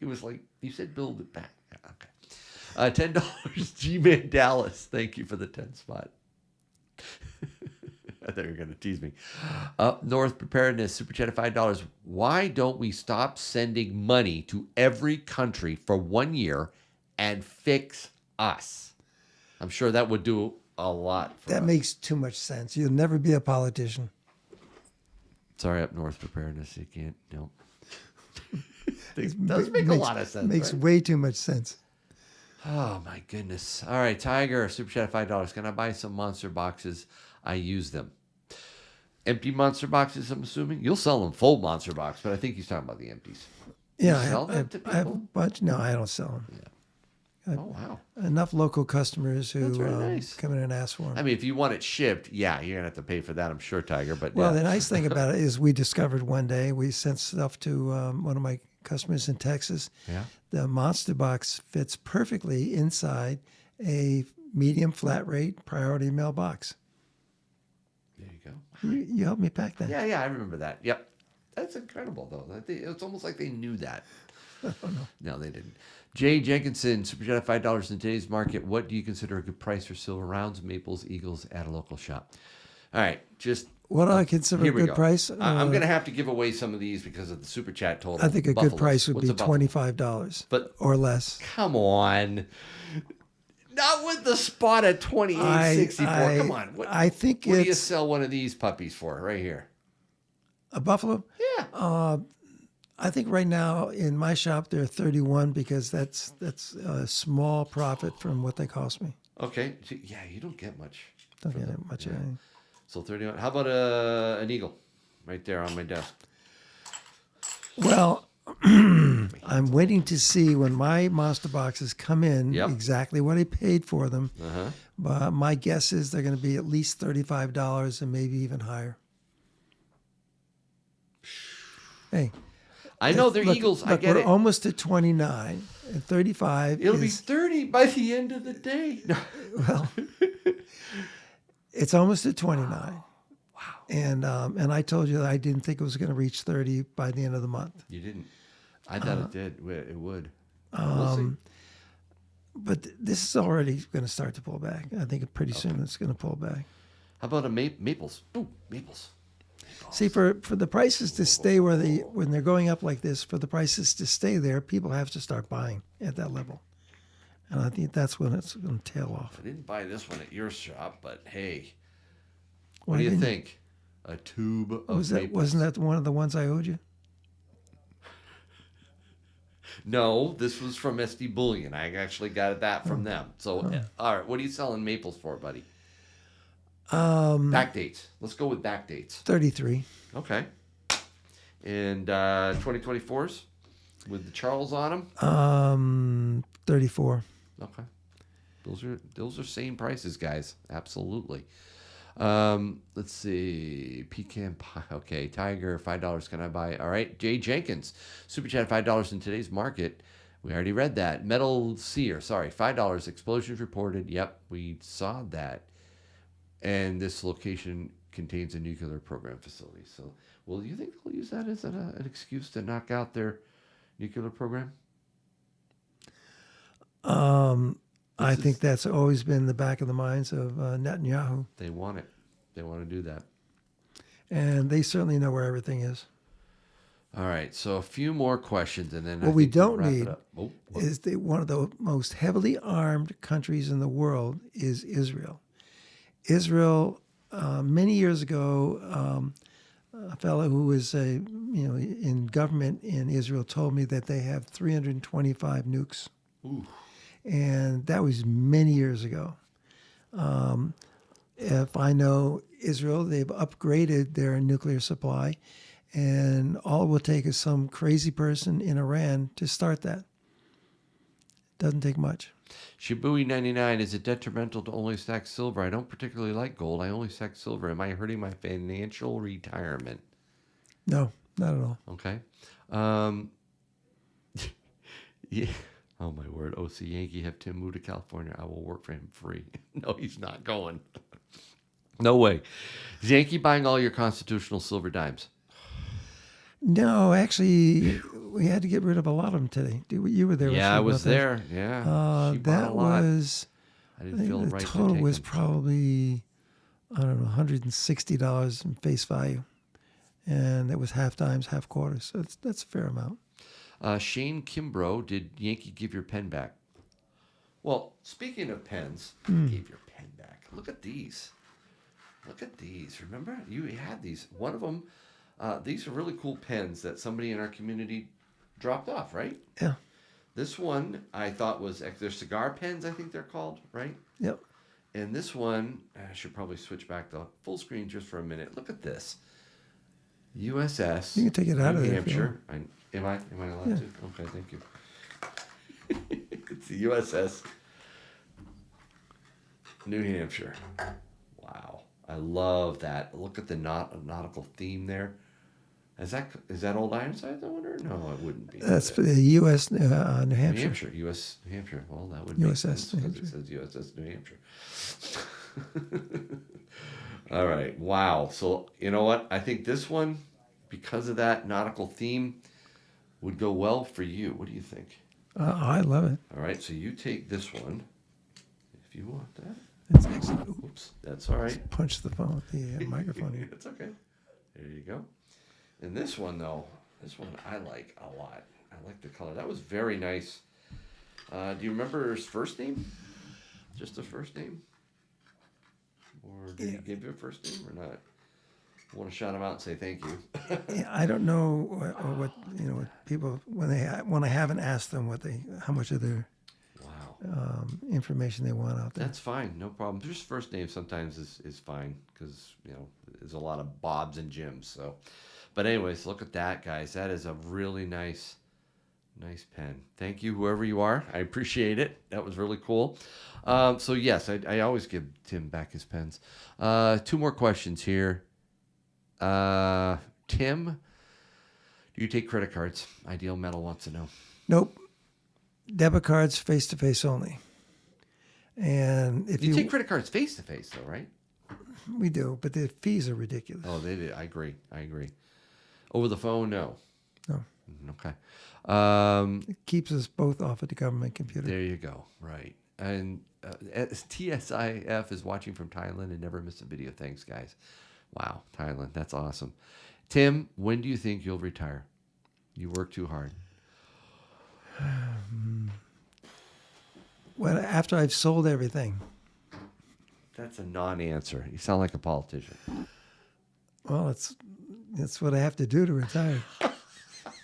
S1: was like, you said build it back. Okay. $10, G-Man Dallas. Thank you for the 10 spot. I thought you were going to tease me. Up North Preparedness, Super Chat at $5. Why don't we stop sending money to every country for 1 year and fix us? I'm sure that would do a lot for us.
S2: That makes too much sense. You'll never be a politician.
S1: Sorry, Up North Preparedness. You can't, no. It does make a lot of sense.
S2: Makes
S1: right?
S2: way too much sense.
S1: Oh, my goodness. All right, Tiger, Super Chat at $5. Can I buy some monster boxes? I use them. Empty monster boxes, I'm assuming? You'll sell them full monster box, but I think he's talking about the empties.
S2: Yeah,
S1: you sell them to people?
S2: I have a bunch. No, I don't sell them.
S1: Yeah. Oh, wow.
S2: Enough local customers who
S1: That's very nice.
S2: come in and ask for them.
S1: I mean, if you want it shipped, yeah, you're going to have to pay for that, I'm sure, Tiger. But
S2: well, the nice thing about it is we discovered one day, we sent stuff to one of my customers in Texas.
S1: Yeah.
S2: The monster box fits perfectly inside a medium flat rate priority mail box.
S1: There you go.
S2: You helped me pack that.
S1: Yeah, I remember that. Yep. That's incredible, though. It's almost like they knew that. No, they didn't. Jay Jenkinson, Super Chat, $5 in today's market. What do you consider a good price for silver rounds, maples, eagles at a local shop? All right, just
S2: What do I consider a
S1: here we
S2: good
S1: go.
S2: price?
S1: I'm going to have to give away some of these because of the Super Chat total.
S2: I think a good
S1: Buffaloes.
S2: price would
S1: What's
S2: be
S1: a buffalo?
S2: $25
S1: But
S2: or less.
S1: come on. Not with the spot at 28.64. Come on.
S2: I think
S1: what do you
S2: it's
S1: sell one of these puppies for right here?
S2: a buffalo.
S1: Yeah.
S2: I think right now in my shop they're 31 because that's a small profit from what they cost me.
S1: Okay. So, yeah, you don't get much.
S2: Don't get that much.
S1: So 31. How about an eagle right there on my desk?
S2: Well, I'm waiting to see when my monster boxes come in
S1: Yep.
S2: exactly what I paid for them.
S1: Uh-huh.
S2: But my guess is they're going to be at least $35 and maybe even higher. Hey,
S1: I know they're
S2: look,
S1: eagles. I
S2: look,
S1: get
S2: we're
S1: it.
S2: almost at 29 and 35.
S1: It'll be 30 by the end of the day.
S2: Well, it's almost at 29. Wow. And I told you that I didn't think it was going to reach 30 by the end of the month.
S1: You didn't. I thought it did. It would. We'll see.
S2: But this is already going to start to pull back. I think pretty soon it's going to pull back.
S1: How about a maples? Ooh, maples.
S2: See, for the prices to stay when they're going up like this, for the prices to stay there, people have to start buying at that level. And I think that's when it's going to tail off.
S1: I didn't buy this one at your shop, but hey, what do you think? A tube of maples.
S2: Wasn't that one of the ones I owed you?
S1: No, this was from SD Bullion. I actually got that from them. So, all right, what are you selling maples for, buddy? Back dates. Let's go with back dates.
S2: 33.
S1: Okay. And 2024s with the Charles on them?
S2: 34.
S1: Okay. Those are same prices, guys. Absolutely. Let's see. Pecan pie. Okay. Tiger, $5. Can I buy? All right. Jay Jenkins, Super Chat, $5 in today's market. We already read that. Metal Seer, sorry, $5. Explosions reported. Yep, we saw that. And this location contains a nuclear program facility. So, well, you think they'll use that as an excuse to knock out their nuclear program?
S2: I think that's always been the back of the minds of Netanyahu.
S1: They want it. They want to do that.
S2: And they certainly know where everything is.
S1: All right. So a few more questions, and then
S2: what we don't need is one of the most heavily armed countries in the world is Israel. Israel, many years ago, a fellow who was in government in Israel told me that they have 325 nukes.
S1: Ooh.
S2: And that was many years ago. If I know Israel, they've upgraded their nuclear supply, and all it will take is some crazy person in Iran to start that. Doesn't take much.
S1: Shibui99, is it detrimental to only stack silver? I don't particularly like gold. I only stack silver. Am I hurting my financial retirement?
S2: No, not at all.
S1: Okay. Yeah. Oh, my word. OC Yankee, have Tim move to California. I will work for him free. No, he's not going. No way. Is Yankee buying all your constitutional silver dimes?
S2: No, actually, we had to get rid of a lot of them today. You were there.
S1: Yeah, I was there. Yeah.
S2: That was,
S1: I didn't feel
S2: the
S1: right
S2: total
S1: to
S2: was
S1: take them.
S2: probably, I don't know, $160 in face value. And it was half dimes, half quarters. So that's a fair amount.
S1: Shane Kimbrough, did Yankee give your pen back? Well, speaking of pens, gave your pen back. Look at these. Look at these. Remember, you had these. One of them, these are really cool pens that somebody in our community dropped off, right?
S2: Yeah.
S1: This one I thought was, they're cigar pens, I think they're called, right?
S2: Yep.
S1: And this one, I should probably switch back to full screen just for a minute. Look at this. USS.
S2: You can take it out of there if you
S1: Hampshire. Am I allowed to? Okay, thank you. It's the USS New Hampshire. Wow. I love that. Look at the nautical theme there. Is that Old Ironside, I wonder? No, it wouldn't be.
S2: That's for the U.S. New Hampshire.
S1: New Hampshire. U.S. New Hampshire. Well, that would make
S2: USS
S1: sense
S2: New
S1: because it says USS New Hampshire. All right. Wow. So, you know what? I think this one, because of that nautical theme, would go well for you. What do you think?
S2: I love it.
S1: All right, so you take this one if you want that.
S2: It's excellent. Ooh,
S1: Oops, that's all right.
S2: punch the phone, the microphone here.
S1: That's okay. There you go. And this one, though, this one I like a lot. I like the color. That was very nice. Do you remember his first name? Just the first name? Or did he give you a first name or not? I want to shout him out and say thank you.
S2: Yeah, I don't know what what people when I haven't asked them how much of their
S1: Wow.
S2: information they want out there.
S1: That's fine. No problem. Just first name sometimes is fine because, there's a lot of Bobs and Jims. So, but anyways, look at that, guys. That is a really nice pen. Thank you, whoever you are. I appreciate it. That was really cool. So yes, I always give Tim back his pens. 2 more questions here. Tim, do you take credit cards? Ideal Metal wants to know.
S2: Nope. Debit cards face to face only. And if
S1: You take credit cards face to face, though, right?
S2: we do, but the fees are ridiculous.
S1: Oh, they did. I agree. Over the phone, no.
S2: No.
S1: Okay.
S2: It keeps us both off of the government computer.
S1: There you go. Right. And TSIF is watching from Thailand and never missed a video. Thanks, guys. Wow, Thailand. That's awesome. Tim, when do you think you'll retire? You work too hard.
S2: Well, after I've sold everything.
S1: That's a non-answer. You sound like a politician.
S2: Well, it's what I have to do to retire.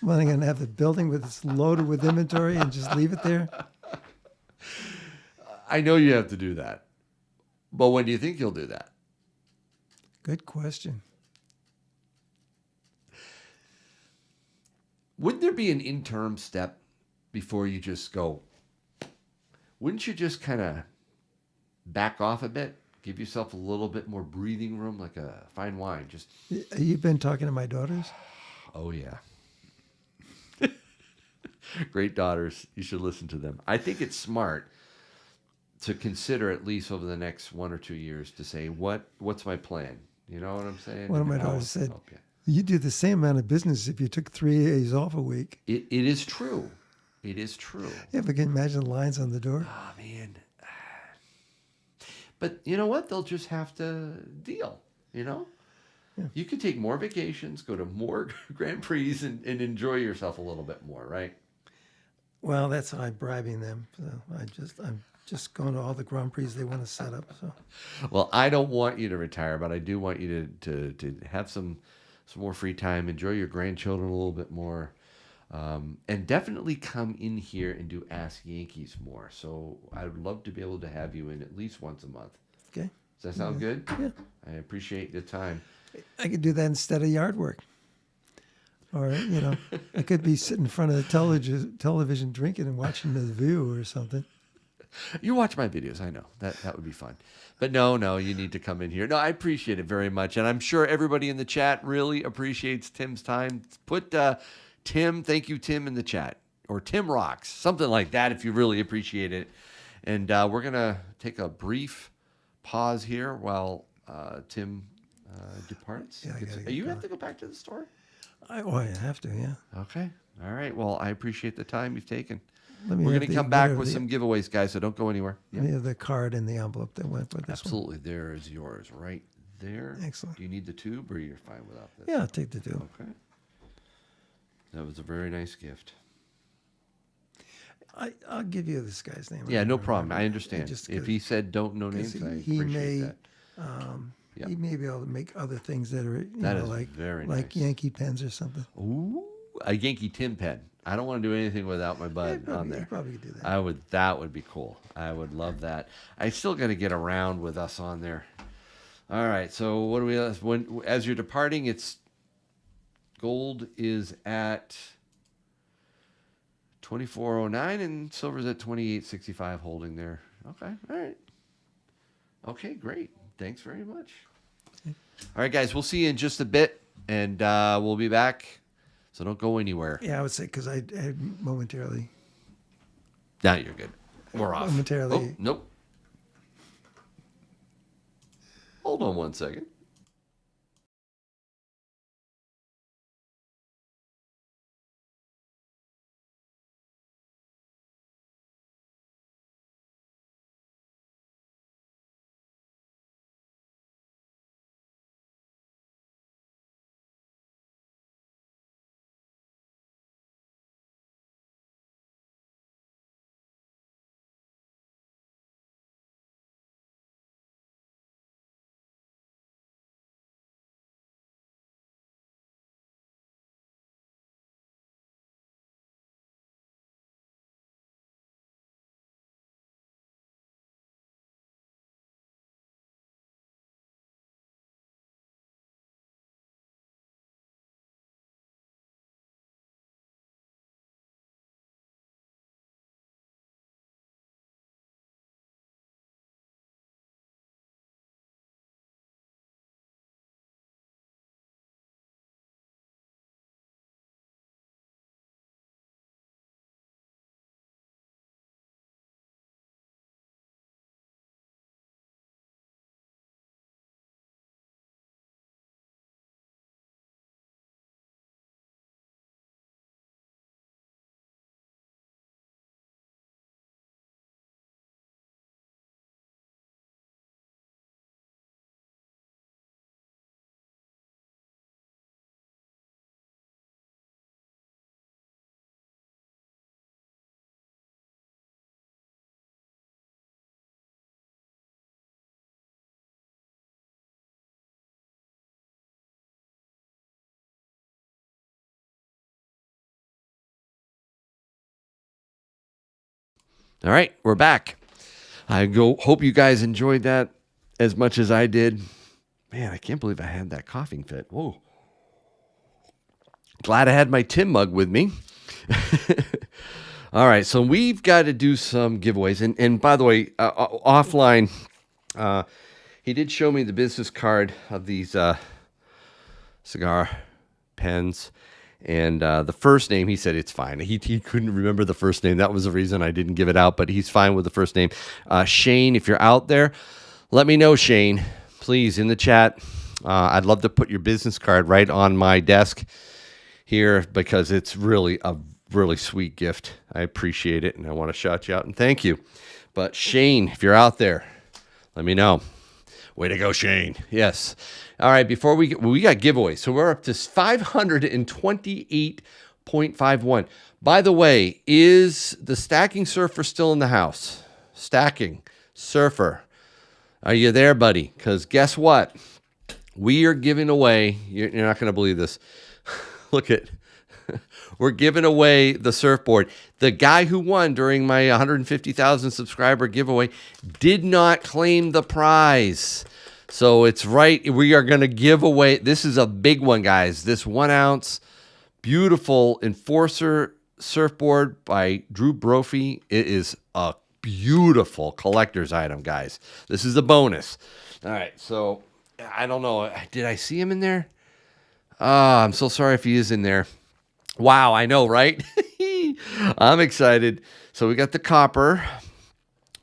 S2: Well, I'm going to have the building with it's loaded with inventory and just leave it there.
S1: I know you have to do that. But when do you think you'll do that?
S2: Good question.
S1: Wouldn't there be an interim step before you just go? Wouldn't you just kind of back off a bit? Give yourself a little bit more breathing room, like a fine wine. Just.
S2: You've been talking to my daughters?
S1: Oh, yeah. Great daughters. You should listen to them. I think it's smart to consider at least over the next 1 or 2 years to say, what's my plan? You know what I'm saying?
S2: One of my daughters said, you do the same amount of business if you took 3 days off a week.
S1: It is true. It is true.
S2: Yeah, but can you imagine lines on the door?
S1: Oh, man. But you know what? They'll just have to deal, Yeah. You could take more vacations, go to more Grand Prix, and enjoy yourself a little bit more, right?
S2: Well, that's how I'm bribing them. So I'm just going to all the Grand Prix they want to set up. So,
S1: well, I don't want you to retire, but I do want you to have some more free time, enjoy your grandchildren a little bit more, and definitely come in here and do Ask Yankees more. So I would love to be able to have you in at least once a month.
S2: Okay.
S1: Does that sound good?
S2: Yeah.
S1: I appreciate the time.
S2: I could do that instead of yard work. Or, I could be sitting in front of the television drinking and watching The View or something.
S1: You watch my videos, I know. That would be fun. But no, you need to come in here. No, I appreciate it very much. And I'm sure everybody in the chat really appreciates Tim's time. Put Tim, thank you, Tim, in the chat. Or Tim Rocks, something like that if you really appreciate it. And we're going to take a brief pause here while Tim departs.
S2: Yeah,
S1: You have to go back to the store?
S2: I have to, yeah.
S1: Okay. All right. Well, I appreciate the time you've taken.
S2: We're
S1: going to come back with some giveaways, guys, so don't go anywhere.
S2: Let me have the card in the envelope that went with this
S1: Absolutely. There is yours right there.
S2: Excellent.
S1: Do you need the tube or you're fine without this?
S2: Yeah, I'll take the tube.
S1: Okay. That was a very nice gift.
S2: I'll give you this guy's name.
S1: Yeah, no problem. I understand.
S2: Just
S1: If he said don't know names, I appreciate that. Yep.
S2: He may be able to make other things that are
S1: That is
S2: like
S1: very
S2: like
S1: nice.
S2: Yankee pens or something.
S1: Ooh, a Yankee Tim pen. I don't want to do anything without my bud on there.
S2: You probably could do that.
S1: That would be cool. I would love that. I still got to get around with us on there. All right. So what do we? As you're departing, it's gold is at 2409 and silver's at 2865 holding there. Okay. All right. Okay. Great. Thanks very much. All right, guys. We'll see you in just a bit, and we'll be back. So don't go anywhere.
S2: Yeah, I would say because I momentarily.
S1: Now you're good. We're off.
S2: Momentarily.
S1: Oh, nope. Hold on 1 second. All right, we're back. Hope you guys enjoyed that as much as I did. Man, I can't believe I had that coughing fit. Whoa. Glad I had my Tim mug with me. All right, so we've got to do some giveaways. And by the way, offline, he did show me the business card of these cigar pens. And the first name, he said it's fine. He couldn't remember the first name. That was the reason I didn't give it out, but he's fine with the first name. Shane, if you're out there, let me know, Shane. Please, in the chat. I'd love to put your business card right on my desk here because it's really a really sweet gift. I appreciate it, and I want to shout you out and thank you. But Shane, if you're out there, let me know. Way to go, Shane. Yes. All right, before we got giveaways. So we're up to 528.51. By the way, is the Stacking Surfer still in the house? Stacking Surfer. Are you there, buddy? Because guess what? We are giving away, you're not going to believe this. Look at, we're giving away the surfboard. The guy who won during my 150,000 subscriber giveaway did not claim the prize. So it's right. We are going to give away. This is a big one, guys. This 1 ounce beautiful Enforcer surfboard by Drew Brophy. It is a beautiful collector's item, guys. This is a bonus. All right. So I don't know. Did I see him in there? I'm so sorry if he is in there. Wow. I know, right? I'm excited. So we got the copper.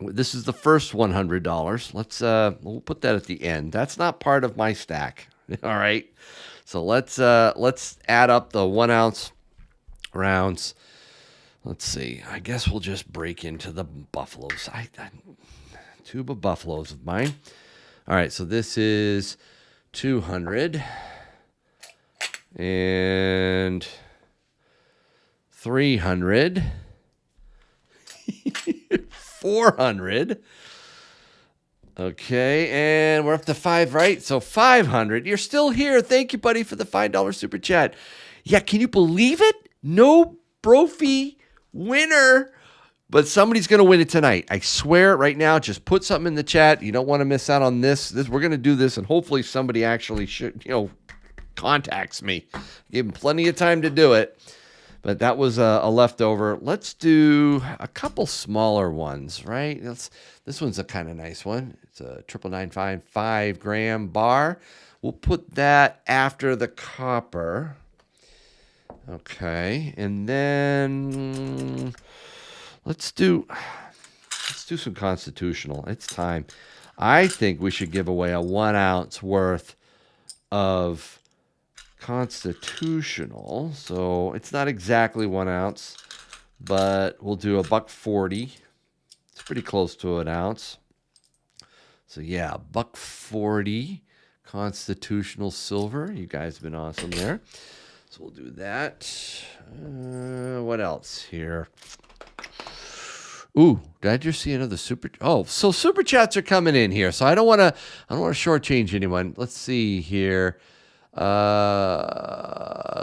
S1: This is the first $100. We'll put that at the end. That's not part of my stack. All right. So let's add up the 1 ounce rounds. Let's see. I guess we'll just break into the Buffaloes. Tube of Buffaloes of mine. All right. So this is 200 and 300. 400. Okay, and we're up to 5, right? So 500. You're still here. Thank you, buddy, for the $5 super chat. Yeah, can you believe it? No Brophy winner, but somebody's going to win it tonight. I swear right now, just put something in the chat. You don't want to miss out on this. We're going to do this, and hopefully somebody actually contacts me. Give them plenty of time to do it. But that was a leftover. Let's do a couple smaller ones, right? This one's a kind of nice one. It's a 9995 5-gram bar. We'll put that after the copper. Okay, and then let's do some constitutional. It's time. I think we should give away a 1 ounce worth of constitutional. So it's not exactly 1 ounce, but we'll do $1.40. It's pretty close to an ounce. So yeah, $1.40 constitutional silver. You guys have been awesome there. So we'll do that. What else here? Ooh, did I just see another super? Oh, so super chats are coming in here. So I don't want to shortchange anyone. Let's see here.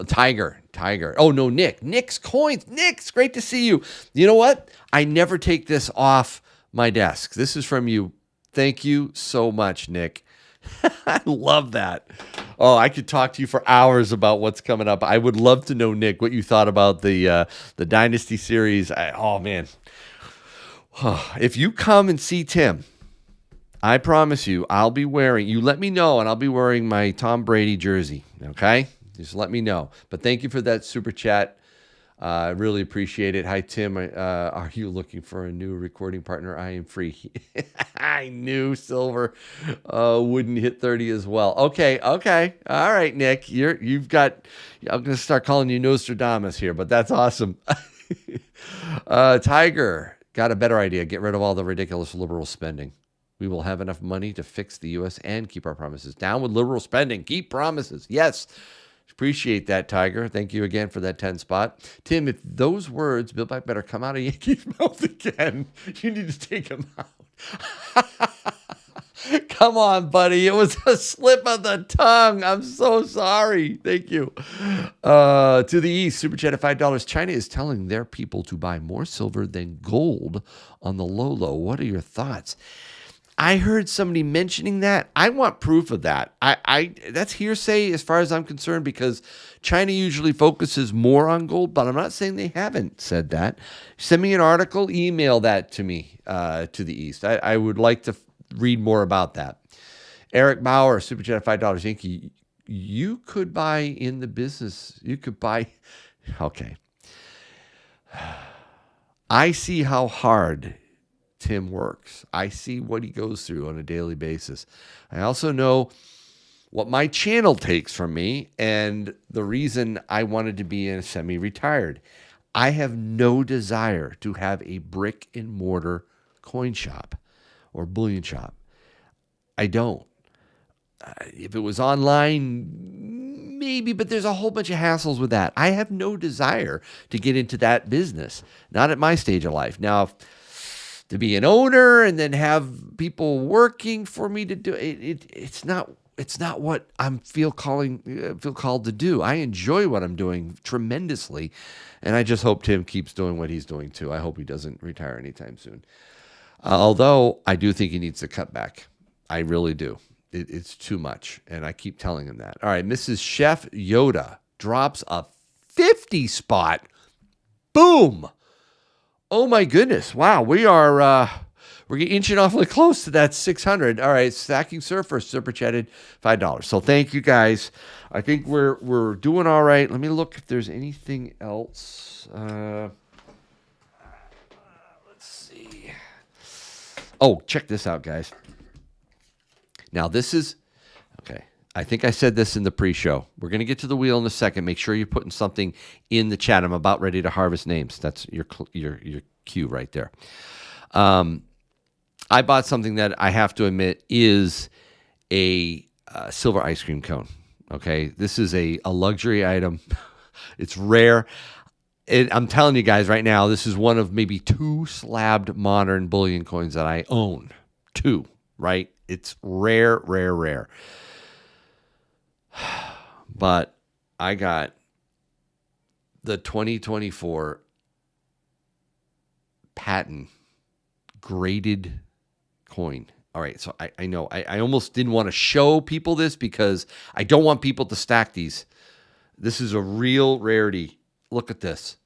S1: Tiger. Oh no, Nick's coins. Nick's great to see you. You know what? I never take this off my desk. This is from you. Thank you so much, Nick. I love that. Oh, I could talk to you for hours about what's coming up. I would love to know, Nick, what you thought about the Dynasty series. Oh man. If you come and see Tim, I promise you, I'll be wearing, you let me know, and I'll be wearing my Tom Brady jersey, okay? Just let me know. But thank you for that super chat. I really appreciate it. Hi, Tim. Are you looking for a new recording partner? I am free. I knew Silver wouldn't hit 30 as well. Okay. All right, Nick. I'm going to start calling you Nostradamus here, but that's awesome. Tiger, got a better idea. Get rid of all the ridiculous liberal spending. We will have enough money to fix the U.S. and keep our promises. Down with liberal spending. Keep promises. Yes. Appreciate that, Tiger. Thank you again for that 10 spot. Tim, if those words, Bill Black, better come out of Yankee's mouth again, you need to take them out. Come on, buddy. It was a slip of the tongue. I'm so sorry. Thank you. To the east, Super Chat at $5. China is telling their people to buy more silver than gold on the low. What are your thoughts? I heard somebody mentioning that. I want proof of that. I that's hearsay as far as I'm concerned, because China usually focuses more on gold, but I'm not saying they haven't said that. Send me an article, email that to me, to the east. I would like to read more about that. Eric Bauer, Super Chat at $5. Yankee, you could buy in the business. You could buy. Okay. I see how hard Tim works. I see what he goes through on a daily basis. I also know what my channel takes from me and the reason I wanted to be in semi-retired. I have no desire to have a brick and mortar coin shop or bullion shop. I don't. If it was online, maybe, but there's a whole bunch of hassles with that. I have no desire to get into that business, not at my stage of life. Now, to be an owner and then have people working for me to do it, it's not what I feel called to do. I enjoy what I'm doing tremendously, and I just hope Tim keeps doing what he's doing too. I hope he doesn't retire anytime soon. Although I do think he needs to cut back. I really do. It's too much, and I keep telling him that. All right, Mrs. Chef Yoda drops a 50 spot. Boom. Oh my goodness! Wow, we're inching awfully close to that 600. All right, Stacking Surfer super chatted $5. So thank you guys. I think we're doing all right. Let me look if there's anything else. Let's see. Oh, check this out, guys. Now this is okay. I think I said this in the pre-show. We're going to get to the wheel in a second. Make sure you're putting something in the chat. I'm about ready to harvest names. That's your cue right there. I bought something that I have to admit is a silver ice cream cone. Okay, this is a luxury item. It's rare. I'm telling you guys right now, this is one of maybe 2 slabbed modern bullion coins that I own. 2, right? It's rare. But I got the 2024 patent graded coin. All right, so I know I almost didn't want to show people this because I don't want people to stack these. This is a real rarity. Look at this.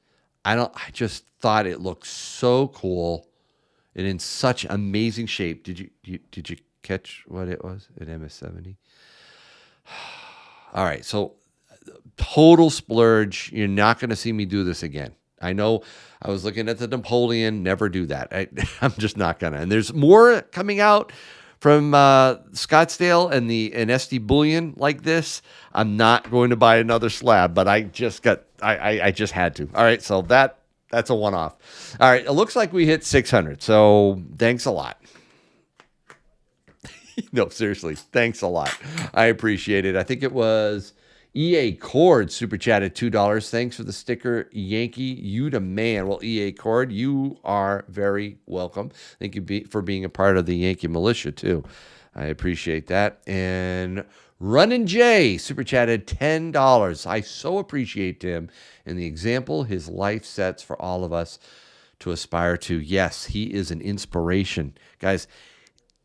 S1: I just thought it looked so cool and in such amazing shape. Did you catch what it was at MS70? All right, so total splurge. You're not going to see me do this again. I know I was looking at the Napoleon. Never do that. I'm just not going to. And there's more coming out from Scottsdale and an SD bullion like this. I'm not going to buy another slab, but I just had to. All right, so that's a one-off. All right, it looks like we hit 600, so thanks a lot. No, seriously, thanks a lot. I appreciate it. I think it was EA Cord super chatted $2. Thanks for the sticker, Yankee. You the man. Well, EA Cord, you are very welcome. Thank you for being a part of the Yankee militia too. I appreciate that. And Runnin' Jay super chatted $10. I so appreciate him and the example his life sets for all of us to aspire to. Yes, he is an inspiration, guys.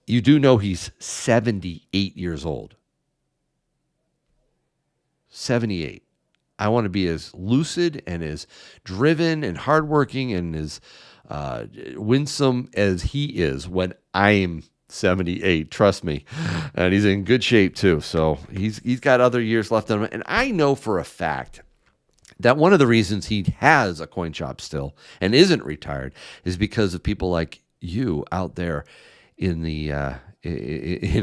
S1: You do know he's 78 years old. 78. I want to be as lucid and as driven and hardworking and as winsome as he is when I'm 78. Trust me. And he's in good shape too. So he's got other years left on him. And I know for a fact that one of the reasons he has a coin shop still and isn't retired is because of people like you out there in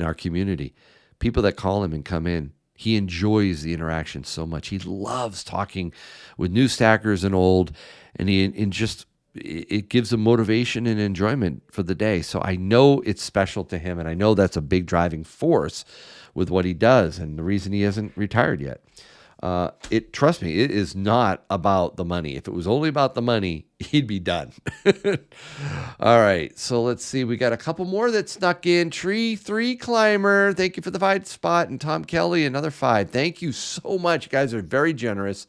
S1: our community, people that call him and come in. He enjoys the interaction so much. He loves talking with new stackers and old, and it gives him motivation and enjoyment for the day. So I know it's special to him, and I know that's a big driving force with what he does and the reason he hasn't retired yet. Trust me, it is not about the money. If it was only about the money, he'd be done. All right, so let's see. We got a couple more that snuck in. Tree 3 Climber, thank you for the 5 spot. And Tom Kelly, another 5. Thank you so much. You guys are very generous.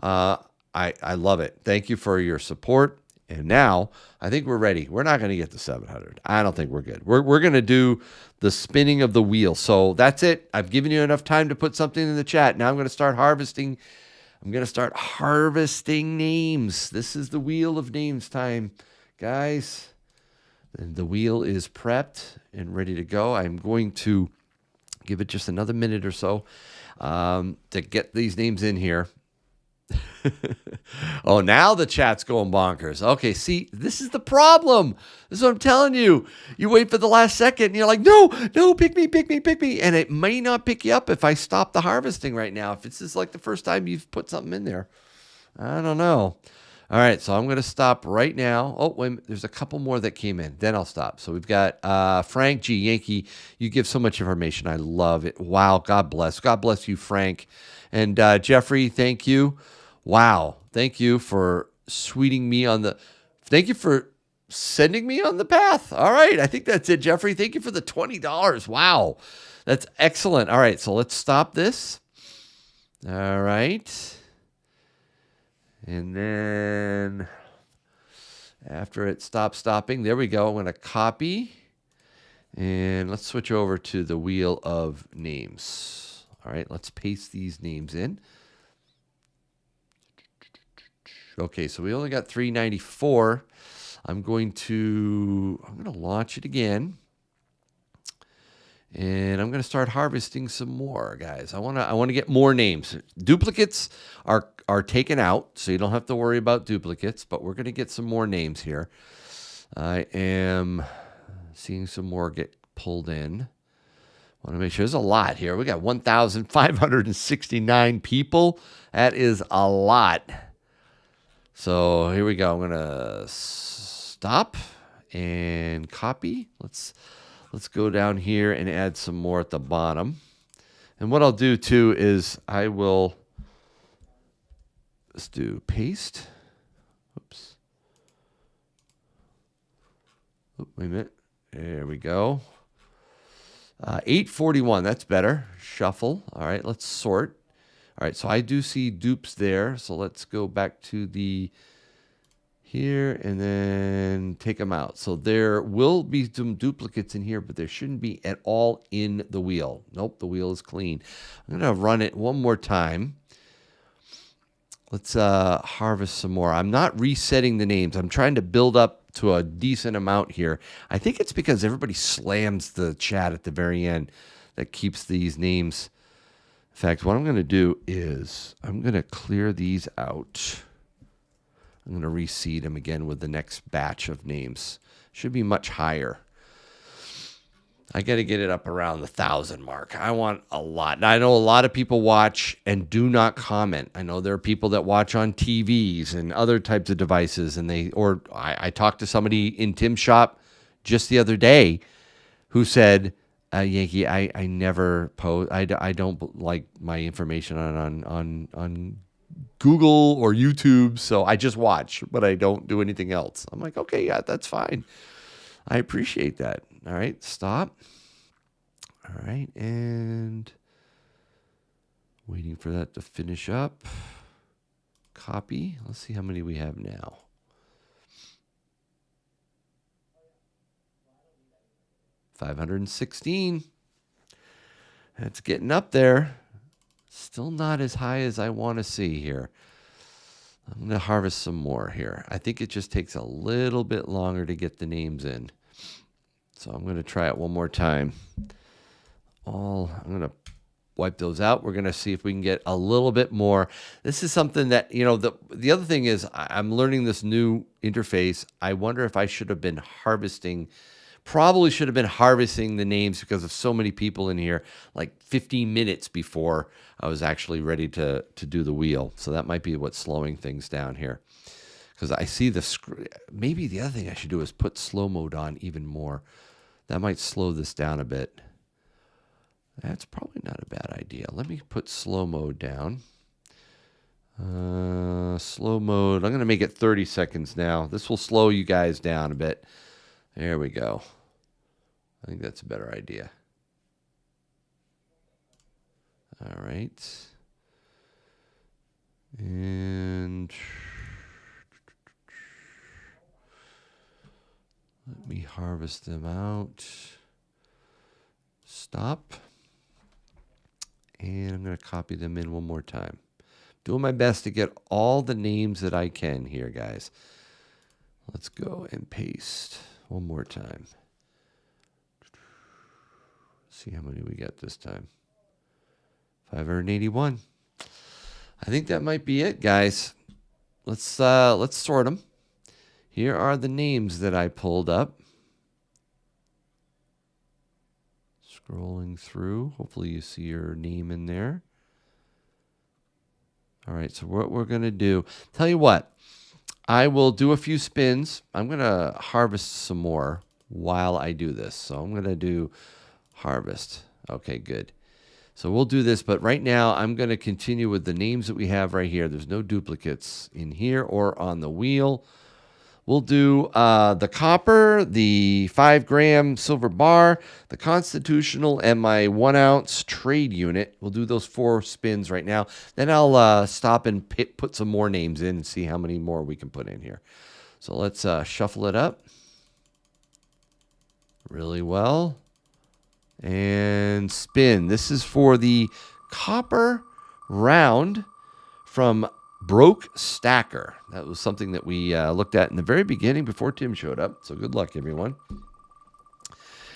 S1: I love it. Thank you for your support. And now I think we're ready. We're not going to get to 700. I don't think we're good. We're going to do the spinning of the wheel. So that's it. I've given you enough time to put something in the chat. Now I'm going to start harvesting. I'm going to start harvesting names. This is the wheel of names time, guys. And the wheel is prepped and ready to go. I'm going to give it just another minute or so to get these names in here. Oh, now the chat's going bonkers. Okay, see, this is the problem. This is what I'm telling you. You wait for the last second and you're like, no, pick me. And it may not pick you up if I stop the harvesting right now. If this is like the first time you've put something in there. I don't know. All right, so I'm going to stop right now. Oh, wait, there's a couple more that came in. Then I'll stop. So we've got Frank G. Yankee. You give so much information. I love it. Wow, God bless. God bless you, Frank. And Jeffrey, thank you. Wow, thank you for sweeting me on the... Thank you for sending me on the path. All right, I think that's it, Jeffrey. Thank you for the $20. Wow, that's excellent. All right, so let's stop this. All right. And then after it stops stopping, there we go. I'm going to copy. And let's switch over to the wheel of names. All right, let's paste these names in. Okay, so we only got 394. I'm going to launch it again. And I'm going to start harvesting some more, guys. I want to get more names. Duplicates are taken out, so you don't have to worry about duplicates, but we're going to get some more names here. I am seeing some more get pulled in. I want to make sure there's a lot here. We got 1,569 people. That is a lot. So here we go. I'm going to stop and copy. Let's go down here and add some more at the bottom. And what I'll do too is let's do paste. Oops. Oh, wait a minute. There we go. 841, that's better. Shuffle. All right, let's sort. All right, so I do see dupes there. So let's go back to here and then take them out. So there will be some duplicates in here, but there shouldn't be at all in the wheel. Nope, the wheel is clean. I'm going to run it one more time. Let's harvest some more. I'm not resetting the names. I'm trying to build up to a decent amount here. I think it's because everybody slams the chat at the very end that keeps these names. In fact, what I'm going to do is I'm going to clear these out. I'm going to reseed them again with the next batch of names. Should be much higher. I got to get it up around the 1,000 mark. I want a lot. And I know a lot of people watch and do not comment. I know there are people that watch on TVs and other types of devices. And I talked to somebody in Tim's shop just the other day who said, Yankee, I never post. I don't like my information on Google or YouTube, so I just watch, but I don't do anything else. I'm like, okay, yeah, that's fine. I appreciate that. All right, stop. All right, and waiting for that to finish up. Copy. Let's see how many we have now. $516. That's getting up there. Still not as high as I want to see here. I'm going to harvest some more here. I think it just takes a little bit longer to get the names in. So I'm going to try it one more time. I'm going to wipe those out. We're going to see if we can get a little bit more. This is something that, the other thing is I'm learning this new interface. I wonder if I should have been harvesting. Probably should have been harvesting the names because of so many people in here, like 15 minutes before I was actually ready to do the wheel. So that might be what's slowing things down here. Because I see maybe the other thing I should do is put slow mode on even more. That might slow this down a bit. That's probably not a bad idea. Let me put slow mode down. Slow mode. I'm going to make it 30 seconds now. This will slow you guys down a bit. There we go. I think that's a better idea. All right. And let me harvest them out. Stop. And I'm going to copy them in one more time. Doing my best to get all the names that I can here, guys. Let's go and paste one more time. See how many we get this time. 581. I think that might be it, guys. Let's sort them. Here are the names that I pulled up. Scrolling through. Hopefully you see your name in there. All right, so what we're going to do, tell you what, I will do a few spins. I'm going to harvest some more while I do this. So I'm going to do harvest. Okay, good. So we'll do this, but right now I'm going to continue with the names that we have right here. There's no duplicates in here or on the wheel. We'll do the copper, the 5-gram silver bar, the constitutional, and my 1-ounce trade unit. We'll do those 4 spins right now. Then I'll stop and put some more names in and see how many more we can put in here. So let's shuffle it up really well. And spin. This is for the copper round from Broke Stacker. That was something that we looked at in the very beginning before Tim showed up. So good luck, everyone.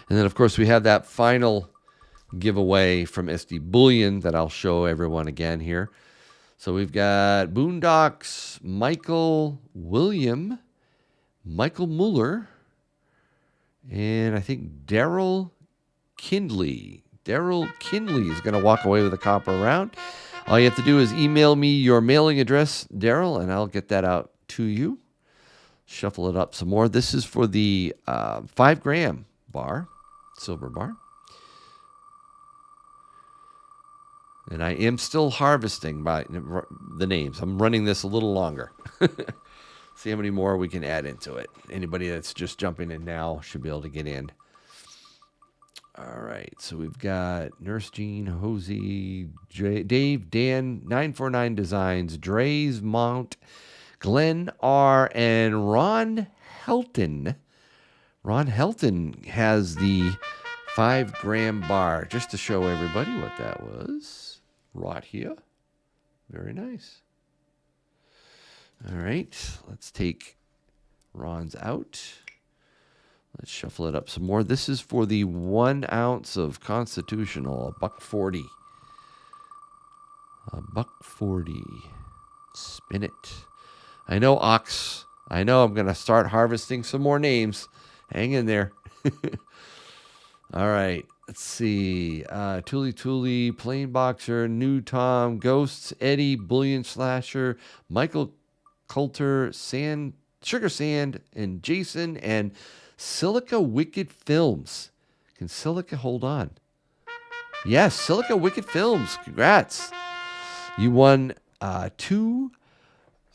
S1: And then, of course, we have that final giveaway from SD Bullion that I'll show everyone again here. So we've got Boondocks, Michael William, Michael Mueller, and I think Daryl Kindley. Daryl Kindley is going to walk away with a copper round. All you have to do is email me your mailing address, Daryl, and I'll get that out to you. Shuffle it up some more. This is for the 5-gram bar, silver bar. And I am still harvesting by the names. I'm running this a little longer. See how many more we can add into it. Anybody that's just jumping in now should be able to get in. All right, so we've got Nurse Jean, Hosey, Dave, Dan, 949 Designs, Dre's Mount, Glenn R., and Ron Helton. Ron Helton has the 5-gram bar, just to show everybody what that was. Right here. Very nice. All right, let's take Ron's out. Let's shuffle it up some more. This is for the 1 ounce of Constitutional, $1.40. $1.40. Spin it. I know, Ox. I know I'm going to start harvesting some more names. Hang in there. All right. Let's see. Tuli, Plain Boxer, New Tom, Ghosts, Eddie, Bullion Slasher, Michael Coulter, Sugar Sand, and Jason, and Silica Wicked Films. Can Silica hold on? Yes, Silica Wicked Films. Congrats. You won 2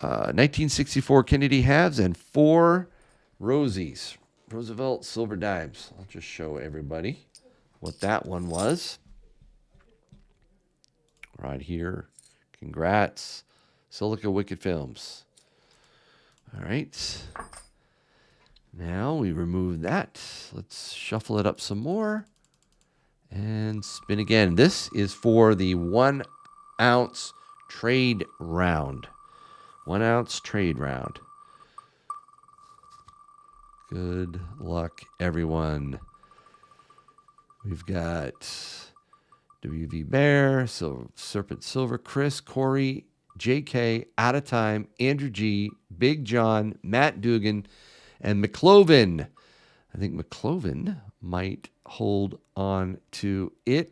S1: 1964 Kennedy halves and 4 Rosies. Roosevelt Silver Dimes. I'll just show everybody what that one was. Right here. Congrats. Silica Wicked Films. All right. Now we remove that. Let's shuffle it up some more and spin again. This is for the 1 ounce trade round. 1 ounce trade round. Good luck, everyone. We've got WV Bear, Serpent Silver, Chris, Corey, JK, Out of Time, Andrew G, Big John, Matt Dugan, and McCloven. I think McCloven might hold on to it.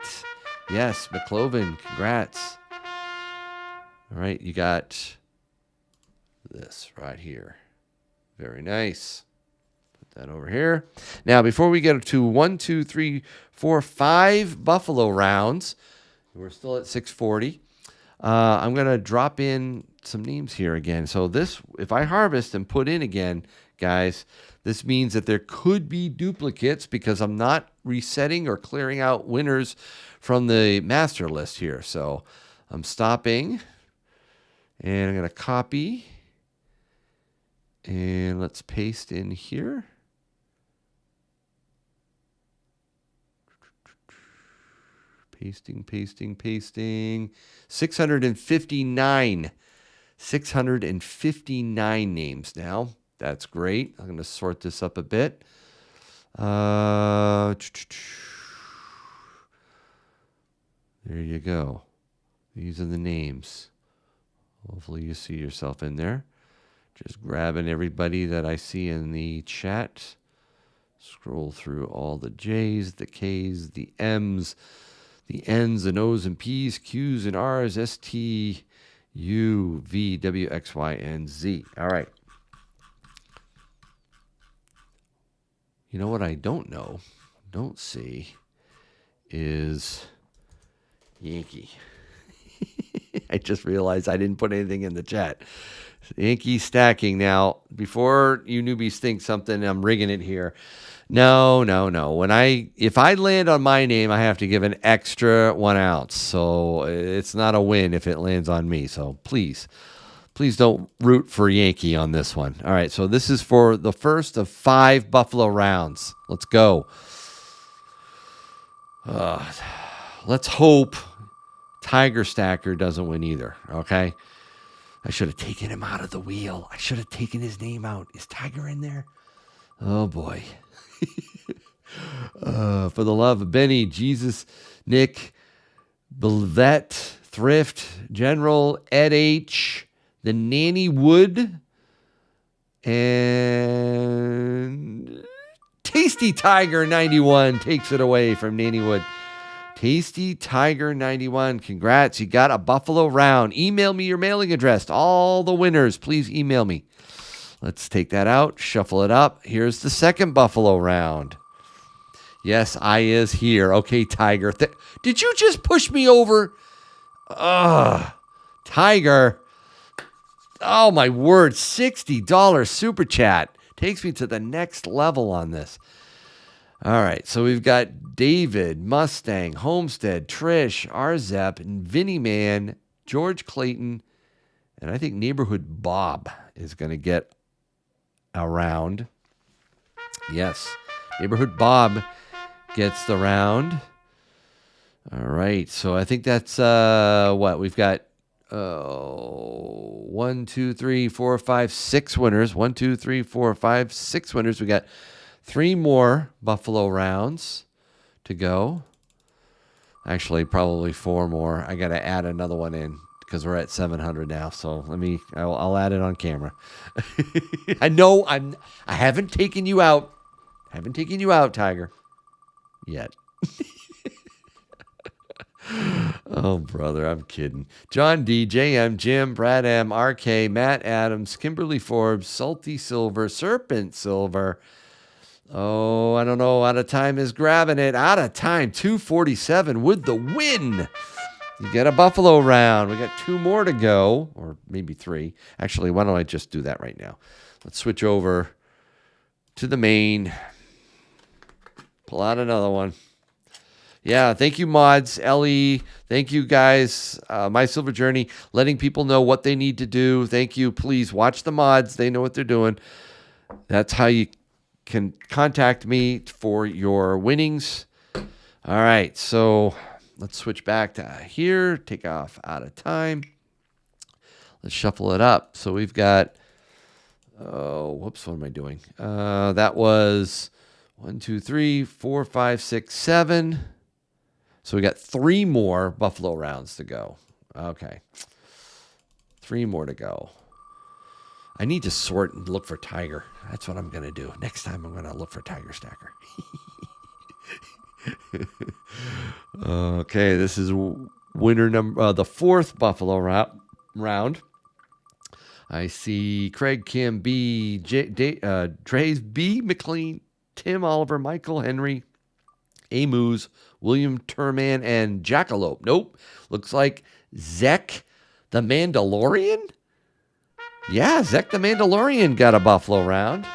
S1: Yes, McCloven, congrats. All right, you got this right here. Very nice. Put that over here. Now, before we get to 1, 2, 3, 4, 5 Buffalo rounds, we're still at 640. I'm going to drop in some names here again. So this, if I harvest and put in again, guys, this means that there could be duplicates because I'm not resetting or clearing out winners from the master list here. So I'm stopping and I'm going to copy and let's paste in here. Pasting. 659. 659 names now. That's great. I'm going to sort this up a bit. There you go. These are the names. Hopefully you see yourself in there. Just grabbing everybody that I see in the chat. Scroll through all the J's, the K's, the M's, the N's and O's and P's, Q's and R's, S, T, U, V, W, X, Y, and Z. All right. You know what I don't see, is Yankee. I just realized I didn't put anything in the chat. Yankee stacking. Now, before you newbies think something, I'm rigging it here. No. If I land on my name, I have to give an extra 1 ounce. So it's not a win if it lands on me. So please don't root for Yankee on this one. All right, so this is for the first of 5 Buffalo rounds. Let's go. Let's hope Tiger Stacker doesn't win either, okay? I should have taken him out of the wheel. I should have taken his name out. Is Tiger in there? Oh, boy. For the love of Benny, Jesus, Nick, Belvet, Thrift, General, Ed H., the Nanny Wood, and Tasty Tiger 91 takes it away from Nanny Wood. Tasty Tiger 91, congrats. You got a Buffalo round. Email me your mailing address. All the winners, please email me. Let's take that out, shuffle it up. Here's the second Buffalo round. Yes, I is here. Okay, Tiger. Did you just push me over? Tiger. Oh, my word. $60 super chat. Takes me to the next level on this. All right, so we've got David, Mustang, Homestead, Trish, Arzep, and Vinny Man, George Clayton, and I think Neighborhood Bob is going to get a round. Yes, Neighborhood Bob gets the round. All right, so I think that's what we've got. 1, 2, 3, 4, 5, 6 winners. 1, 2, 3, 4, 5, 6 winners. We got 3 more Buffalo rounds to go. Actually, probably 4 more. I got to add another one in because we're at 700 now. So I'll add it on camera. I know I haven't taken you out. Tiger, yet. Oh, brother, I'm kidding. John D, JM, Jim, Brad M, RK, Matt Adams, Kimberly Forbes, Salty Silver, Serpent Silver. Oh, I don't know. Out of time is grabbing it. Out of time, 247 with the win. You get a Buffalo round. We got 2 more to go, or maybe 3. Actually, why don't I just do that right now? Let's switch over to the main. Pull out another one. Yeah, thank you, mods. Ellie, thank you, guys. My Silver Journey, letting people know what they need to do. Thank you. Please watch the mods. They know what they're doing. That's how you can contact me for your winnings. All right, so let's switch back to here. Take off out of time. Let's shuffle it up. So we've got, what am I doing? That was 1, 2, 3, 4, 5, 6, 7. So we got 3 more Buffalo rounds to go. Okay. 3 more to go. I need to sort and look for Tiger. That's what I'm going to do. Next time I'm going to look for Tiger Stacker. Okay, this is winner number the 4th Buffalo round. I see Craig, Kim, B, Dre's, B, McLean, Tim, Oliver, Michael, Henry, Amuse, William Turman, and Jackalope. Nope. Looks like Zek the Mandalorian. Yeah, Zek the Mandalorian got a buffalo round.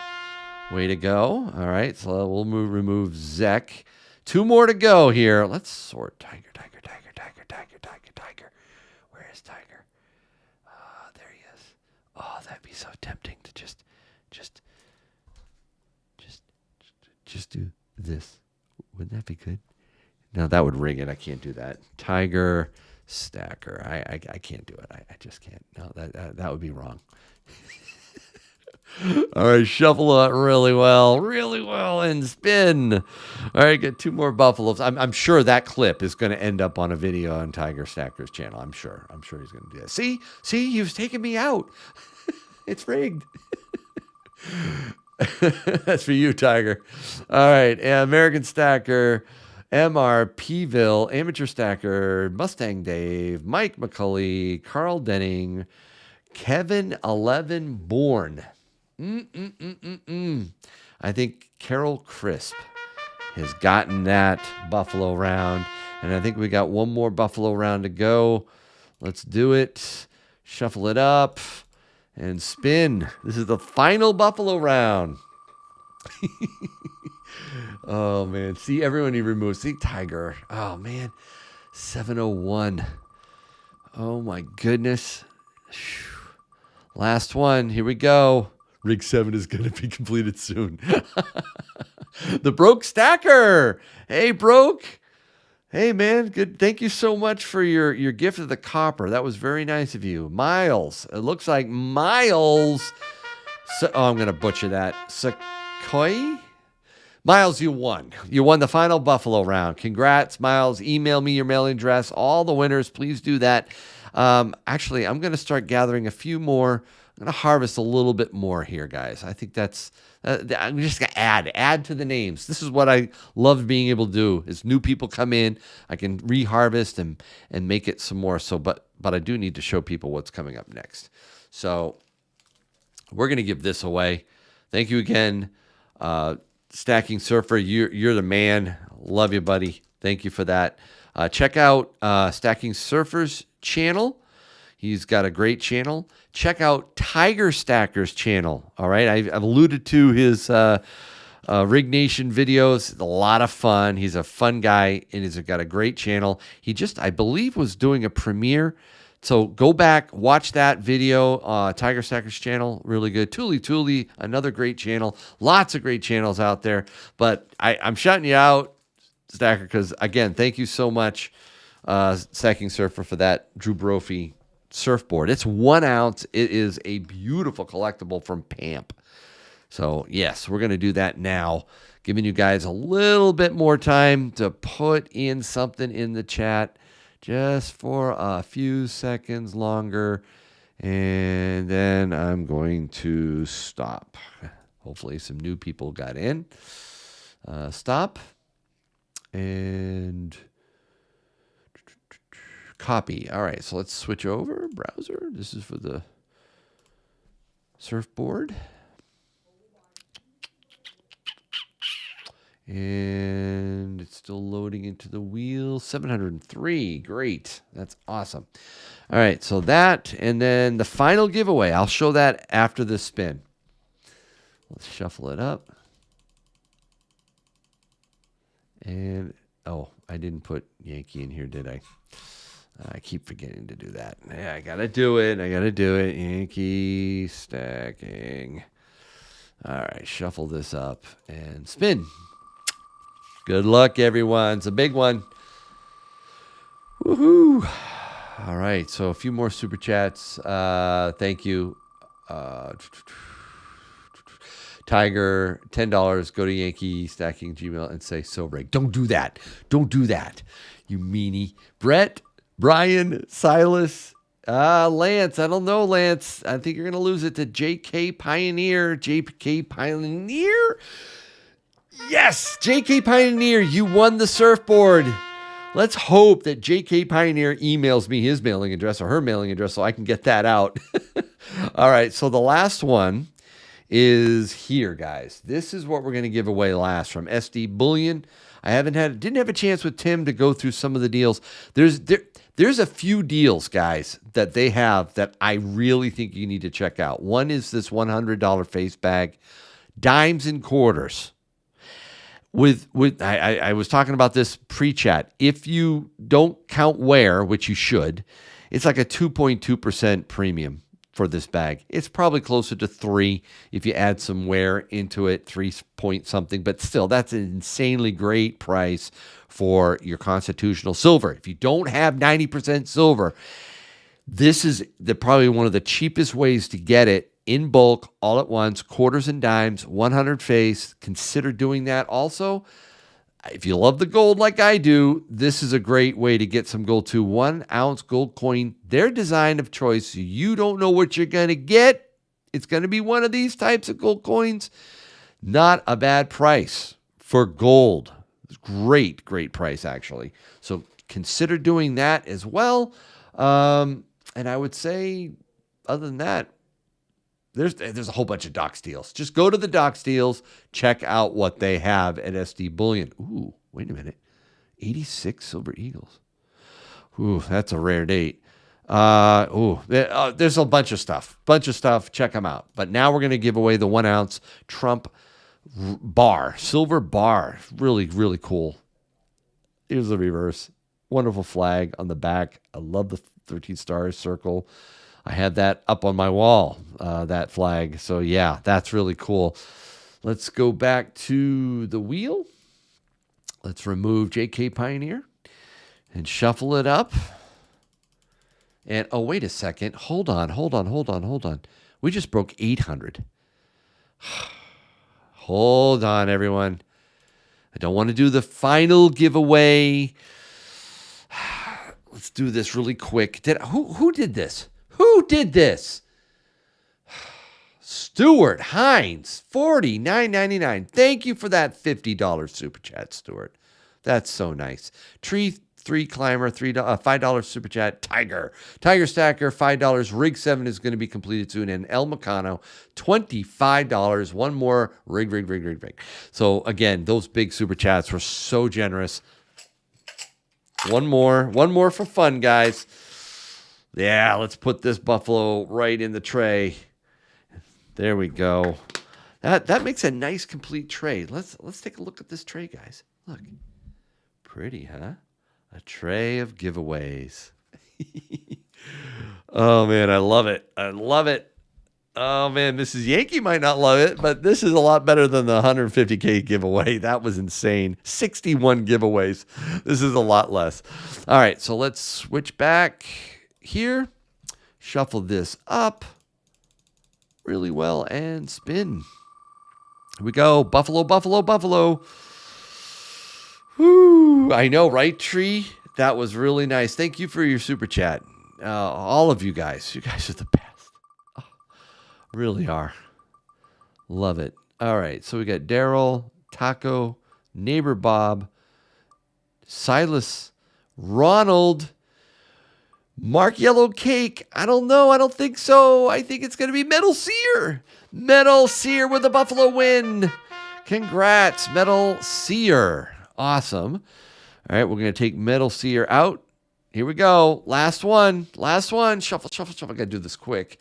S1: Way to go. All right, so we'll remove Zek. 2 more to go here. Let's sort Tiger. Where is Tiger? There he is. Oh, that'd be so tempting to just do this. Wouldn't that be good? No, that would ring it. I can't do that. Tiger Stacker. I can't do it. I just can't. No, that would be wrong. All right, shuffle it really well, and spin. All right, get 2 more buffaloes. I'm sure that clip is going to end up on a video on Tiger Stacker's channel. I'm sure he's going to do that. See, you've taken me out. It's rigged. That's for you, Tiger. All right, American Stacker, MRPville, Amateur Stacker, Mustang Dave, Mike McCulley, Carl Denning, Kevin 11 Bourne. I think Carol Crisp has gotten that buffalo round, and I think we got 1 more buffalo round to go. Let's do it. Shuffle it up and spin. This is the final buffalo round. Oh man, see everyone he removes. See Tiger. Oh man, 701. Oh my goodness. Last one. Here we go. Rig 7 is going to be completed soon. The Broke Stacker. Hey, Broke. Hey, man. Good. Thank you so much for your gift of the copper. That was very nice of you. Miles. It looks like Miles. I'm going to butcher that. Sakoi? Miles, you won. You won the final buffalo round. Congrats, Miles. Email me your mailing address. All the winners, please do that. Actually, I'm going to start gathering a few more. I'm going to harvest a little bit more here, guys. I think that's, I'm just going to add to the names. This is what I love being able to do. As new people come in, I can reharvest and make it some more. So, but I do need to show people what's coming up next. So we're going to give this away. Thank you again. Stacking Surfer, you're the man. Love you, buddy. Thank you for that. Check out Stacking Surfer's channel. He's got a great channel. Check out Tiger Stacker's channel. All right, I've alluded to his Rig Nation videos. It's a lot of fun. He's a fun guy, and he's got a great channel. He just, I believe, was doing a premiere. So go back, watch that video. Tiger Stacker's channel, really good. Tooly, another great channel. Lots of great channels out there. But I'm shouting you out, Stacker, because, again, thank you so much, Stacking Surfer, for that Drew Brophy surfboard. It's 1 ounce. It is a beautiful collectible from PAMP. So, yes, we're going to do that now. Giving you guys a little bit more time to put in something in the chat. Just for a few seconds longer, and then I'm going to stop. Hopefully some new people got in. Stop, and copy. All right, so let's switch over. Browser. This is for the surfboard. And it's still loading into the wheel. 703. Great. That's awesome. All right. So that, and then the final giveaway. I'll show that after the spin. Let's shuffle it up. And, oh, I didn't put Yankee in here, did I? I keep forgetting to do that. Yeah, I got to do it. Yankee stacking. All right. Shuffle this up and spin. Good luck, everyone. It's a big one. Woohoo. All right. So a few more super chats. Thank you. Tiger, $10. Go to Yankee Stacking Gmail and say, so rig. Don't do that. Don't do that, you meanie. Brett, Brian, Silas, Lance. I don't know, Lance. I think you're going to lose it to JK Pioneer. JK Pioneer? Yes, JK Pioneer, you won the surfboard. Let's hope that JK Pioneer emails me his mailing address or her mailing address so I can get that out. All right, so the last one is here, guys. This is what we're going to give away last from SD Bullion. I didn't have a chance with Tim to go through some of the deals. There's a few deals, guys, that they have that I really think you need to check out. One is this $100 face bag, dimes and quarters. I was talking about this pre-chat. If you don't count wear, which you should, it's like a 2.2% premium for this bag. It's probably closer to 3 if you add some wear into it, 3 point something, but still, that's an insanely great price for your constitutional silver. If you don't have 90% silver, this is probably one of the cheapest ways to get it in bulk, all at once, quarters and dimes, 100 face. Consider doing that also. If you love the gold like I do, this is a great way to get some gold too. 1 ounce gold coin, their design of choice. So you don't know what you're going to get. It's going to be one of these types of gold coins. Not a bad price for gold. Great price, actually. So consider doing that as well. And I would say, other than that, there's a whole bunch of Docs deals. Just go to the Docs deals, check out what they have at SD Bullion. Ooh, wait a minute. 86 Silver Eagles. Ooh, that's a rare date. There's a bunch of stuff. Check them out. But now we're going to give away the 1 ounce Trump bar, silver bar. Really cool. Here's the reverse. Wonderful flag on the back. I love the 13 stars circle. I had that up on my wall, that flag. So yeah, that's really cool. Let's go back to the wheel. Let's remove JK Pioneer and shuffle it up. And oh, wait a second. Hold on. We just broke 800. Hold on, everyone. I don't want to do the final giveaway. Let's do this really quick. Who did this? Who did this? Stuart Hines, $49.99. Thank you for that $50 super chat, Stuart. That's so nice. Tree 3 Climber, $5 super chat. Tiger Stacker, $5. Rig 7 is going to be completed soon. And El Meccano, $25. One more rig. So again, those big super chats were so generous. One more for fun, guys. Yeah, let's put this buffalo right in the tray. There we go. That makes a nice complete tray. Let's take a look at this tray, guys. Look. Pretty, huh? A tray of giveaways. Oh man, I love it. Oh man, Mrs. Yankee might not love it, but this is a lot better than the 150K giveaway. That was insane. 61 giveaways. This is a lot less. All right, so let's switch back here, shuffle this up really well, and spin. Here we go. Buffalo. Whoo! I know, right, Tree? That was really nice. Thank you for your super chat. All of you guys. You guys are the best. Oh, really are. Love it. All right, so we got Daryl, Taco, Neighbor Bob, Silas, Ronald, Mark Yellow Cake. I don't know. I don't think so. I think it's going to be Metal Seer. Metal Seer with a Buffalo win. Congrats, Metal Seer. Awesome. All right, we're going to take Metal Seer out. Here we go. Last one. Shuffle. I got to do this quick.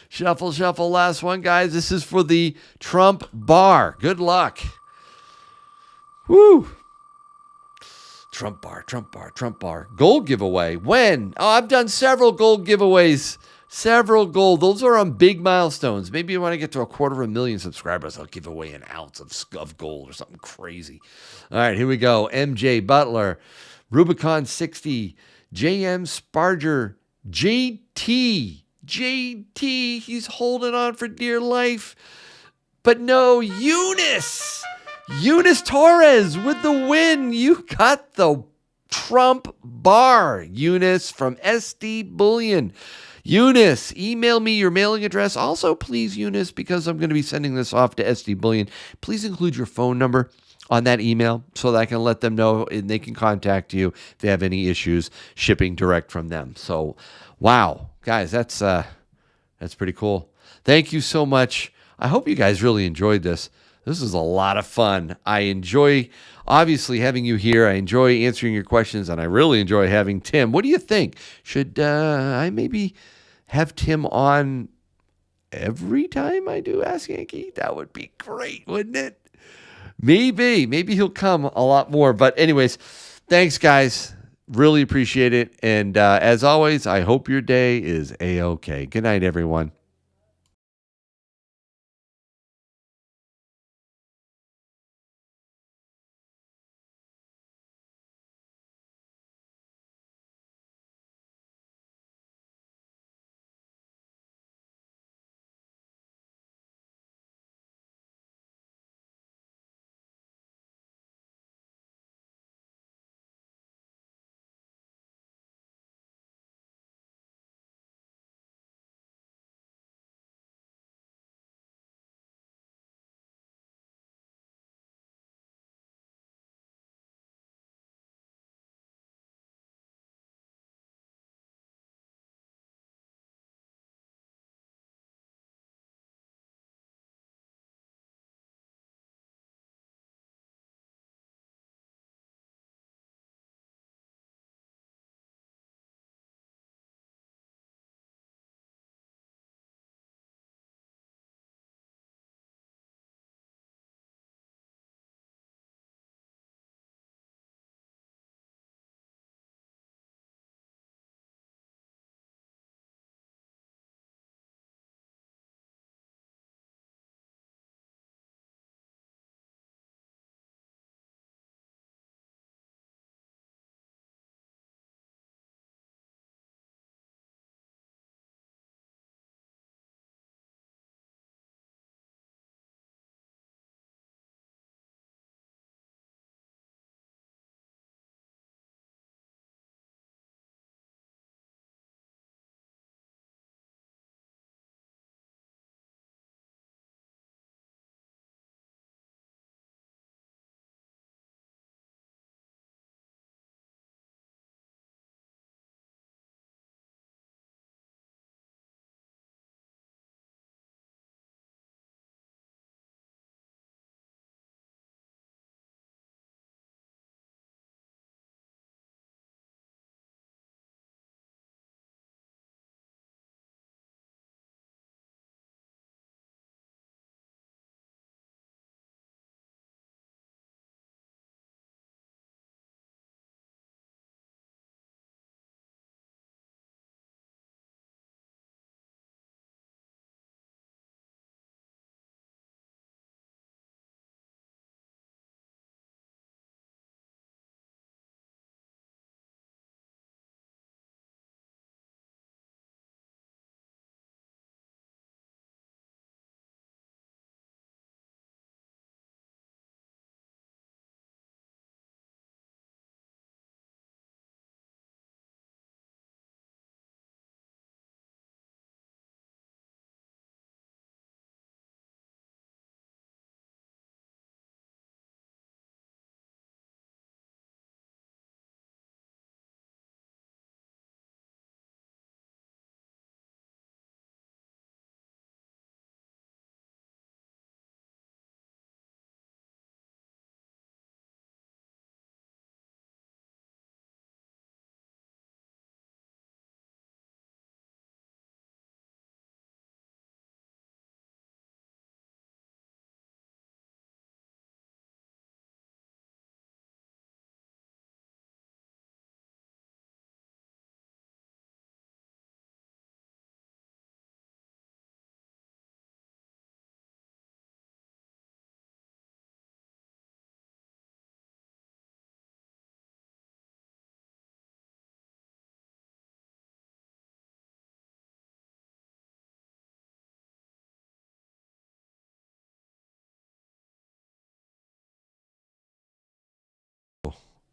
S1: Shuffle. Last one, guys. This is for the Trump bar. Good luck. Woo. Trump bar. Gold giveaway. When? Oh, I've done several gold giveaways. Those are on big milestones. Maybe when I get to 250,000 subscribers, I'll give away an ounce of gold or something crazy. All right, here we go. MJ Butler, Rubicon 60, JM Sparger, JT. He's holding on for dear life. But no, Eunice Torres with the win. You got the Trump bar, Eunice from SD Bullion. Eunice, email me your mailing address. Also, please, Eunice, because I'm going to be sending this off to SD Bullion, please include your phone number on that email so that I can let them know and they can contact you if they have any issues shipping direct from them. So, wow, guys, that's pretty cool. Thank you so much. I hope you guys really enjoyed this. This is a lot of fun. I enjoy, obviously, having you here. I enjoy answering your questions, and I really enjoy having Tim. What do you think? Should I maybe have Tim on every time I do Ask Yankee? That would be great, wouldn't it? Maybe he'll come a lot more. But anyways, thanks, guys. Really appreciate it. And as always, I hope your day is A-OK. Good night, everyone.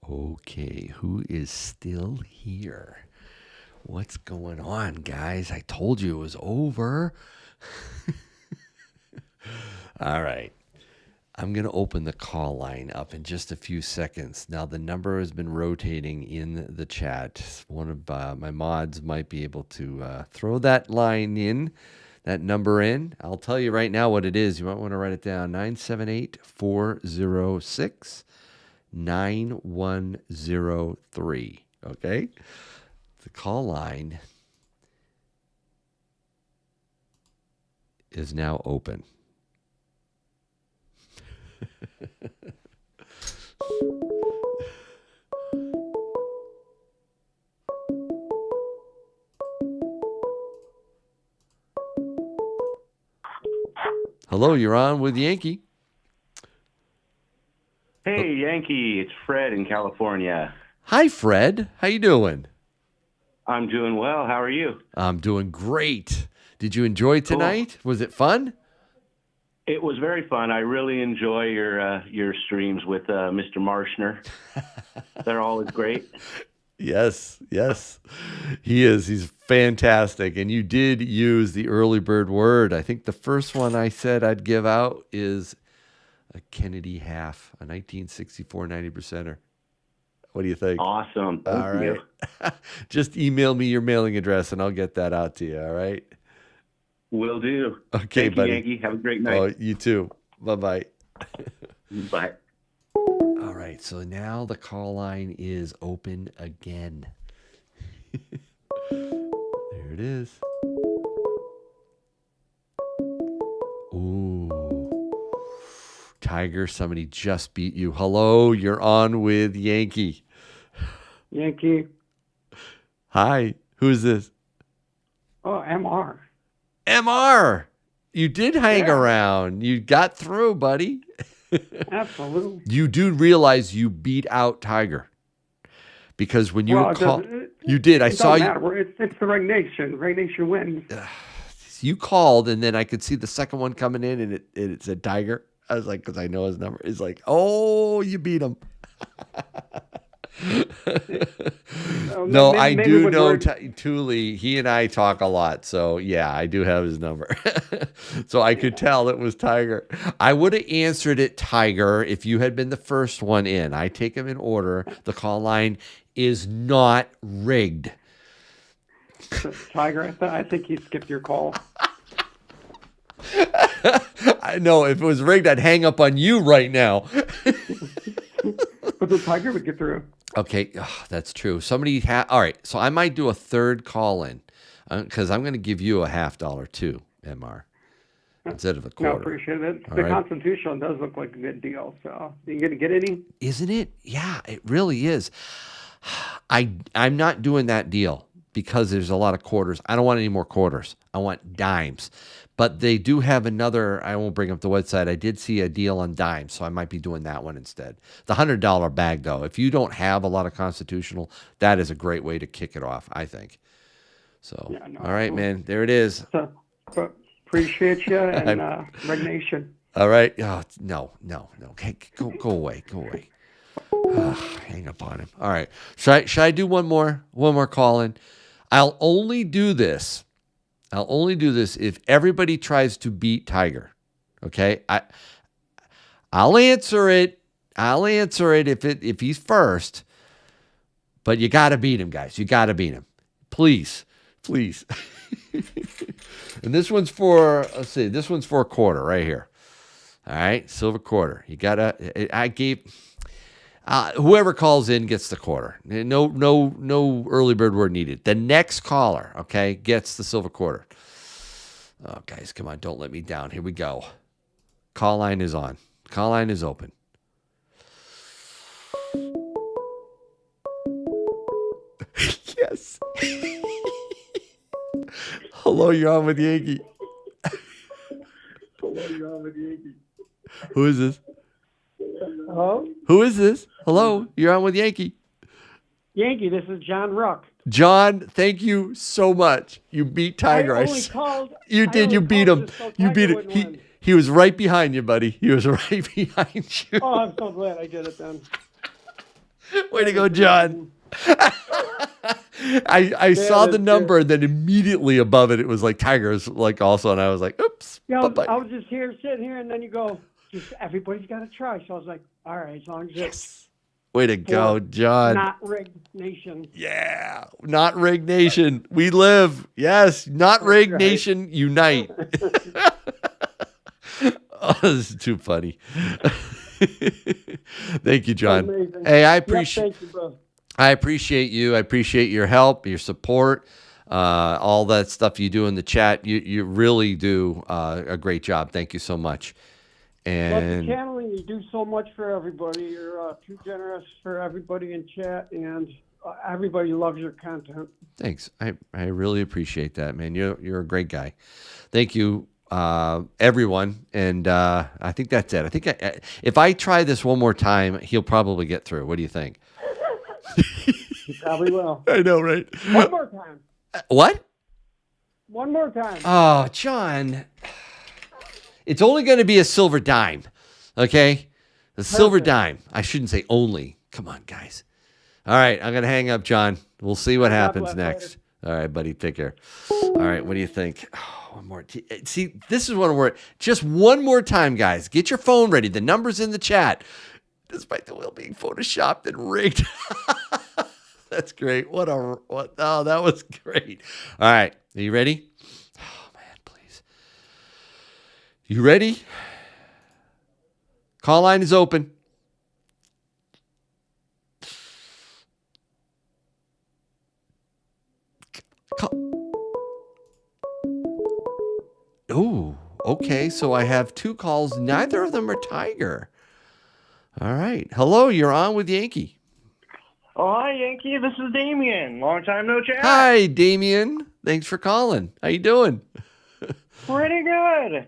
S1: Okay, who is still here? What's going on, guys? I told you it was over. All right. I'm going to open the call line up in just a few seconds. Now, the number has been rotating in the chat. One of my mods might be able to throw that line in that number in. I'll tell you right now what it is. You might want to write it down. 978-406-9103. Okay? The call line is now open. Hello, you're on with Yankee.
S3: Hey, Yankee, it's Fred in California.
S1: Hi, Fred. How you doing?
S3: I'm doing well. How are you?
S1: I'm doing great. Did you enjoy tonight?
S3: Cool.
S1: Was it fun?
S3: It was very fun. I really enjoy your streams with Mr. Marschner. They're always great.
S1: Yes, he is. He's fantastic. And you did use the early bird word. I think the first one I said I'd give out is a Kennedy half, a 1964 90%er. What do you think?
S3: Awesome.
S1: All right. Just email me your mailing address and I'll get that out to you. All right.
S3: Will do.
S1: Okay,
S3: Thank
S1: buddy.
S3: you, Yankee. Have a great night.
S1: Oh, you too. Bye-bye.
S3: Bye.
S1: All right, so now the call line is open again. There it is. Ooh. Tiger, somebody just beat you. Hello, you're on with Yankee.
S4: Yankee.
S1: Hi, who's this?
S4: Oh, MR.
S1: MR. You did hang around. You got through, buddy.
S4: Absolutely.
S1: You do realize you beat out Tiger. Because when you called, you did. I saw you.
S4: It's the right nation. Right nation wins.
S1: You called, and then I could see the second one coming in, and it said Tiger. I was like, because I know his number. It's like, oh, you beat him. No, I do know Thule. He and I talk a lot, so yeah, I do have his number. So I could tell it was Tiger. I would have answered it Tiger if you had been the first one in. I take them in order. The call line is not rigged.
S4: Tiger, I think he skipped your call.
S1: I know if it was rigged, I'd hang up on you right now.
S4: But the Tiger would get through.
S1: Okay, that's true. All right, so I might do a third call in because I'm going to give you a $50 too, MR, instead of a quarter.
S4: No, appreciate it.
S1: All
S4: The
S1: right.
S4: Constitution does look like a good deal. So you going to get any?
S1: Isn't it? Yeah, it really is. I'm not doing that deal because there's a lot of quarters. I don't want any more quarters. I want dimes. But they do have another, I won't bring up the website. I did see a deal on dimes, so I might be doing that one instead. The $100 bag, though, if you don't have a lot of constitutional, that is a great way to kick it off, I think. So,
S4: Yeah, no,
S1: all right, man, there it is.
S4: So, but appreciate you and Red Nation.
S1: All right. Oh, no. Okay, go away. Hang up on him. All right. Should I do one more call in? I'll only do this if everybody tries to beat Tiger. Okay? I'll answer it. If he's first. But you got to beat him, guys. You got to beat him. Please. And this one's for, let's see, this one's for a quarter right here. All right? Silver quarter. You got to, I gave, whoever calls in gets the quarter. No early bird word needed. The next caller, okay, gets the silver quarter. Oh, guys, come on. Don't let me down. Here we go. Call line is on. Call line is open. Yes. Hello, you're on with Yankee. Who is this?
S4: Hello?
S1: Who is this? Hello, you're on with Yankee.
S4: Yankee, this is John Ruck.
S1: John, thank you so much. You beat Tiger. You did. You beat him. You beat him. He was right behind you, buddy. He was right behind you.
S4: Oh, I'm so glad I did it then.
S1: Way to go, John. I saw the number, and then immediately above it, it was like Tigers, like also, and I was like, oops.
S4: Yeah, I was just sitting here, and then you go, just everybody's got to try. So I was like, all right, as long as
S1: Way to go, John.
S4: Not rigged nation.
S1: Yeah. Not Rig Nation. We live. Yes. Not Rig
S4: right.
S1: Nation. Unite. Oh, this is too funny. Thank you, John.
S4: Amazing.
S1: Hey, I
S4: Yep,
S1: appreciate
S4: thank you, bro.
S1: I appreciate you. I appreciate your help, your support, all that stuff you do in the chat. You really do a great job. Thank you so much.
S4: But the
S1: And
S4: channeling, you do so much for everybody. You're too generous for everybody in chat, and everybody loves your content.
S1: thanks. I really appreciate that, man. You're a great guy. Thank you, everyone. And I think that's it. I think if I try this one more time, he'll probably get through. What do you think?
S4: You probably will.
S1: I know, right?
S4: One more time.
S1: What?
S4: One more time.
S1: Oh, John. It's only going to be a silver dime, okay? A silver dime. I shouldn't say only. Come on, guys. All right, I'm going to hang up, John. We'll see what happens
S4: bless,
S1: next. All right, buddy, take care. All right, what do you think? Oh, one more. See, this is one word. Just one more time, guys. Get your phone ready. The number's in the chat. Despite the wheel being photoshopped and rigged. That's great. What? Oh, that was great. All right, are you ready? Oh, man, please. You ready? Call line is open. Oh, okay. So I have two calls. Neither of them are Tiger. All right. Hello, you're on with Yankee.
S5: Oh, hi, Yankee. This is Damien. Long time no chat.
S1: Hi, Damien. Thanks for calling. How you doing?
S5: Pretty good.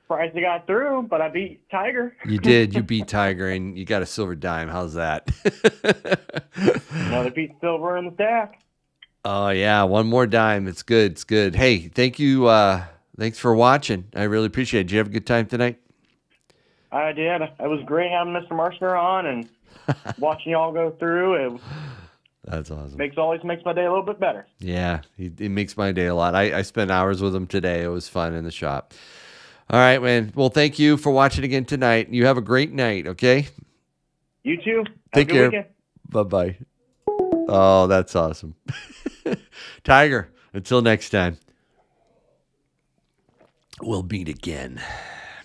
S5: Surprised I got through, but I beat Tiger.
S1: You did. You beat Tiger, and you got a silver dime. How's that?
S5: Another piece of silver in the stack.
S1: Oh, yeah. One more dime. It's good. It's good. Hey, thank you. Thanks for watching. I really appreciate it. Did you have a good time tonight?
S5: I did. It was great having Mr. Marschner on and watching y'all go through. It
S1: That's awesome.
S5: always makes my day a little bit better.
S1: Yeah, it makes my day a lot. I spent hours with him today. It was fun in the shop. All right, man. Well, thank you for watching again tonight. You have a great night, okay?
S5: You too. Have
S1: Take
S5: a good
S1: care.
S5: weekend.
S1: Bye-bye. Oh, that's awesome. Tiger, until next time. We'll meet again.